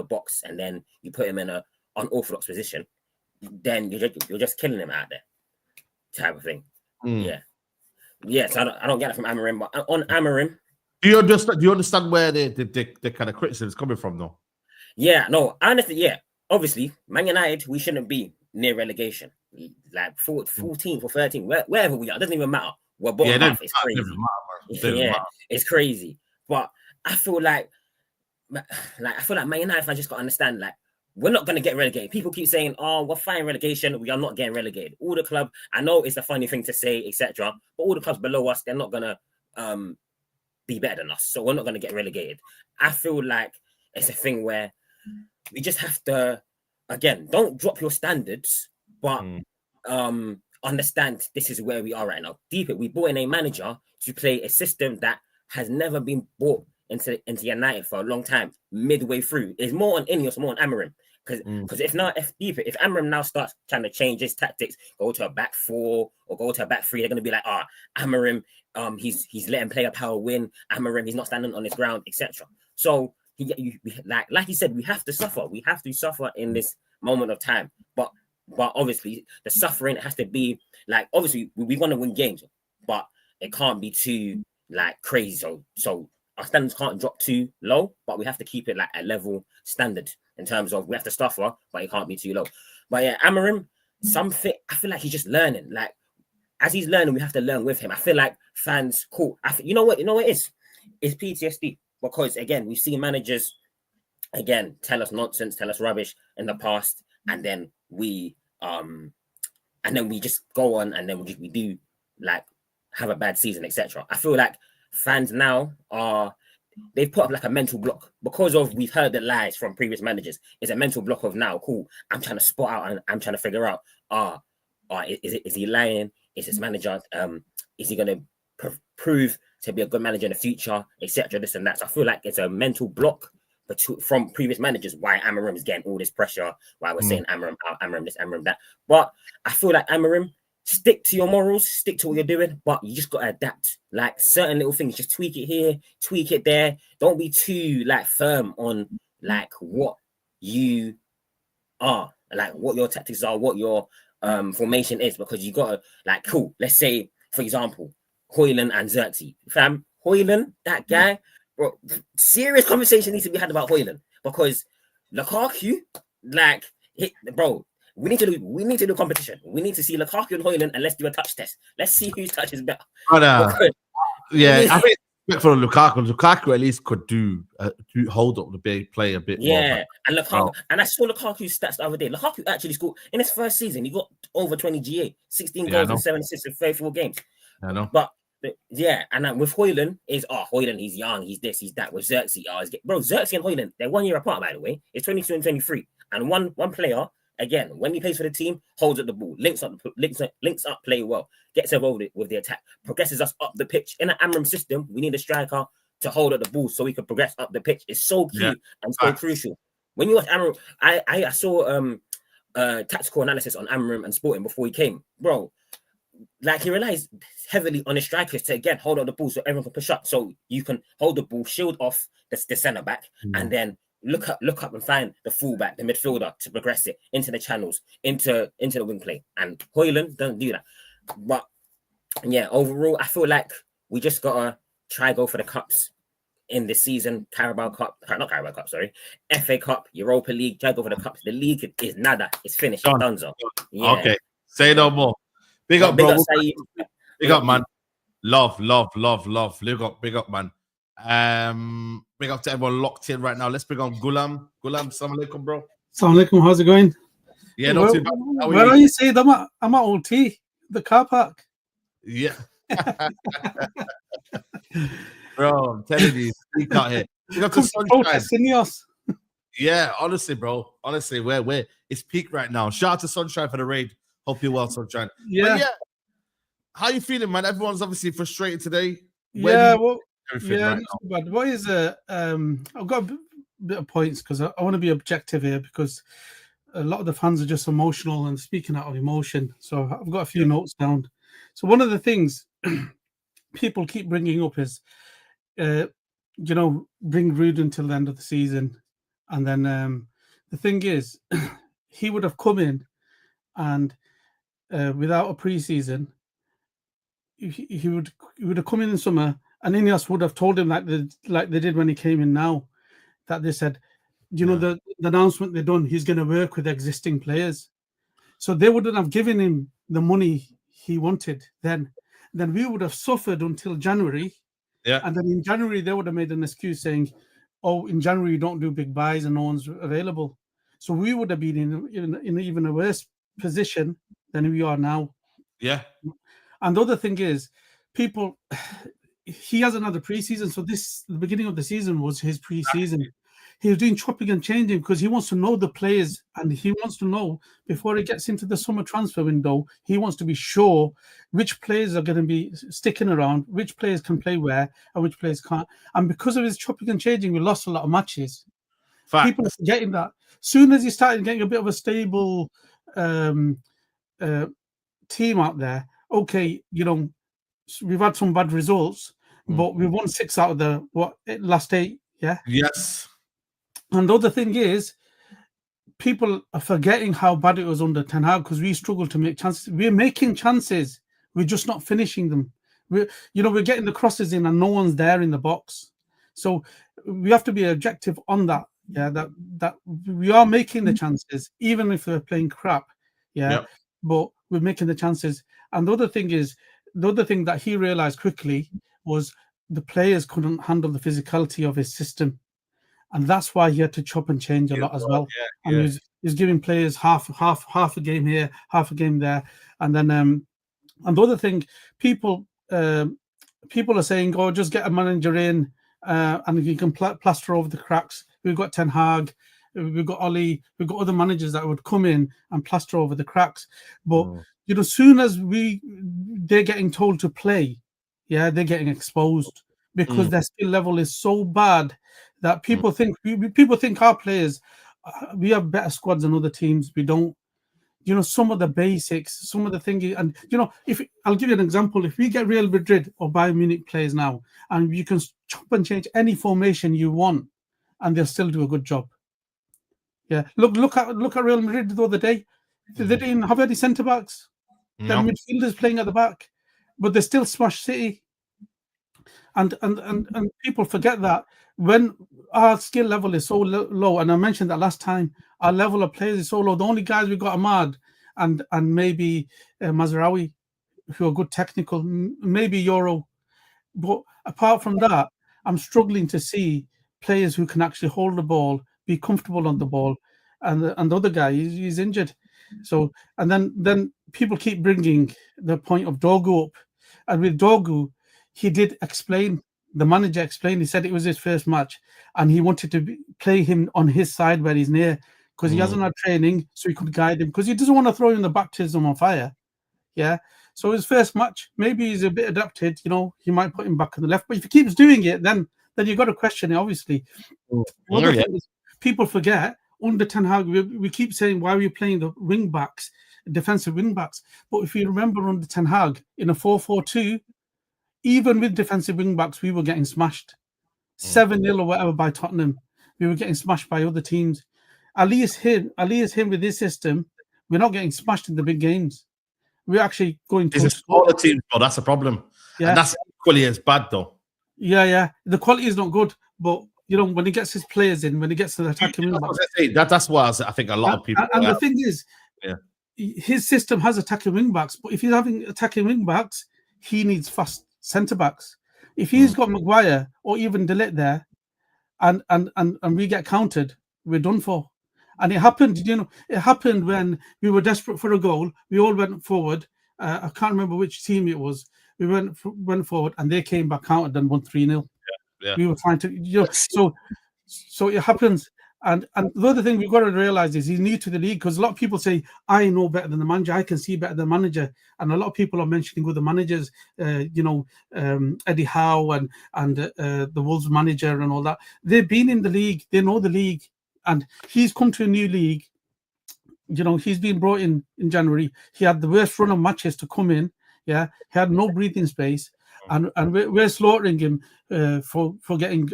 box, and then you put him in an unorthodox position, then you're just killing him out there, type of thing. Yeah. So I don't get it from Amorim, but on Amorim, do you understand where the kind of criticism is coming from, though? Yeah, no, honestly, yeah. Obviously, Man United, we shouldn't be near relegation. Like 14th or 13th, wherever we are, it doesn't even matter. We're bottom half. It's crazy. It's crazy. But I feel like Man United fans just got to understand, like, we're not going to get relegated. People keep saying, oh, we're fighting relegation. We are not getting relegated. All the club, I know it's a funny thing to say, etc. But all the clubs below us, they're not going to be better than us. So we're not going to get relegated. I feel like it's a thing where we just have to, again, don't drop your standards, but understand this is where we are right now. We brought in a manager to play a system that has never been brought into United for a long time. Midway through, it's more on INEOS, more on Amorim. Because if Amorim now starts trying to change his tactics, go to a back 4 or go to a back 3, they're going to be like, Amorim, he's letting player power win. Amorim, he's not standing on his ground, etc. So like he said, we have to suffer. We have to suffer in this moment of time. But obviously, the suffering has to be like, obviously we want to win games, but it can't be too like crazy. So our standards can't drop too low, but we have to keep it like a level standard in terms of we have to suffer, but it can't be too low. But yeah, Amorim, something I feel like he's just learning. Like as he's learning, we have to learn with him. I feel like fans, cool. You know what it is? It's PTSD because again, we've seen managers again tell us nonsense, tell us rubbish in the past, and then we just go on, and then we do like have a bad season, etc. I feel like fans now they've put up like a mental block because of we've heard the lies from previous managers. It's a mental block of now, cool. I'm trying to spot out and I'm trying to figure out, is he lying? Is his manager? Is he going to prove to be a good manager in the future, etc. This and that. So I feel like it's a mental block from previous managers. Why Amorim is getting all this pressure? Why we're saying Amorim out, Amorim this, Amorim that. But I feel like Amorim, stick to your morals, stick to what you're doing, but you just got to adapt. Like certain little things, just tweak it here, tweak it there. Don't be too like firm on like what you are, like what your tactics are, what your formation is, because you got to like, cool. Let's say, for example, Højlund and Xerxes. Fam, Højlund, that guy, bro, serious conversation needs to be had about Højlund because Lukaku, like, bro. We need to do competition. We need to see Lukaku and Højlund, and let's do a touch test. Let's see whose touch is better. Yeah, I think for Lukaku at least could do hold up the big play a bit more. Yeah, and Lukaku, and I saw Lukaku's stats the other day. Lukaku actually scored in his first season. He got over 20 GA, 16 goals and 7 assists in 34 games. I know. But yeah, and with Højlund Højlund, he's young, he's this, he's that. With Xerxes, bro, Xerxes and Højlund, they're 1 year apart, by the way. It's 22 and 23, and one player. Again, when he plays for the team, holds up the ball, links up, play well, gets involved with the attack, progresses us up the pitch. In an Amorim system, we need a striker to hold up the ball so we can progress up the pitch. It's so key and so crucial. When you watch Amorim, I saw tactical analysis on Amorim and Sporting before he came, bro. Like he relies heavily on his strikers to again hold up the ball so everyone can push up, so you can hold the ball, shield off the centre back, and then look up and find the fullback, the midfielder to progress it into the channels, into the wing play. And Højlund doesn't do that. But yeah, overall, I feel like we just gotta try go for the cups in this season. FA Cup, Europa League, try go for the cups. The league is nada. It's finished. It's done. Yeah. Okay. Say no more. Big up, bro. Big up, man. Love. Big up, man. Big up to everyone locked in right now. Let's bring on Gulam. Assalamu alaikum, bro. Assalamu alaikum. How's it going? Yeah, not too bad. Where are you, Saeed? I'm at OT, the car park. Yeah. Bro, I'm telling you, speak out here. You got to INEOS. Yeah, honestly, bro. Honestly, we're it's peak right now. Shout out to Sunshine for the raid. Hope you're well, Sunshine. Yeah. But yeah. How you feeling, man? Everyone's obviously frustrated today. But what is I've got a bit of points because I want to be objective here because a lot of the fans are just emotional and speaking out of emotion. So I've got a few notes down. So one of the things people keep bringing up is, bring Ruben until the end of the season, and then the thing is, he would have come in and without a preseason, he would have come in summer. And INEOS would have told him like they did when he came in now, that they said, the announcement they done, he's going to work with existing players. So they wouldn't have given him the money he wanted then. Then we would have suffered until January. Yeah. And then in January, they would have made an excuse saying, in January, you don't do big buys and no one's available. So we would have been in even a worse position than we are now. Yeah. And the other thing is, he hasn't had a preseason, so the beginning of the season was his preseason. He was doing chopping and changing because he wants to know the players, and he wants to know before he gets into the summer transfer window, he wants to be sure which players are going to be sticking around, which players can play where, and which players can't. And because of his chopping and changing, we lost a lot of matches. People are forgetting that. Soon as he started getting a bit of a stable team out there, okay, we've had some bad results, but we won 6 out of the last 8. Yeah. Yes. And the other thing is, people are forgetting how bad it was under Ten Hag because we struggled to make chances. We're making chances, we're just not finishing them. We're getting the crosses in and no one's there in the box. So we have to be objective on that. Yeah, that we are making the chances, even if we're playing crap. Yeah. But with making the chances. And the other thing that he realized quickly was the players couldn't handle the physicality of his system, and that's why he had to chop and change a lot as well. And he's giving players half a game here, half a game there, and then and the other thing, people are saying, "Oh, just get a manager in, and you can plaster over the cracks." We've got Ten Hag, we've got Ollie, we've got other managers that would come in and plaster over the cracks. But soon as they're getting told to play, they're getting exposed because their skill level is so bad that people think our players, we have better squads than other teams. We don't. Some of the basics, some of the things, and if I'll give you an example, if we get Real Madrid or Bayern Munich players now, and you can chop and change any formation you want, and they'll still do a good job. Yeah, look at Real Madrid the other day. They didn't have any centre backs. Their midfielders playing at the back, but they still smashed City. And people forget that when our skill level is so low, and I mentioned that last time, our level of players is so low. The only guys we've got Ahmad and maybe Mazraoui, who are good technical, maybe Euro. But apart from that, I'm struggling to see players who can actually hold the ball, be comfortable on the ball, and the other guy, he's injured. So, and then people keep bringing the point of Dogu up, and with Dogu, he did explain. The manager explained. He said it was his first match, and he wanted to play him on his side where he's near, because he hasn't had training, so he could guide him. Because he doesn't want to throw him the baptism on fire. Yeah. So his first match, maybe he's a bit adapted. He might put him back on the left. But if he keeps doing it, then you've got to question it. Obviously, people forget under Ten Hag. We keep saying, why are we playing the wing backs, defensive wing backs? But if you remember under Ten Hag in a 4-4-2. Even with defensive wing backs, we were getting smashed 7-0 or whatever by Tottenham. We were getting smashed by other teams. At least him with his system, we're not getting smashed in the big games. We're actually going to. It's a smaller team, but that's a problem. Yeah. And that's equally as bad, though. Yeah. The quality is not good, but when he gets his players in, when he gets to the attacking wing backs, that's what I think a lot of people. And the thing is, his system has attacking wing backs, but if he's having attacking wing backs, he needs fast centre backs. If he's got Maguire or even De Ligt there, and we get countered, we're done for. And it happened, it happened when we were desperate for a goal. We all went forward. I can't remember which team it was. We went forward, and they came back countered and won 3-0. Yeah. We were trying to, so it happens. And the other thing we've got to realize is he's new to the league, because a lot of people say, I know better than the manager, I can see better than the manager. And a lot of people are mentioning other managers, Eddie Howe and the Wolves manager and all that. They've been in the league, they know the league, and he's come to a new league. He's been brought in January. He had the worst run of matches to come in. Yeah, he had no breathing space, and we're slaughtering him for getting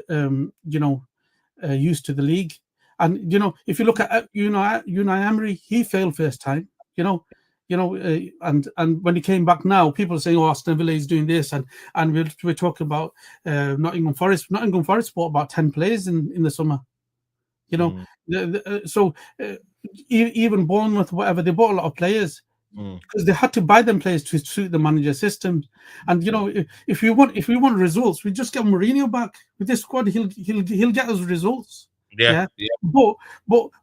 used to the league. And if you look at Unai Emery, he failed first time. And when he came back now, people are saying, "Oh, Aston Villa is doing this," and we're talking about Nottingham Forest. Nottingham Forest bought about 10 players in the summer. Even Bournemouth, whatever, they bought a lot of players because they had to buy them players to suit the manager's system. And if we want results, we just get Mourinho back with this squad. He'll get us results. Yeah. But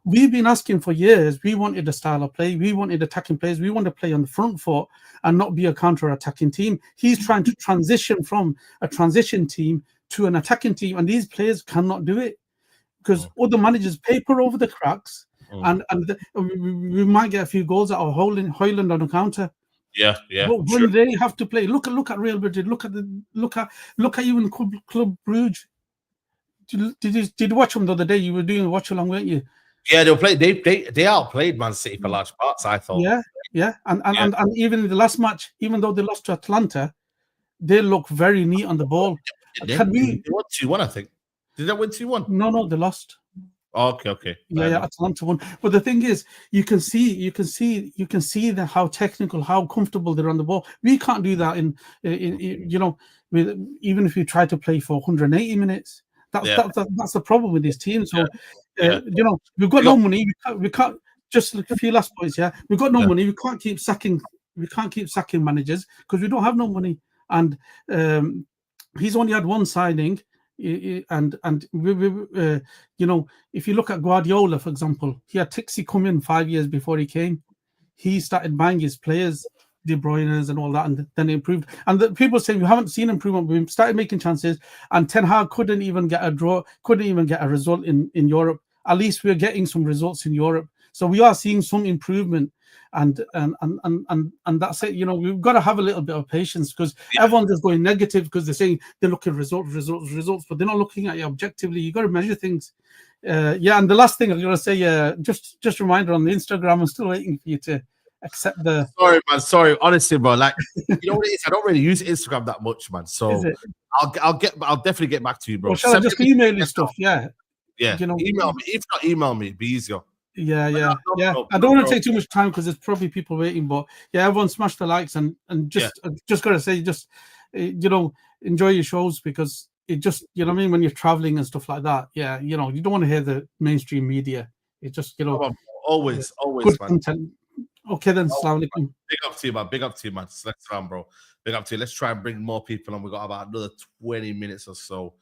we've been asking for years. We wanted a style of play. We wanted attacking players. We want to play on the front foot and not be a counter-attacking team. He's trying to transition from a transition team to an attacking team, and these players cannot do it because other managers paper over the cracks, and we might get a few goals out of Højlund on a counter. Yeah. But when they have to play, look at Real Madrid. Look at even Club Brugge. Did you watch them the other day? You were doing a watch along, weren't you? Yeah, they outplayed Man City for large parts, I thought. Yeah. And even in the last match, even though they lost to Atlanta, they look very neat on the ball. They won 2-1, I think. Did they win 2-1? No, they lost. Oh, okay. Yeah, Atlanta won. But the thing is, you can see how technical, how comfortable they're on the ball. We can't do that in even if you try to play for 180 minutes. That's the problem with this team. So, we've got no money. We can't. Just a few last points. Yeah, we've got no money. We can't keep sacking we can't keep sacking managers because we don't have no money. And he's only had one signing. And you know, if you look at Guardiola, for example, he had Tixi come in 5 years before he came. He started buying his players, De Bruyne's and all that, and then it improved. And the people say we haven't seen improvement. We started making chances, and Ten Hag couldn't even get a draw, couldn't even get a result in Europe. At least we're getting some results in Europe, so we are seeing some improvement. And that's it. You know, we've got to have a little bit of patience because everyone's just going negative because they're saying they're looking results, but they're not looking at it objectively. You got to measure things. Yeah, and the last thing I'm going to say, just a reminder on the Instagram. I'm still waiting for you to accept the. Sorry, man. Sorry, honestly, bro. Like, you know what it is? I don't really use Instagram that much, man. So I'll definitely get back to you, bro. Or shall I just email you stuff? Yeah. Yeah. You know, email me. If not, email me. It'd be easier. Yeah. I don't want to take too much time because there's probably people waiting, but yeah, everyone smash the likes and just gotta say, you know, enjoy your shows because it just, you know what I mean, when you're traveling and stuff like that. Yeah, you know, you don't want to hear the mainstream media. It just, you know, always, good man. content. Okay, then. Assalamu alaikum. Big up to you, man. Big up to you, man. Let's run, bro. Big up to you. Let's try and bring more people on. We got about another 20 minutes or so.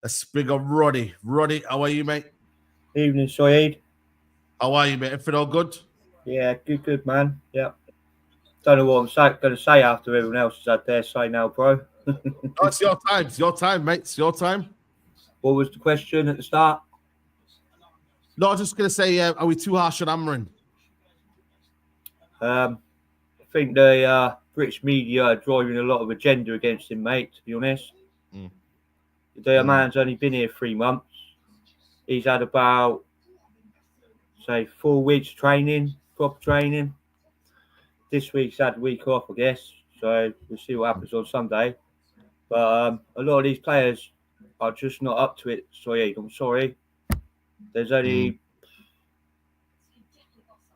Let's bring up Roddy. Roddy, how are you, mate? Evening, Saeed. How are you, mate? Everything all good? Yeah, good, man. Yeah. Don't know what I'm going to say after everyone else has had their say now, bro. No, it's your time. It's your time, mate. It's your time. What was the question at the start? No, I was just going to say, are we too harsh on Amorim? I think the British media are driving a lot of agenda against him, mate, to be honest. The man's only been here 3 months. He's had about, say, 4 weeks training, proper training. This week's had a week off, I guess. So we'll see what happens on Sunday. But a lot of these players are just not up to it, Saeed. I'm sorry. There's only...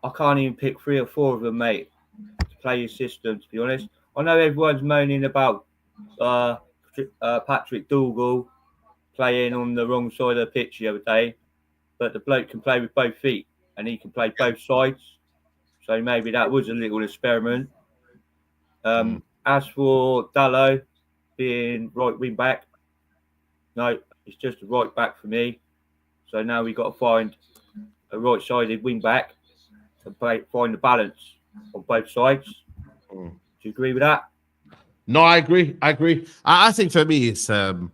I can't even pick 3 or 4 of them, mate, to play your system, to be honest. I know everyone's moaning about Patrick Dougal playing on the wrong side of the pitch the other day, but the bloke can play with both feet and he can play both sides. So maybe that was a little experiment. As for Dallo being right wing back, no, it's just a right back for me. So now we've got to find a right-sided wing back to find the balance on both sides. Do you agree with that? No, I agree. I think for me, it's a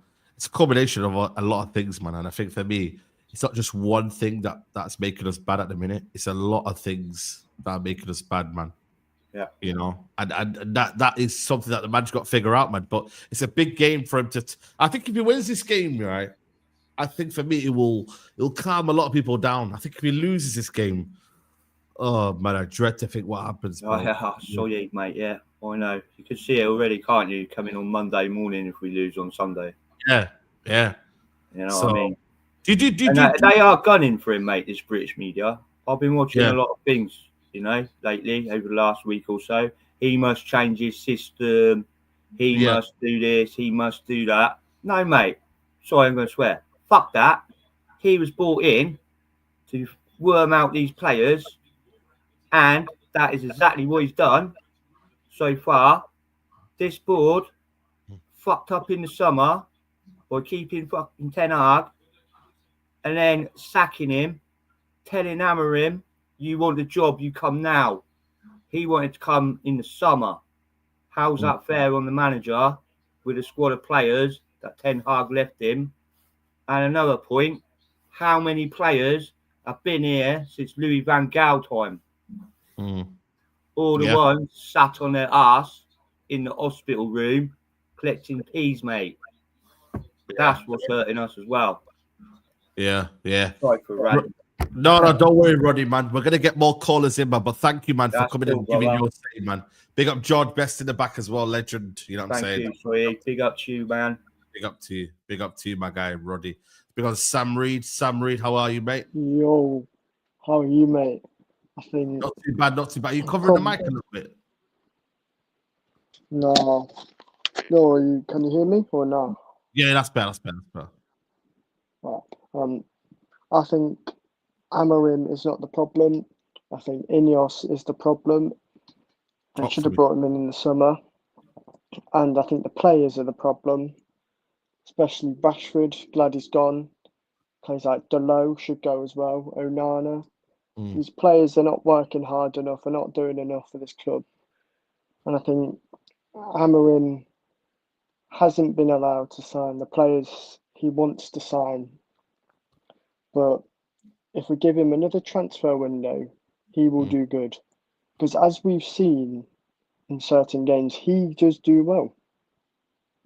combination of a lot of things, man. And I think for me, it's not just one thing that's making us bad at the minute. It's a lot of things that are making us bad, man. Yeah. You know, and that is something that the man's got to figure out, man. But it's a big game for him to. I think if he wins this game, right, I think for me it'll calm a lot of people down. I think if he loses this game, oh man, I dread to think what happens. Oh, yeah, sorry, mate. Yeah, I know. You can see it already, can't you? Coming on Monday morning if we lose on Sunday. Yeah. You know what I mean? They are gunning for him, mate. This British media. I've been watching a lot of things, you know, lately over the last week or so. He must change his system. He must do this. He must do that. No, mate. Sorry, I'm going to swear. Fuck that. He was brought in to worm out these players, and that is exactly what he's done so far. This board fucked up in the summer by keeping fucking Ten Hag and then sacking him, telling Amorim, you want a job, you come now. He wanted to come in the summer. How's that fair on the manager with a squad of players that Ten Hag left him? And another point, how many players have been here since Louis van Gaal time? All the ones sat on their ass in the hospital room collecting peas, mate. That's what's hurting us as well. Yeah. Sorry for ranting. No, don't worry, Roddy, man. We're gonna get more callers in, man. But thank you, man, for coming in and giving your say, man. Big up George, best in the back as well, legend. You know what I'm saying? Thank you, Saeed. Big up to you, man. Big up to you, my guy, Roddy. Big up Sam Reed. Sam Reed, how are you, mate? Yo, how are you, mate? I think not too bad. Are you covering the mic a little bit? No. Can you hear me or no? Yeah, that's better. Right. I think Amorim is not the problem. I think INEOS is the problem. They should have brought him in the summer. And I think the players are the problem, especially Rashford. Glad he's gone. Players like Delo should go as well. Onana. These players are not working hard enough. They're not doing enough for this club. And I think Amorim hasn't been allowed to sign the players he wants to sign. But if we give him another transfer window, he will do good. Because as we've seen in certain games, he does do well.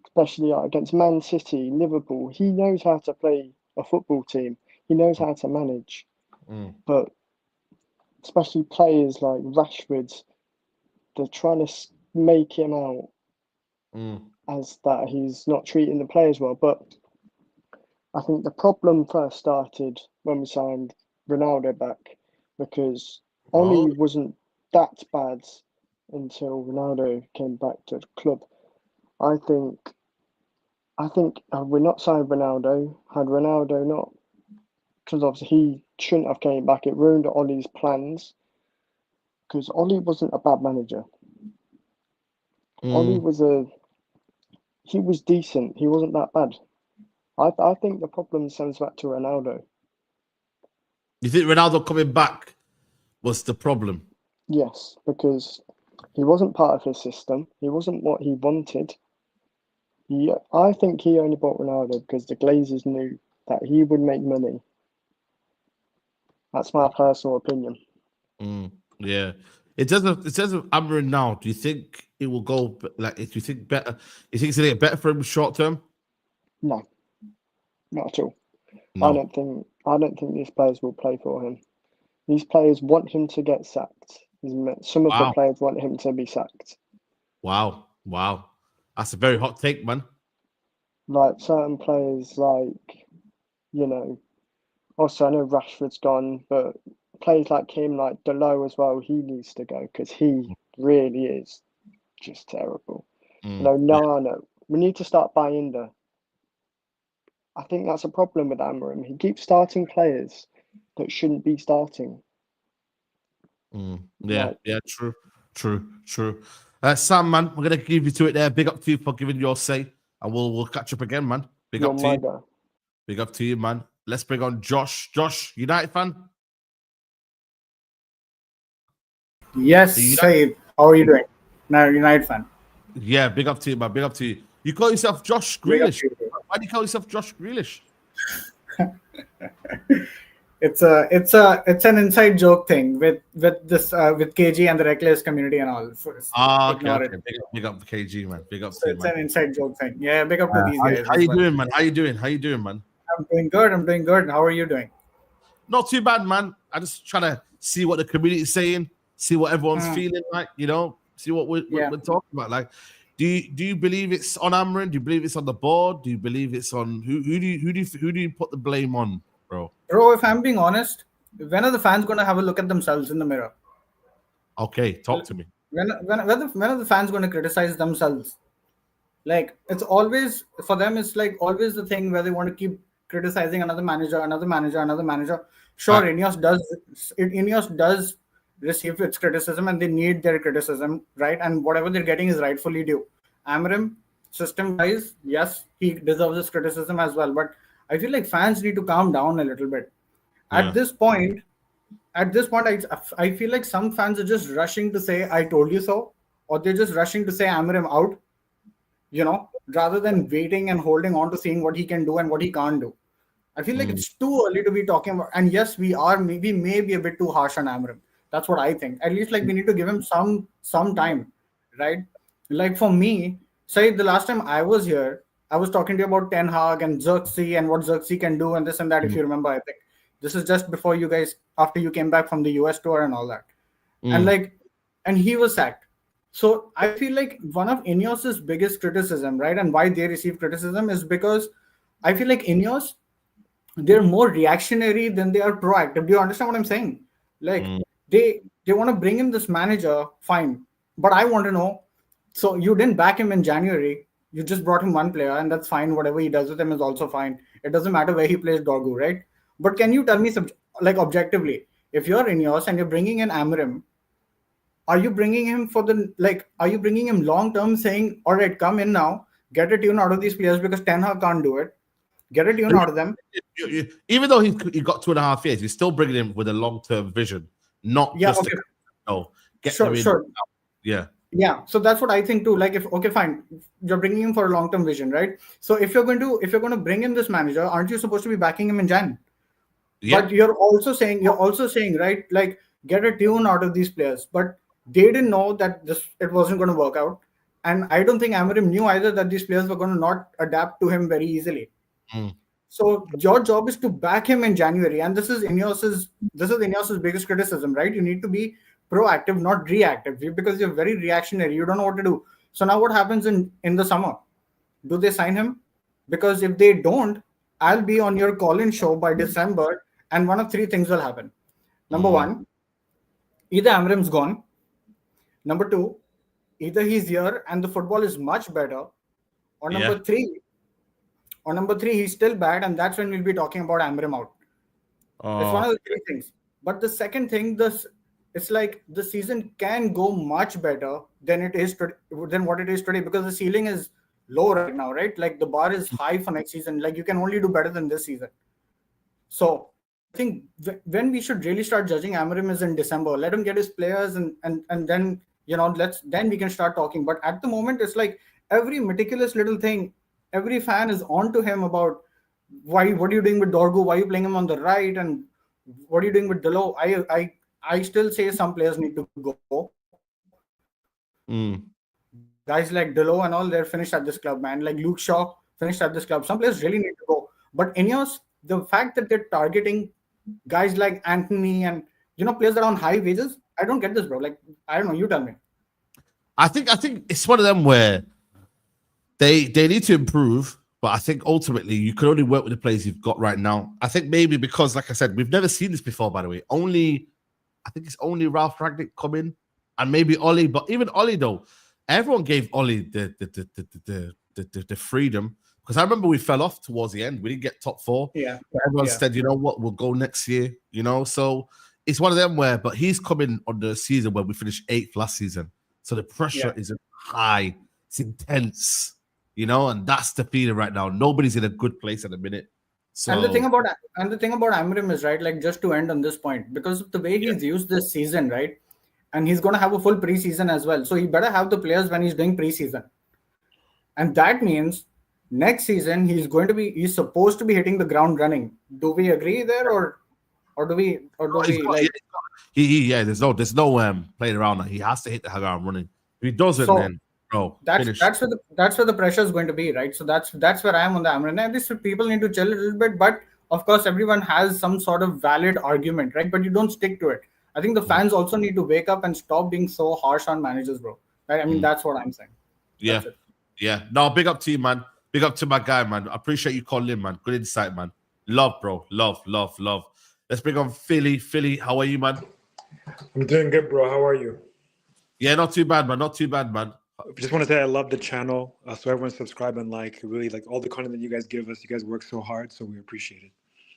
Especially against Man City, Liverpool. He knows how to play a football team. He knows how to manage. But especially players like Rashford, they're trying to make him out as that he's not treating the players well. But I think the problem first started when we signed Ronaldo back, because Oli wasn't that bad until Ronaldo came back to the club. I think had we not signed Ronaldo, had Ronaldo not, because obviously he shouldn't have came back, it ruined Ollie's plans, because Ollie wasn't a bad manager. Ollie was he was decent. He wasn't that bad. I think the problem stems back to Ronaldo. You think Ronaldo coming back was the problem? Yes, because he wasn't part of his system. He wasn't what he wanted. I think he only bought Ronaldo because the Glazers knew that he would make money. That's my personal opinion. Yeah. It says of Amorim now. Do you think it will go like? Do you think better? You think it's gonna get better for him short term? No, not at all. No. I don't think these players will play for him. These players want him to get sacked. Some of the players want him to be sacked. Wow. That's a very hot take, man. Like certain players, also I know Rashford's gone, but players like him, like Delo as well, he needs to go because he really is just terrible. Nana, we need to start buying the. I think that's a problem with Amorim. He keeps starting players that shouldn't be starting. Yeah, true. Sam, man, we're gonna give you to it there. Big up to you for giving your say, and we'll catch up again, man. Big up to you. Big up to you, man. Let's bring on Josh. Josh, United fan? Yes, Saeed. How are you doing? No, United fan. Yeah, big up to you, man. Big up to you. You call yourself Josh Grealish. Why do you call yourself Josh Grealish? It's an inside joke thing with KG and the Reckless community and all. Okay. Big up KG, man. Big up to you, man. It's an inside joke thing. Yeah, big up to these guys. How you doing, man? How you doing, man? I'm doing good. How are you doing? Not too bad, man. I just trying to see what the community is saying, see what everyone's feeling like, see what we're talking about. Like, do you believe it's on Amorim? Do you believe it's on the board? Do you believe it's on who do you put the blame on, bro? Bro, if I'm being honest, when are the fans going to have a look at themselves in the mirror? Okay, talk to me. When are the fans going to criticize themselves? Like, it's always, for them, it's like always the thing where they want to keep criticizing another manager. Sure, INEOS does receive its criticism and they need their criticism, right? And whatever they're getting is rightfully due. Amorim, system-wise, yes, he deserves this criticism as well. But I feel like fans need to calm down a little bit. At this point, I feel like some fans are just rushing to say, I told you so, or they're just rushing to say Amorim out, rather than waiting and holding on to seeing what he can do and what he can't do. I feel like it's too early to be talking about, and yes, we may be a bit too harsh on Amorim. That's what I think. At least we need to give him some time, right? Like for me, say the last time I was here, I was talking to you about Ten Hag and Xerxes and what Xerxes can do and this and that, if you remember, I think. This is just before you guys, after you came back from the US tour and all that. And he was sacked. So I feel like one of INEOS's biggest criticism, right, and why they receive criticism is because I feel like INEOS, they're more reactionary than they are proactive. Do you understand what I'm saying? Like they want to bring in this manager, fine. But I want to know, so you didn't back him in January. You just brought him one player, and that's fine. Whatever he does with him is also fine. It doesn't matter where he plays Dorgu, right? But can you tell me, objectively, if you're INEOS and you're bringing in Amorim, Are you bringing him for the Are you bringing him long term, saying, "All right, come in now, get a tune out of these players because Ten Hag can't do it. Get a tune out of them." Even though he got 2.5 years, you're still bringing him with a long-term vision, not just Okay. get Sure, them in. sure. Yeah. Yeah, so that's what I think too. Like, if okay, fine, you're bringing him for a long-term vision, right? So if you're going to bring in this manager, aren't you supposed to be backing him in Jan? Yeah. But you're also saying, right, like, get a tune out of these players. But they didn't know that it wasn't going to work out, and I don't think Amorim knew either that these players were going to not adapt to him very easily. So your job is to back him in January, and this is INEOS's biggest criticism, right? You need to be proactive, not reactive, because you're very reactionary. You don't know what to do. So now what happens in the summer? Do they sign him? Because if they don't, I'll be on your call-in show by December, and one of three things will happen. Number one, either Amorim's gone. Number two, either he's here and the football is much better, or number three, he's still bad, and that's when we'll be talking about Amorim out. It's one of the three things. But the second thing, it's like the season can go much better than what it is today, because the ceiling is low right now, right? Like, the bar is high for next season. Like, you can only do better than this season. So I think when we should really start judging Amorim is in December. Let him get his players, and then then we can start talking. But at the moment, it's like every meticulous little thing, every fan is on to him about what are you doing with Dorgu? Why are you playing him on the right? And what are you doing with Delo? I still say some players need to go. Guys like Delo and all, they're finished at this club, man. Like Luke Shaw finished at this club. Some players really need to go. But INEOS, the fact that they're targeting guys like Anthony and players that are on high wages, I don't get this, bro. Like, I don't know. You tell me. I think it's one of them where they need to improve, but I think ultimately you can only work with the players you've got right now. I think maybe because, like I said, we've never seen this before, by the way. I think it's only Ralph Ragnick coming, and maybe Ollie. But even Ollie, though, everyone gave Ollie the freedom, because I remember we fell off towards the end. We didn't get top four. Yeah. But everyone said, you know what, we'll go next year. So it's one of them where, but he's coming on the season where we finished 8th last season. So the pressure is high, it's intense, and that's the feeling right now. Nobody's in a good place at the minute. So, and the thing about Amorim is, right, like, just to end on this point, because of the way he's used this season, right, and he's going to have a full preseason as well. So he better have the players when he's doing preseason, and that means next season he's supposed to be hitting the ground running. Do we agree there, or do we there's no playing around. He has to hit the ground running. If he doesn't, then that's where the pressure is going to be, right? So that's where I am on the Amorim. And this people need to chill a little bit, but of course everyone has some sort of valid argument, right? But you don't stick to it. I think the fans also need to wake up and stop being so harsh on managers, bro. Right? I mean, that's what I'm saying. Yeah. No, big up to you, man. Big up to my guy, man. I appreciate you calling in, man. Good insight, man. Love, bro. Love. Let's bring on Philly. Philly, how are you, man? I'm doing good, bro. How are you? Yeah, not too bad, man. Just want to say I love the channel. So everyone subscribe and really like all the content that you guys give us. You guys work so hard, so we appreciate it.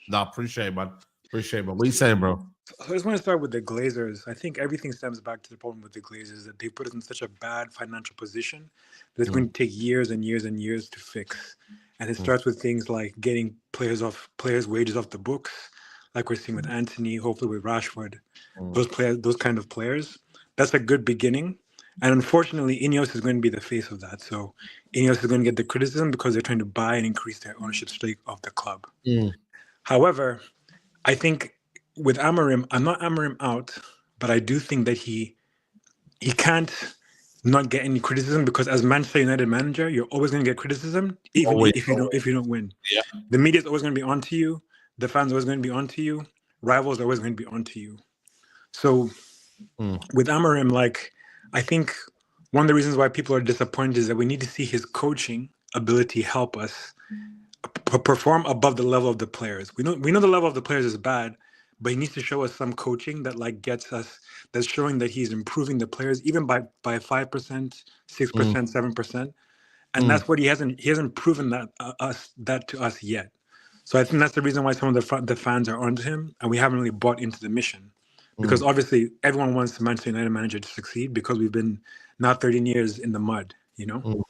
No, appreciate it, man. What are you saying, bro? So I just want to start with the Glazers. I think everything stems back to the problem with the Glazers, that they put us in such a bad financial position that it's going to take years and years and years to fix. And it starts with things like getting players' wages off the books, like we're seeing with Anthony, hopefully with Rashford. Those kind of players. That's a good beginning. And unfortunately, INEOS is going to be the face of that. So INEOS is going to get the criticism because they're trying to buy and increase their ownership stake of the club. However, I think with Amorim, I'm not Amorim out, but I do think that he can't not get any criticism, because as Manchester United manager, you're always going to get criticism, even if you don't win. Yeah. The media is always going to be onto you. The fans are always going to be onto you. Rivals are always going to be onto you. So with Amorim, like, I think one of the reasons why people are disappointed is that we need to see his coaching ability help us perform above the level of the players. We know the level of the players is bad, but he needs to show us some coaching that gets us, that's showing that he's improving the players even by 5%, 6%, 7%. And that's what he hasn't proven that to us yet. So I think that's the reason why some of the fans are onto him, and we haven't really bought into the mission. Because obviously everyone wants the Manchester United manager to succeed because we've been now 13 years in the mud, you know?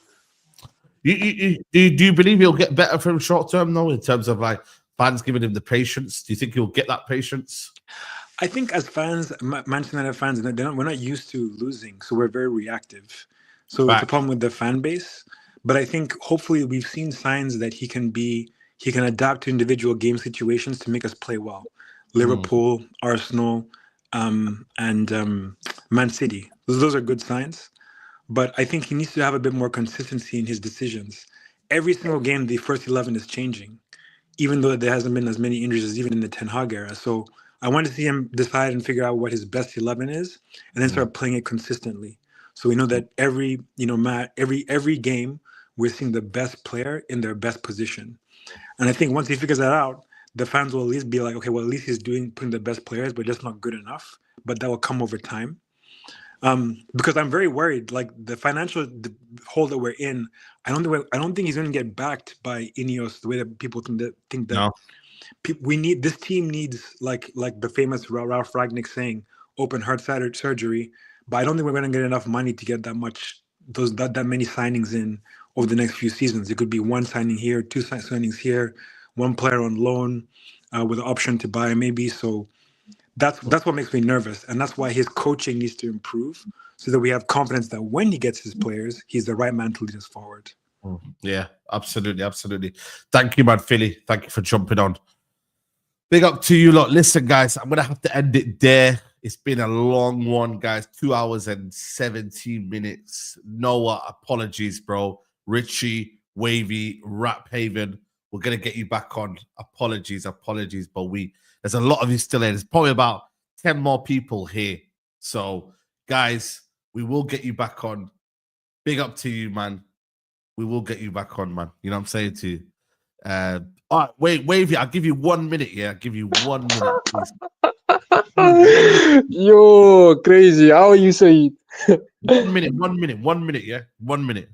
Do you believe he'll get better from short term, though, in terms of like fans giving him the patience? Do you think he'll get that patience? I think as fans, Manchester United fans, we're not used to losing, so we're very reactive. So it's a problem with the fan base. But I think hopefully we've seen signs that he can adapt to individual game situations to make us play well. Liverpool, Arsenal, and Man City. Those are good signs. But I think he needs to have a bit more consistency in his decisions. Every single game, the first 11 is changing, even though there hasn't been as many injuries as even in the Ten Hag era. So I want to see him decide and figure out what his best 11 is, and then start playing it consistently. So we know that every game we're seeing the best player in their best position. And I think once he figures that out, the fans will at least be like, okay, well, at least he's putting the best players, but just not good enough. But that will come over time. Because I'm very worried, like the financial hole that we're in, I don't think he's going to get backed by INEOS the way that people think that. This team needs like the famous Ralph Ragnick saying, open heart surgery. But I don't think we're going to get enough money to get that many signings in over the next few seasons. It could be one signing here, two signings here, one player on loan with an option to buy maybe. So that's what makes me nervous, and that's why his coaching needs to improve so that we have confidence that when he gets his players, he's the right man to lead us forward. Yeah, absolutely. Thank you, man, Philly. Thank you for jumping on. Big up to you lot. Listen, guys, I'm gonna have to end it there. It's been a long one, guys. 2 hours and 17 minutes. Noah, apologies, bro. Richie, Wavy, Rap Haven, we're gonna get you back on. Apologies, but there's a lot of you still in. There's probably about 10 more people here. So, guys, we will get you back on. Big up to you, man. We will get you back on, man. You know what I'm saying to you? All right, Wavy, I'll give you 1 minute. Yeah, I'll give you 1 minute, please. Yo, crazy. How are you, Saeed? 1 minute, 1 minute, yeah? 1 minute.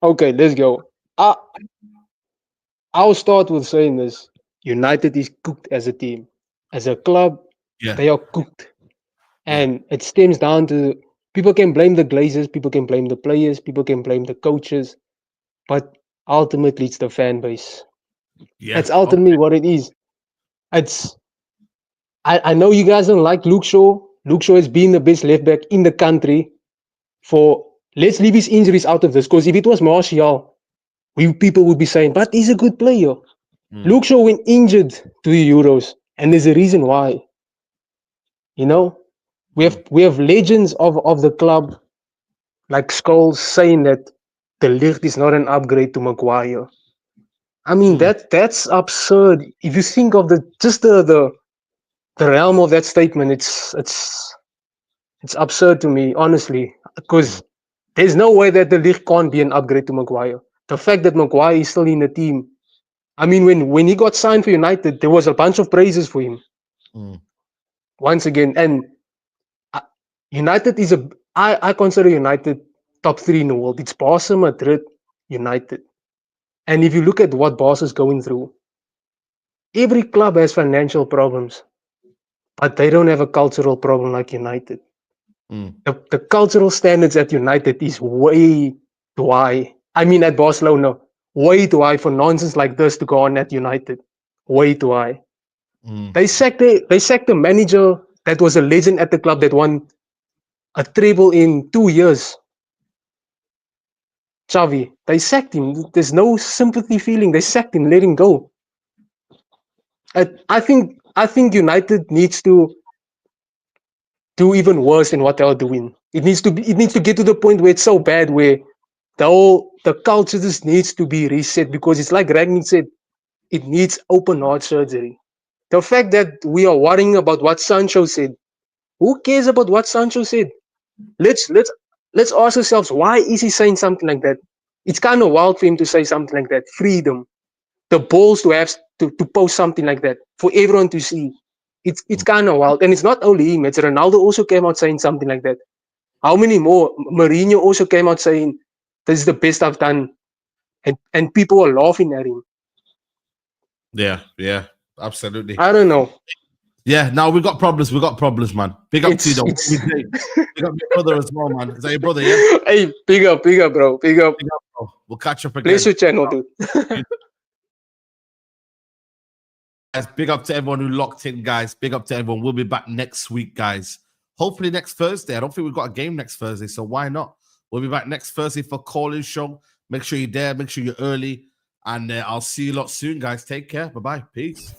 Okay, let's go. I'll start with saying this. United is cooked as a team. As a club, they are cooked. And it stems down to people can blame the Glazers, people can blame the players, people can blame the coaches, but ultimately it's the fan base. Yeah, that's ultimately what it is. I know you guys don't like Luke Shaw. Luke Shaw has been the best left back in the country for, let's leave his injuries out of this, because if it was Martial, people would be saying, but he's a good player. Luke Shaw went injured to the Euros, and there's a reason why. You know, we have legends of the club, like Scholes, saying that De Ligt is not an upgrade to Maguire. I mean, that's absurd. If you think of the realm of that statement, it's absurd to me, honestly, because there's no way that De Ligt can't be an upgrade to Maguire. The fact that Maguire is still in the team, I mean, when he got signed for United, there was a bunch of praises for him. Once again, and United is I consider United top 3 in the world. It's Barca, Madrid, United. And if you look at what Barca is going through, every club has financial problems, but they don't have a cultural problem like United. The cultural standards at United is way too high. I mean, at Barcelona, way too high for nonsense like this to go on at United. Way too high. They sacked the manager that was a legend at the club that won a treble in 2 years. Xavi, they sacked him. There's no sympathy feeling. They sacked him, let him go. I think United needs to do even worse than what they're doing. It needs to get to the point where it's so bad where the culture just needs to be reset, because it's like Ragnick said, it needs open heart surgery. The fact that we are worrying about what Sancho said, who cares about what Sancho said? Let's ask ourselves, why is he saying something like that? It's kind of wild for him to say something like that. Freedom, the balls to have to post something like that for everyone to see. It's kind of wild, and it's not only him. It's Ronaldo also came out saying something like that. How many more? Mourinho also came out saying, "This is the best I've done," and people are laughing at him. Yeah, absolutely. I don't know. Yeah, no, we got problems. We got problems, man. Big up to you, though. Big up your brother as well, man. Is that your brother, yeah? Hey, big up, bro. Big up. Bro. We'll catch up again. Bless your channel, dude. Guys, big up to everyone who locked in, guys. Big up to everyone. We'll be back next week, guys. Hopefully next Thursday. I don't think we've got a game next Thursday, so why not? We'll be back next Thursday for Call-In Show. Make sure you're there. Make sure you're early. And I'll see you a lot soon, guys. Take care. Bye-bye. Peace.